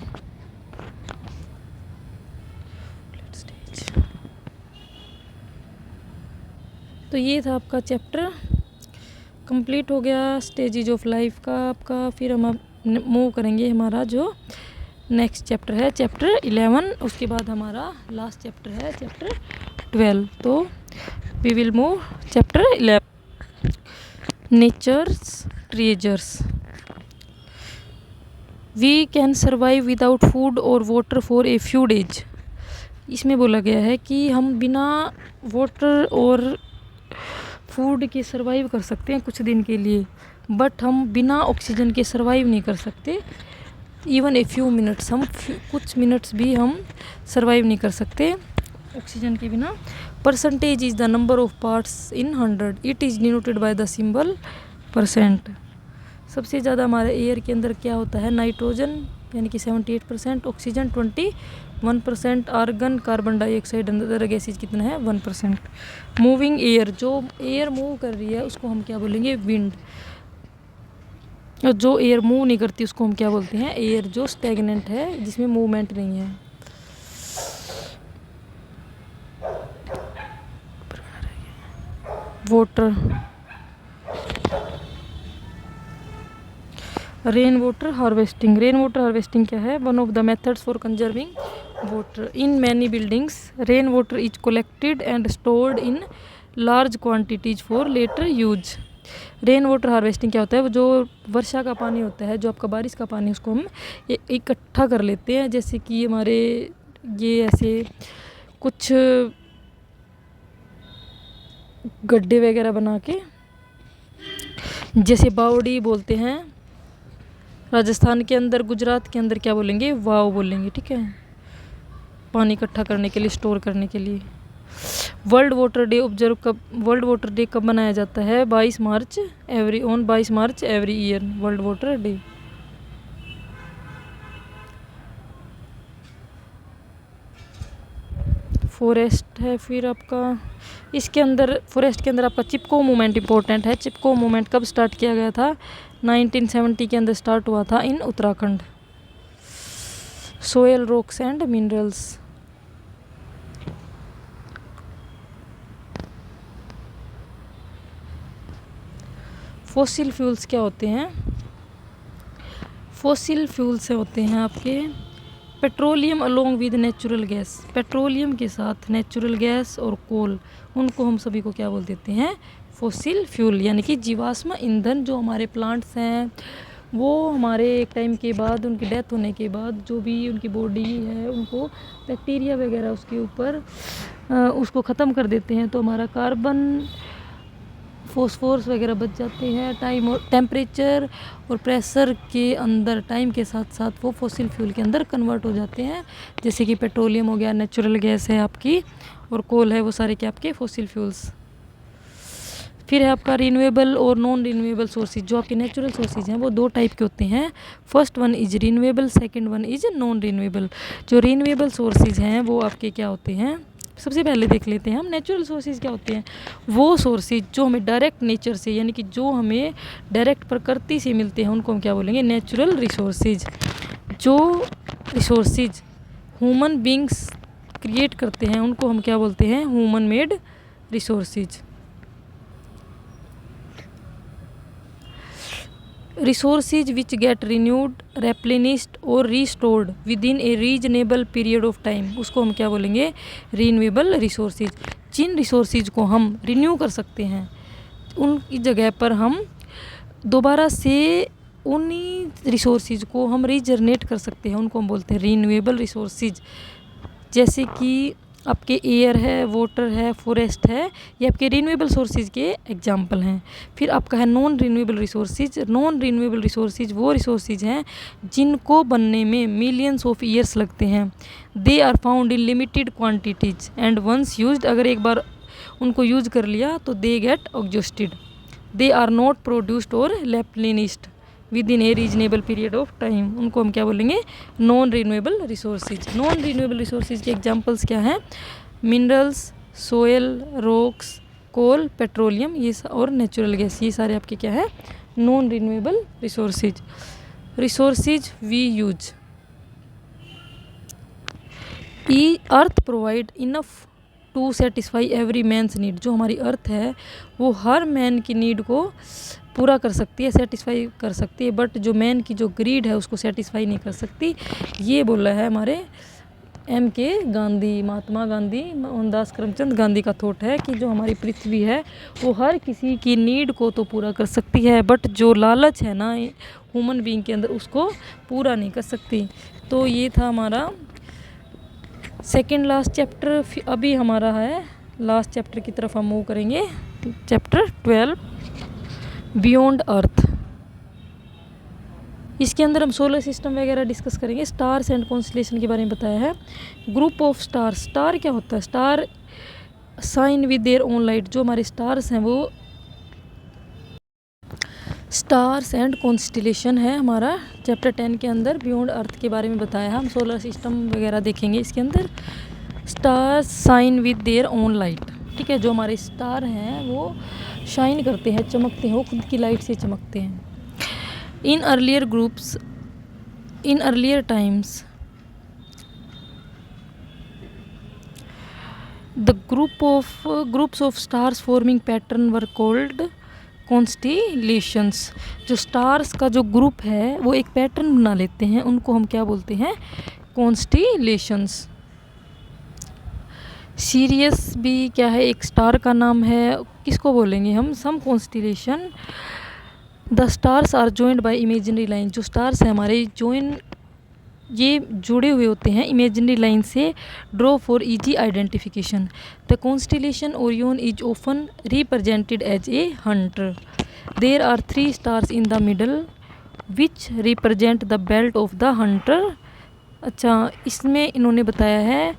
तो ये था आपका चैप्टर, कंप्लीट हो गया स्टेजेज ऑफ लाइफ का आपका। फिर हम अब मूव करेंगे हमारा जो नेक्स्ट चैप्टर है, चैप्टर 11, उसके बाद हमारा लास्ट चैप्टर है चैप्टर 12। तो we will move chapter 11, nature's treasures. We can survive without food और water for a few days. इसमें बोला गया है कि हम बिना वाटर और फूड के सर्वाइव कर सकते हैं कुछ दिन के लिए, बट हम बिना ऑक्सीजन के सर्वाइव नहीं कर सकते। इवन ए फ्यू मिनट्स, हम कुछ मिनट्स भी हम सर्वाइव नहीं कर सकते ऑक्सीजन के बिना। Percentage is the number of parts in 100, it is denoted by the symbol %। सबसे ज़्यादा हमारे एयर के अंदर क्या होता है, नाइट्रोजन यानी कि 78%, oxygen 21%, argon carbon dioxide other gases कितना है 1%। मूविंग एयर, जो एयर मूव कर रही है उसको हम क्या बोलेंगे, विंड। और जो एयर मूव नहीं करती उसको हम क्या बोलते हैं, एयर जो स्टैग्नेंट है, जिसमें मूवमेंट नहीं है। Water, rain water harvesting. Rain water harvesting क्या है, one of the methods for conserving water. In many buildings rain water is collected and stored in large quantities for later use. Rain water harvesting क्या होता है, वो जो वर्षा का पानी होता है, जो आपका बारिश का पानी, उसको हम इकट्ठा कर लेते हैं। जैसे कि हमारे ये ऐसे कुछ गड्ढे वगैरह बना के, जैसे बावड़ी बोलते हैं राजस्थान के अंदर, गुजरात के अंदर क्या बोलेंगे, वाव बोलेंगे, ठीक है, पानी इकट्ठा करने के लिए, स्टोर करने के लिए। वर्ल्ड वाटर डे ऑब्जर्व कब, वर्ल्ड वाटर डे कब मनाया जाता है, 22 मार्च every year, world water day. Forest है फिर आपका, इसके अंदर फॉरेस्ट के अंदर आपका चिपको मूवमेंट इंपॉर्टेंट है। चिपको मूवमेंट कब स्टार्ट किया गया था, 1970 के अंदर स्टार्ट हुआ था in Uttarakhand. Soil rocks and minerals, fossil fuels क्या होते हैं, फॉसिल फ्यूल से होते हैं आपके petroleum along with natural gas. Petroleum के साथ नेचुरल गैस और कोल, उनको हम सभी को क्या बोल देते हैं, फॉसिल फ्यूल, यानी कि जीवाश्म ईंधन। जो हमारे प्लांट्स हैं वो हमारे एक टाइम के बाद, उनकी डेथ होने के बाद, जो भी उनकी बॉडी है उनको बैक्टीरिया वगैरह उसके ऊपर उसको ख़त्म कर देते हैं, तो हमारा कार्बन फॉस्फोरस वगैरह बच जाते हैं। टाइम और टेम्परेचर और प्रेशर के अंदर टाइम के साथ साथ वो फॉसिल फ्यूल के अंदर कन्वर्ट हो जाते हैं। जैसे कि पेट्रोलियम हो गया, नेचुरल गैस है आपकी, और कोल है, वो सारे क्या आपके फॉसिल फ्यूल्स। फिर है आपका रिन्यूएबल और नॉन रिन्यूएबल सोर्सेज। जो आपके नेचुरल सोर्सेज हैं वो दो टाइप के होते हैं, first one is renewable, second one is non renewable. जो रिन्यूएबल सोर्सेज हैं वो आपके क्या होते हैं, सबसे पहले देख लेते हैं हम नेचुरल सोर्सेज क्या होते हैं। वो सोर्सेज जो हमें डायरेक्ट नेचर से, यानी कि जो हमें डायरेक्ट प्रकृति से मिलते हैं, उनको हम क्या बोलेंगे, नेचुरल रिसोर्सेज। जो रिसोर्सेज ह्यूमन बींग्स क्रिएट करते हैं उनको हम क्या बोलते हैं, human made resources. Resources which get renewed, replenished और restored within a reasonable period of time, उसको हम क्या बोलेंगे, रिन्यूएबल रिसोर्सेज। जिन रिसोर्सेज को हम रिन्यू कर सकते हैं उनकी जगह पर हम दोबारा से उन्हीं रिसोर्सेज को हम रीजनरेट कर सकते हैं, उनको हम बोलते हैं रिन्यूएबल रिसोर्सेज। जैसे कि आपके एयर है, वाटर है, फॉरेस्ट है, ये आपके रिन्यूएबल सोर्सेज के एग्जाम्पल हैं। फिर आपका है non renewable resources. Non renewable resources वो रिसोर्सेज हैं जिनको बनने में मिलियंस ऑफ ईयर्स लगते हैं। They are found in limited quantities and once used, अगर एक बार उनको यूज कर लिया तो they get exhausted. They are not produced और replenished within a reasonable period of time, उनको हम क्या बोलेंगे, non renewable resources. Non renewable resources के एग्जांपल्स क्या हैं, minerals, soil, rocks, coal, petroleum, ये और नेचुरल गैस, ये सारे आपके क्या है, non renewable resources. Resources we use, ई earth provide enough to satisfy every man's need, जो हमारी अर्थ है वो हर मैन की नीड को पूरा कर सकती है, सेटिस्फाई कर सकती है, बट जो मैन की जो ग्रीड है उसको सेटिस्फाई नहीं कर सकती। ये बोला है हमारे MK गांधी, महात्मा गांधी, मोहनदास करमचंद गांधी का थॉट है कि जो हमारी पृथ्वी है वो हर किसी की नीड को तो पूरा कर सकती है, बट जो लालच है ना ह्यूमन बीइंग के अंदर उसको पूरा नहीं कर सकती। तो ये था हमारा सेकेंड लास्ट चैप्टर। अभी हमारा है लास्ट चैप्टर की तरफ हम मूव करेंगे, चैप्टर 12 बियॉन्ड अर्थ। इसके अंदर हम सोलर सिस्टम वगैरह डिस्कस करेंगे, स्टार्स एंड कॉन्स्टलेशन के बारे में बताया है। ग्रुप ऑफ स्टार्स, स्टार क्या होता है, star shine with their own light, जो हमारे स्टार्स हैं वो स्टार्स एंड कॉन्स्टलेशन है हमारा चैप्टर 10 के अंदर। बियॉन्ड अर्थ के बारे में बताया है, हम सोलर सिस्टम वगैरह देखेंगे इसके अंदर। Stars shine with their own light, ठीक है, जो हमारे स्टार हैं वो शाइन करते हैं, चमकते हैं, वो खुद की लाइट से चमकते हैं। In earlier groups, in earlier times the groups of stars forming pattern were called constellations. जो स्टार्स का जो ग्रुप है वो एक पैटर्न बना लेते हैं, उनको हम क्या बोलते हैं, कॉन्स्टिलेशंस। सीरियस भी क्या है, एक स्टार का नाम है, किसको बोलेंगे हम, some constellation. The stars are joined by imaginary line, जो स्टार्स हैं हमारे ये जुड़े हुए होते हैं इमेजिनरी लाइन से, draw for easy identification. The constellation Orion is often represented as a hunter. There are 3 stars in the middle which represent the belt of the hunter. अच्छा, इसमें इन्होंने बताया है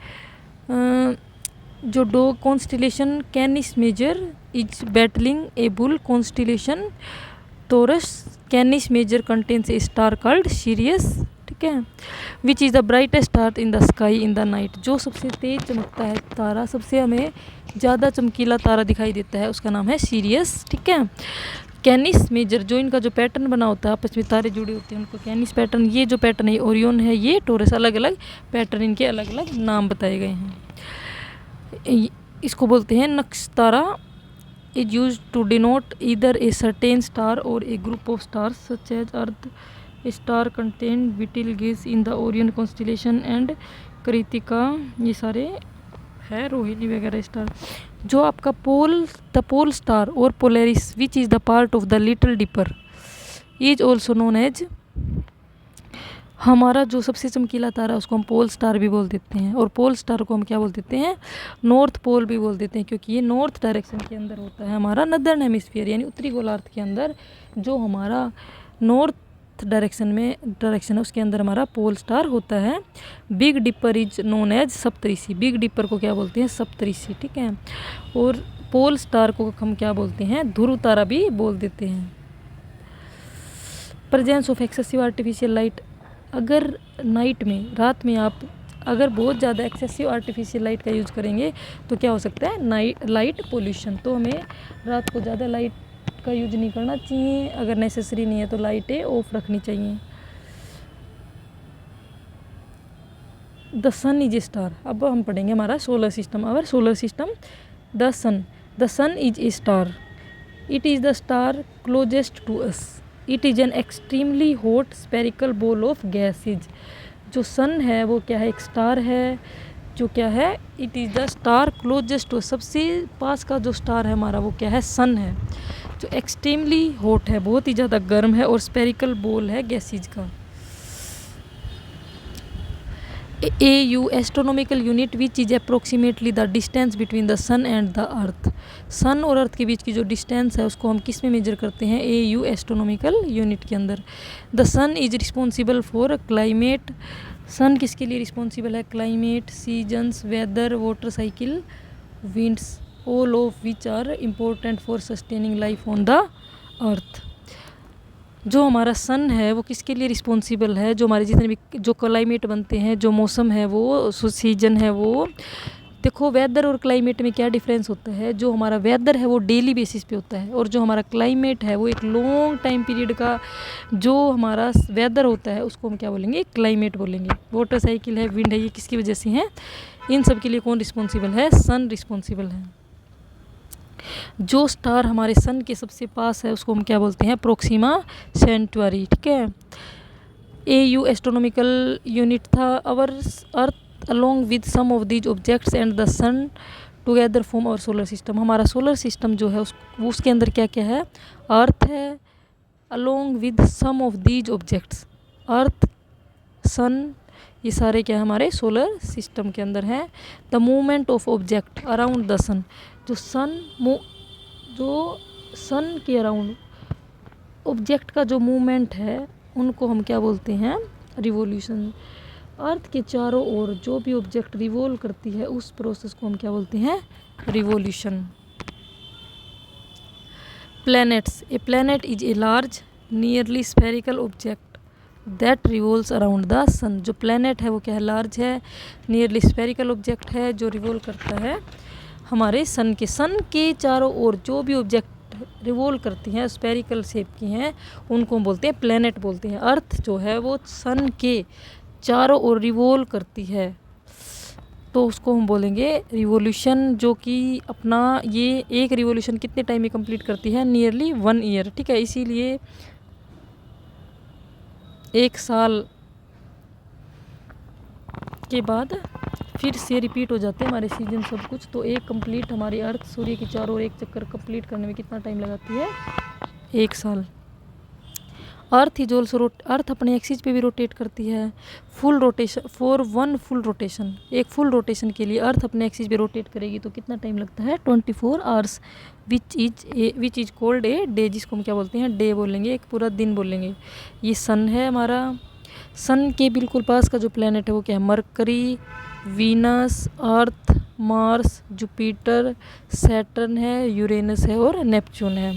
जो दो constellation, Canis Major is battling a bull constellation Taurus, Canis major contains A star called serious, ठीक है, विच is the brightest star in the sky in the night, जो सबसे तेज चमकता है तारा, सबसे हमें ज़्यादा चमकीला तारा दिखाई देता है, उसका नाम है सीरियस, ठीक है। कैनिस मेजर, जो इनका जो पैटर्न बना होता है, आपस में तारे जुड़े होते हैं उनको कैनिस पैटर्न, ये जो पैटर्न है ओरियन है, ये टॉरस, अलग अलग पैटर्न, इनके अलग अलग नाम बताए गए हैं। इसको बोलते हैं नक्श तारा, is use to denote either a certain star और a group of stars such as अर्थ, star contain Betelgeuse in the Orion constellation and Krittika, ये सारे है रोहिणी वगैरह स्टार। जो आपका द पोल स्टार और Polaris which is the part of the little dipper is also known as, हमारा जो सबसे चमकीला तारा है उसको हम पोल स्टार भी बोल देते हैं, और पोल स्टार को हम क्या बोल देते हैं, नॉर्थ पोल भी बोल देते हैं, क्योंकि ये नॉर्थ डायरेक्शन के अंदर होता है हमारा, नदर्न हेमिस्फीयर यानी उत्तरी गोलार्ध के अंदर जो हमारा नॉर्थ डायरेक्शन है उसके अंदर हमारा पोल स्टार होता है। Big dipper is known as Saptarishi, big dipper को क्या बोलते हैं, सप्तऋषि, ठीक है, और पोल स्टार को हम क्या बोलते हैं, ध्रुव तारा भी बोल देते हैं। Presence of excessive artificial light, अगर नाइट में, रात में आप अगर बहुत ज़्यादा एक्सेसिव आर्टिफिशियल लाइट का यूज़ करेंगे तो क्या हो सकता है, लाइट पोल्यूशन। तो हमें रात को ज़्यादा लाइट का यूज नहीं करना चाहिए, अगर नेसेसरी नहीं है तो लाइटें ऑफ रखनी चाहिए। The sun is a star, अब हम पढ़ेंगे हमारा solar system. Our solar system, the sun is a star, it is the star closest to us, it is an extremely hot spherical ball of gases. जो sun है वो क्या है, एक स्टार है, जो क्या है, it is the star closest to, सबसे पास का जो स्टार है हमारा वो क्या है, सन है, जो एक्सट्रीमली हॉट है, बहुत ही ज़्यादा गर्म है, और स्पेरिकल बॉल है गैसेज का। AU astronomical unit which is approximately the distance between the sun and the earth, sun और अर्थ के बीच की जो डिस्टेंस है उसको हम किस में मेजर करते हैं, AU एस्ट्रोनॉमिकल यूनिट के अंदर। The sun is responsible for climate, sun किसके लिए रिस्पॉन्सिबल है, climate, seasons, weather, water cycle, winds, all of which are important for sustaining life on the earth. जो हमारा सन है वो किसके लिए रिस्पॉन्सिबल है, जो हमारे जितने भी जो क्लाइमेट बनते हैं, जो मौसम है वो सीजन है वो, देखो वेदर और क्लाइमेट में क्या डिफरेंस होता है। जो हमारा वेदर है वो डेली बेसिस पे होता है, और जो हमारा क्लाइमेट है वो एक लॉन्ग टाइम पीरियड का जो हमारा वेदर होता है उसको हम क्या बोलेंगे, क्लाइमेट बोलेंगे। वाटर साइकिल है, विंड है, ये किसकी वजह से है, इन सब के लिए कौन रिस्पॉन्सिबल है, सन रिस्पॉन्सिबल है। जो स्टार हमारे सन के सबसे पास है उसको हम क्या बोलते हैं, प्रोक्सिमा सेंटुअरी, ठीक है। AU एस्ट्रोनॉमिकल यूनिट था। अवर अर्थ along with some of these objects and the sun together form our solar system। हमारा सोलर सिस्टम जो है उसके अंदर क्या क्या है, अर्थ है, along with some of these objects, अर्थ, सन, ये सारे क्या हमारे सोलर सिस्टम के अंदर हैं। The movement of object around the sun, जो सन के अराउंड ऑब्जेक्ट का जो मूवमेंट है उनको हम क्या बोलते हैं, रिवोल्यूशन। अर्थ के चारों ओर जो भी ऑब्जेक्ट रिवॉल्व करती है उस प्रोसेस को हम क्या बोलते हैं, revolution. Planets, a planet is a large nearly spherical object that revolves around the sun. जो प्लैनेट है वो क्या है, लार्ज है, नियरली स्फेरिकल ऑब्जेक्ट है जो रिवॉल्व करता है हमारे सन के चारों ओर जो भी ऑब्जेक्ट रिवॉल्व करती हैं, स्फेरिकल शेप की हैं, उनको हम बोलते हैं प्लैनेट बोलते हैं। अर्थ जो है वो सन के चारों ओर रिवॉल्व करती है तो उसको हम बोलेंगे रिवोल्यूशन, जो कि अपना ये एक रिवोल्यूशन कितने टाइम में कंप्लीट करती है, नियरली 1 ईयर, ठीक है। इसीलिए 1 साल के बाद फिर से रिपीट हो जाते हैं हमारे सीजन सब कुछ। तो एक कंप्लीट हमारी अर्थ सूर्य के चारों ओर एक चक्कर कंप्लीट करने में कितना टाइम लगाती है, 1 साल। अर्थ इज ऑल्सो अर्थ अपने एक्सिस पे भी रोटेट करती है। Full rotation for 1 full rotation, एक फुल रोटेशन के लिए अर्थ अपने एक्सिस पे रोटेट करेगी तो कितना टाइम लगता है, 24 hours, which is called a day, जिसको हम क्या बोलते हैं, डे बोलेंगे, एक पूरा दिन बोलेंगे। ये सन है हमारा। सन के बिल्कुल पास का जो प्लेनेट है वो क्या है, मरकरी, वीनस, अर्थ, मार्स, जुपिटर, सैटर्न है, यूरेनस है और नेपच्यून है।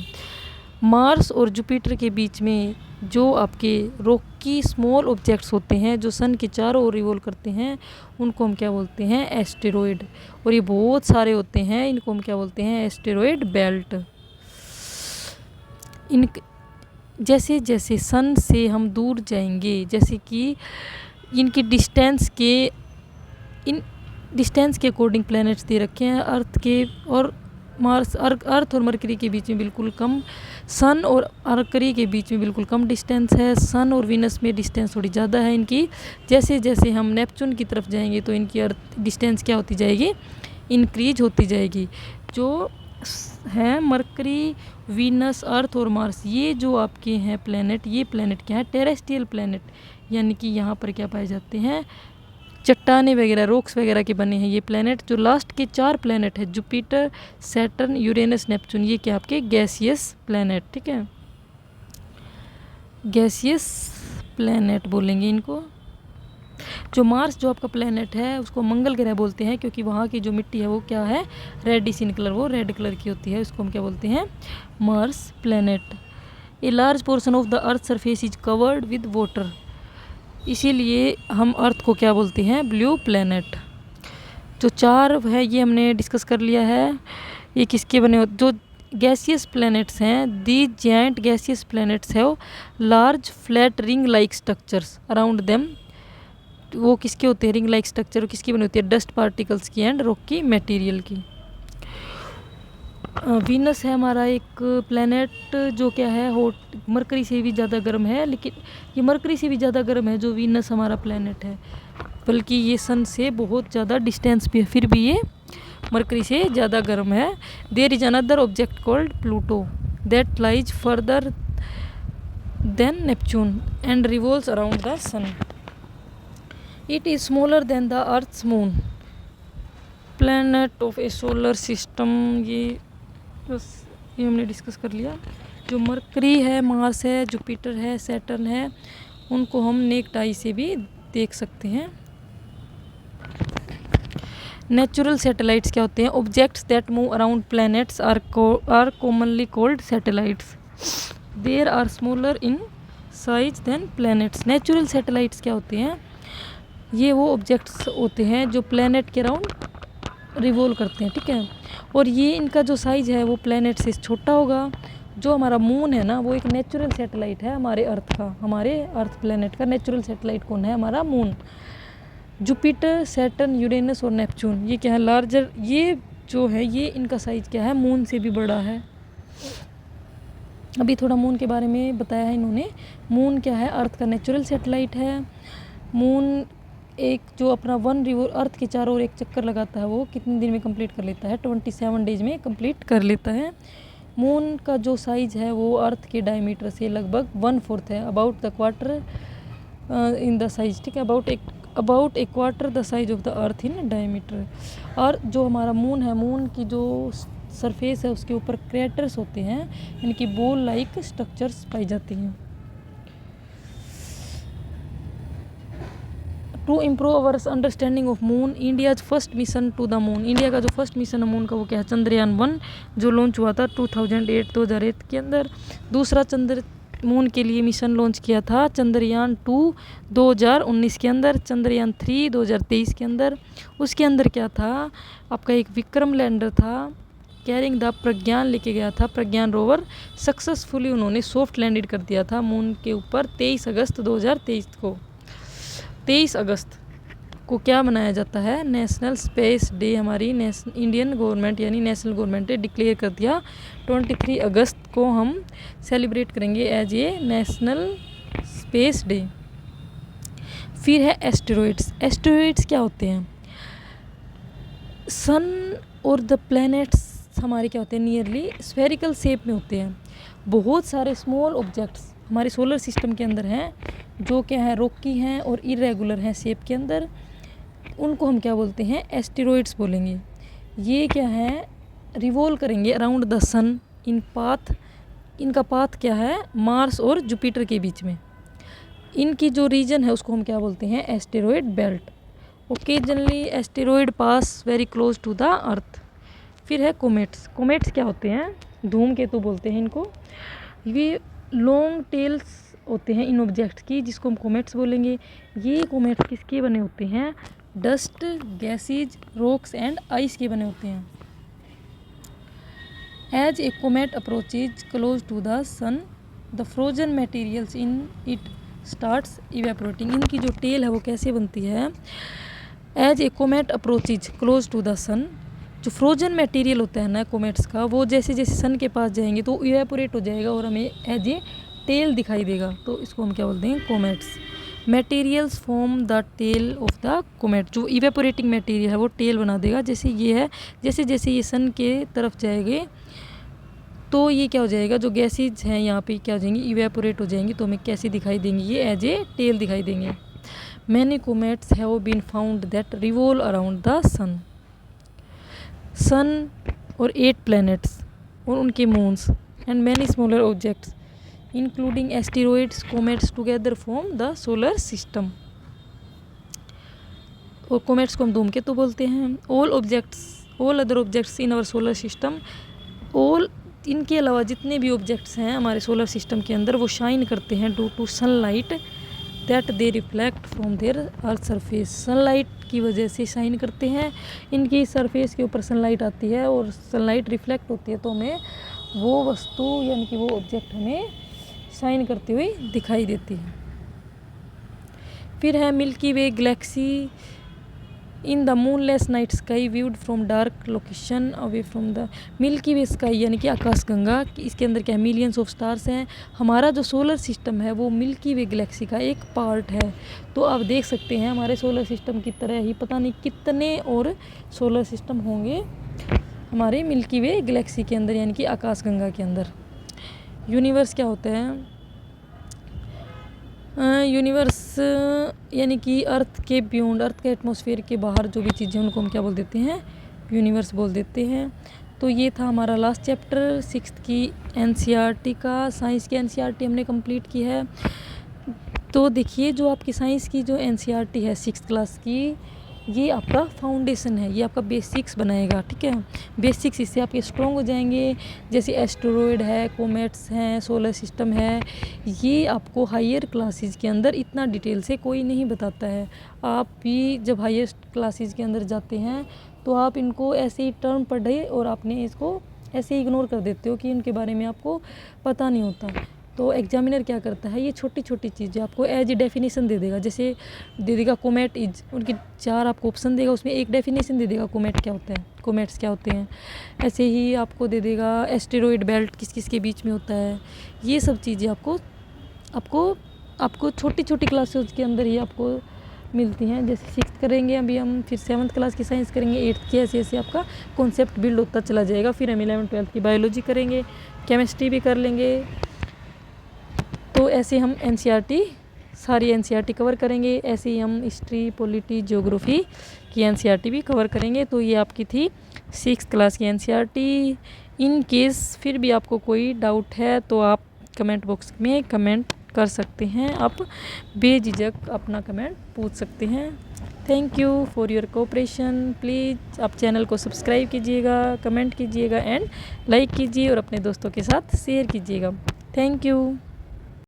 मार्स और जुपिटर के बीच में जो आपके रॉकी स्मॉल ऑब्जेक्ट्स होते हैं जो सन के चारों ओर रिवॉल्व करते हैं उनको हम क्या बोलते हैं, एस्टेरॉयड। और ये बहुत सारे होते हैं, इनको हम क्या बोलते हैं, एस्टेरॉयड बेल्ट। इन जैसे जैसे सन से हम दूर जाएंगे, जैसे कि इनकी डिस्टेंस के अकॉर्डिंग प्लैनेट्स दे रखे हैं। अर्थ के और मार्स, अर्थ और मरकरी के बीच में बिल्कुल कम, सन और मरकरी के बीच में बिल्कुल कम डिस्टेंस है। सन और वीनस में डिस्टेंस थोड़ी ज़्यादा है इनकी। जैसे जैसे हम नेपच्यून की तरफ जाएंगे तो इनकी अर्थ डिस्टेंस क्या होती जाएगी, इंक्रीज होती जाएगी। जो हैं मरकरी, वीनस, अर्थ और मार्स, ये जो आपके हैं प्लैनेट, ये प्लैनेट क्या है, टेरेस्ट्रियल प्लैनेट, यानी कि यहाँ पर क्या पाए जाते हैं, चट्टाने वगैरह, रॉक्स वगैरह के बने हैं ये प्लैनेट। जो लास्ट के 4 प्लैनेट है, जुपिटर, सैटर्न, यूरेनस, नेपच्यून, ये क्या आपके गैसियस प्लैनेट, ठीक है, गैसियस प्लैनेट बोलेंगे इनको। जो मार्स जो आपका प्लैनेट है उसको मंगल ग्रह बोलते हैं, क्योंकि वहाँ की जो मिट्टी है वो क्या है, रेडिश इन कलर, वो रेड कलर की होती है, उसको हम क्या बोलते हैं, Mars planet. A large portion of the earth surface is covered with water, इसीलिए हम अर्थ को क्या बोलते हैं, ब्लू प्लैनेट। जो 4 है ये हमने डिस्कस कर लिया है। ये किसके बने हो, जो गैसियस प्लैनेट्स हैं, दी जायंट गैसियस प्लैनेट्स है large flat ring like structures around them. वो किसके होते हैं, रिंग लाइक स्ट्रक्चर, किसकी बनी होती है, डस्ट पार्टिकल्स की एंड रॉकी मटेरियल की। वीनस है हमारा एक प्लैनेट जो क्या है, हॉट, मरकरी से भी ज़्यादा गर्म है, लेकिन ये मरकरी से भी ज़्यादा गर्म है जो वीनस हमारा प्लैनेट है, बल्कि ये सन से बहुत ज़्यादा डिस्टेंस पे, फिर भी ये मरकरी से ज़्यादा गर्म है। There is another object called Pluto that lies further than Neptune and revolves around the sun. It is smaller than the earth's moon, planet of a solar system. ये हमने डिस्कस कर लिया। जो मरकरी है, मार्स है, Jupiter है, Saturn है, उनको हम नेक्ड आई से भी देख सकते हैं। नेचुरल सैटेलाइट्स क्या होते हैं, objects that move around planets are commonly called satellites. There are smaller in size than planets. Natural satellites क्या होते हैं? ये वो ऑब्जेक्ट्स होते हैं जो प्लैनेट के अराउंड रिवॉल्व करते हैं, ठीक है। और ये इनका जो साइज़ है वो प्लैनेट से छोटा होगा। जो हमारा मून है ना वो एक नेचुरल सैटेलाइट है हमारे अर्थ का, हमारे अर्थ प्लैनेट का नेचुरल सैटेलाइट कौन है? हमारा मून। जुपिटर, सैटर्न, यूरेनस और नेपच्यून ये क्या है? लार्जर। ये जो है ये इनका साइज़ क्या है? मून से भी बड़ा है। अभी थोड़ा मून के बारे में बताया है इन्होंने। मून क्या है? अर्थ का नेचुरल सैटेलाइट है। मून एक जो अपना अर्थ के चारों ओर एक चक्कर लगाता है वो कितने दिन में कंप्लीट कर लेता है? 27 डेज में कंप्लीट कर लेता है। मून का जो साइज़ है वो अर्थ के डायमीटर से लगभग 1/4 है, about the quarter in the size, ठीक है। About A quarter the size of the earth in diameter. और जो हमारा मून है, मून की जो सरफेस है उसके ऊपर क्रेटर्स होते हैं, यानी कि बॉल लाइक स्ट्रक्चर्स पाई जाती हैं। To improve ours understanding of moon, India's first mission to the moon. India का जो फर्स्ट मिशन है मून का वो क्या है? चंद्रयान 1 जो लॉन्च हुआ था 2008 के अंदर। दूसरा मून के लिए मिशन लॉन्च किया था चंद्रयान 2 2019 के अंदर। चंद्रयान 3 2023 के अंदर। उसके अंदर क्या था? आपका एक विक्रम लैंडर था, कैरिंग द प्रज्ञान लेके गया था। प्रज्ञान रोवर सक्सेसफुली उन्होंने सॉफ्ट लैंडेड कर दिया था मून के ऊपर 23 अगस्त 2023 को। 23 अगस्त को क्या मनाया जाता है? National space day. हमारी इंडियन गवर्नमेंट यानी नेशनल गवर्नमेंट ने डिक्लेयर कर दिया 23 अगस्त को हम सेलिब्रेट करेंगे as a national space day. फिर है एस्टेरॉइड्स। एस्टेरॉइड्स क्या होते हैं? सन और द प्लैनेट्स हमारे क्या होते हैं? नियरली स्फेरिकल शेप में होते हैं। बहुत सारे स्मॉल ऑब्जेक्ट्स हमारे सोलर सिस्टम के अंदर हैं जो क्या है? रॉकी हैं और इरेगुलर हैं शेप के अंदर। उनको हम क्या बोलते हैं? एस्टेरॉइड्स बोलेंगे। ये क्या है? रिवॉल्व करेंगे around the sun in path. इनका पाथ क्या है? मार्स और जुपिटर के बीच में। इनकी जो रीजन है उसको हम क्या बोलते हैं? Asteroid belt. Occasionally asteroid pass very close to the earth. फिर है कोमेट्स। कोमेट्स क्या होते हैं? धूमकेतु बोलते हैं इनको। ये लॉन्ग टेल्स होते हैं इन ऑब्जेक्ट्स की, जिसको हम कोमेट्स बोलेंगे। ये कोमेट्स किसके बने होते हैं? Dust, gases, rocks and ice के बने होते हैं। As a comet approaches close to the sun the frozen materials in it starts evaporating. इनकी जो टेल है वो कैसे बनती है? As a comet approaches close to the sun, जो फ्रोजन मटेरियल होता है ना कोमेट्स का, वो जैसे जैसे सन के पास जाएंगे तो इवेपोरेट हो जाएगा और हमें एज ए टेल दिखाई देगा। तो इसको हम क्या बोलते हैं? Comets. Materials form the tail of the comet. जो इवेपोरेटिंग मटेरियल है वो टेल बना देगा। जैसे ये है, जैसे जैसे ये सन के तरफ जाएंगे तो ये क्या हो जाएगा? जो गैसेज हैं यहाँ पे क्या हो जाएंगी? इवेपोरेट हो जाएंगी। तो हमें कैसे दिखाई देंगी? ये एज ए टेल दिखाई देंगे। Many comets have been found that revolve around the sun. Sun और 8 प्लैनेट्स और उनके moons and many smaller objects including asteroids, comets together form the solar system. और कोमेट्स को हम धूमकेतु बोलते हैं। All other objects in our solar system, इनके अलावा जितने भी ऑब्जेक्ट्स हैं हमारे सोलर सिस्टम के अंदर वो शाइन करते हैं due to sunlight that they reflect from their earth surface. Sunlight की वजह से शाइन करते हैं। इनकी सरफेस के ऊपर सनलाइट आती है और सनलाइट रिफ्लेक्ट होती है तो हमें वो वस्तु यानी कि वो ऑब्जेक्ट हमें शाइन करती हुई दिखाई देती है। फिर है milky way Galaxy in the moonless night sky viewed from dark location away from the milky way sky, यानी कि आकाशगंगा। इसके अंदर क्या है? मिलियंस ऑफ स्टार्स हैं। हमारा जो सोलर सिस्टम है वो मिल्की वे गैलेक्सी का एक पार्ट है। तो आप देख सकते हैं हमारे सोलर सिस्टम की तरह ही पता नहीं कितने और सोलर सिस्टम होंगे हमारे मिल्की वे गैलेक्सी के अंदर, यानी कि आकाशगंगा के अंदर। यूनिवर्स क्या होता है? यूनिवर्स यानी कि अर्थ के बियॉन्ड, अर्थ के एटमॉस्फेयर के बाहर जो भी चीज़ें उनको हम क्या बोल देते हैं? यूनिवर्स बोल देते हैं। तो ये था हमारा लास्ट चैप्टर 6th की एनसीईआरटी का। साइंस की एनसीईआरटी हमने कंप्लीट की है। तो देखिए जो आपकी साइंस की जो एनसीईआरटी है 6th क्लास की ये आपका फाउंडेशन है, ये आपका बेसिक्स बनाएगा, ठीक है। बेसिक्स इससे आपके स्ट्रॉन्ग हो जाएंगे। जैसे एस्टेरॉयड है, कोमेट्स हैं, सोलर सिस्टम है, ये आपको हायर क्लासेस के अंदर इतना डिटेल से कोई नहीं बताता है। आप भी जब हायर क्लासेस के अंदर जाते हैं तो आप इनको ऐसे ही टर्म पढ़े और आपने इसको ऐसे ही इग्नोर कर देते हो कि इनके बारे में आपको पता नहीं होता। तो एग्जामिनर क्या करता है, ये छोटी छोटी चीज़ें आपको एज ए डेफिनेशन दे देगा। जैसे दे देगा कोमेट इज, उनकी 4 आपको ऑप्शन देगा, उसमें एक डेफिनेशन दे देगा कोमेट क्या होता है, कोमेट्स क्या होते हैं। ऐसे ही आपको दे देगा एस्टेरॉयड बेल्ट किस किस के बीच में होता है। ये सब चीज़ें आपको आपको आपको छोटी छोटी क्लासेस के अंदर ही आपको मिलती हैं। जैसे 6th करेंगे अभी हम, फिर 7th क्लास की साइंस करेंगे, 8th की, ऐसे ऐसे आपका कॉन्सेप्ट बिल्ड होता चला जाएगा। फिर हम 11th 12th की बायोलॉजी करेंगे, केमिस्ट्री भी कर लेंगे। तो ऐसे हम एनसीईआरटी, सारी एनसीईआरटी कवर करेंगे। ऐसे ही हम हिस्ट्री, पॉलिटी, ज्योग्राफी की एनसीईआरटी भी कवर करेंगे। तो ये आपकी थी 6th क्लास की एनसीईआरटी। इन केस फिर भी आपको कोई डाउट है तो आप कमेंट बॉक्स में कमेंट कर सकते हैं, आप बेझिझक अपना कमेंट पूछ सकते हैं। Thank you for your cooperation. Please आप चैनल को सब्सक्राइब कीजिएगा, कमेंट कीजिएगा एंड लाइक कीजिए और अपने दोस्तों के साथ शेयर कीजिएगा। Thank you.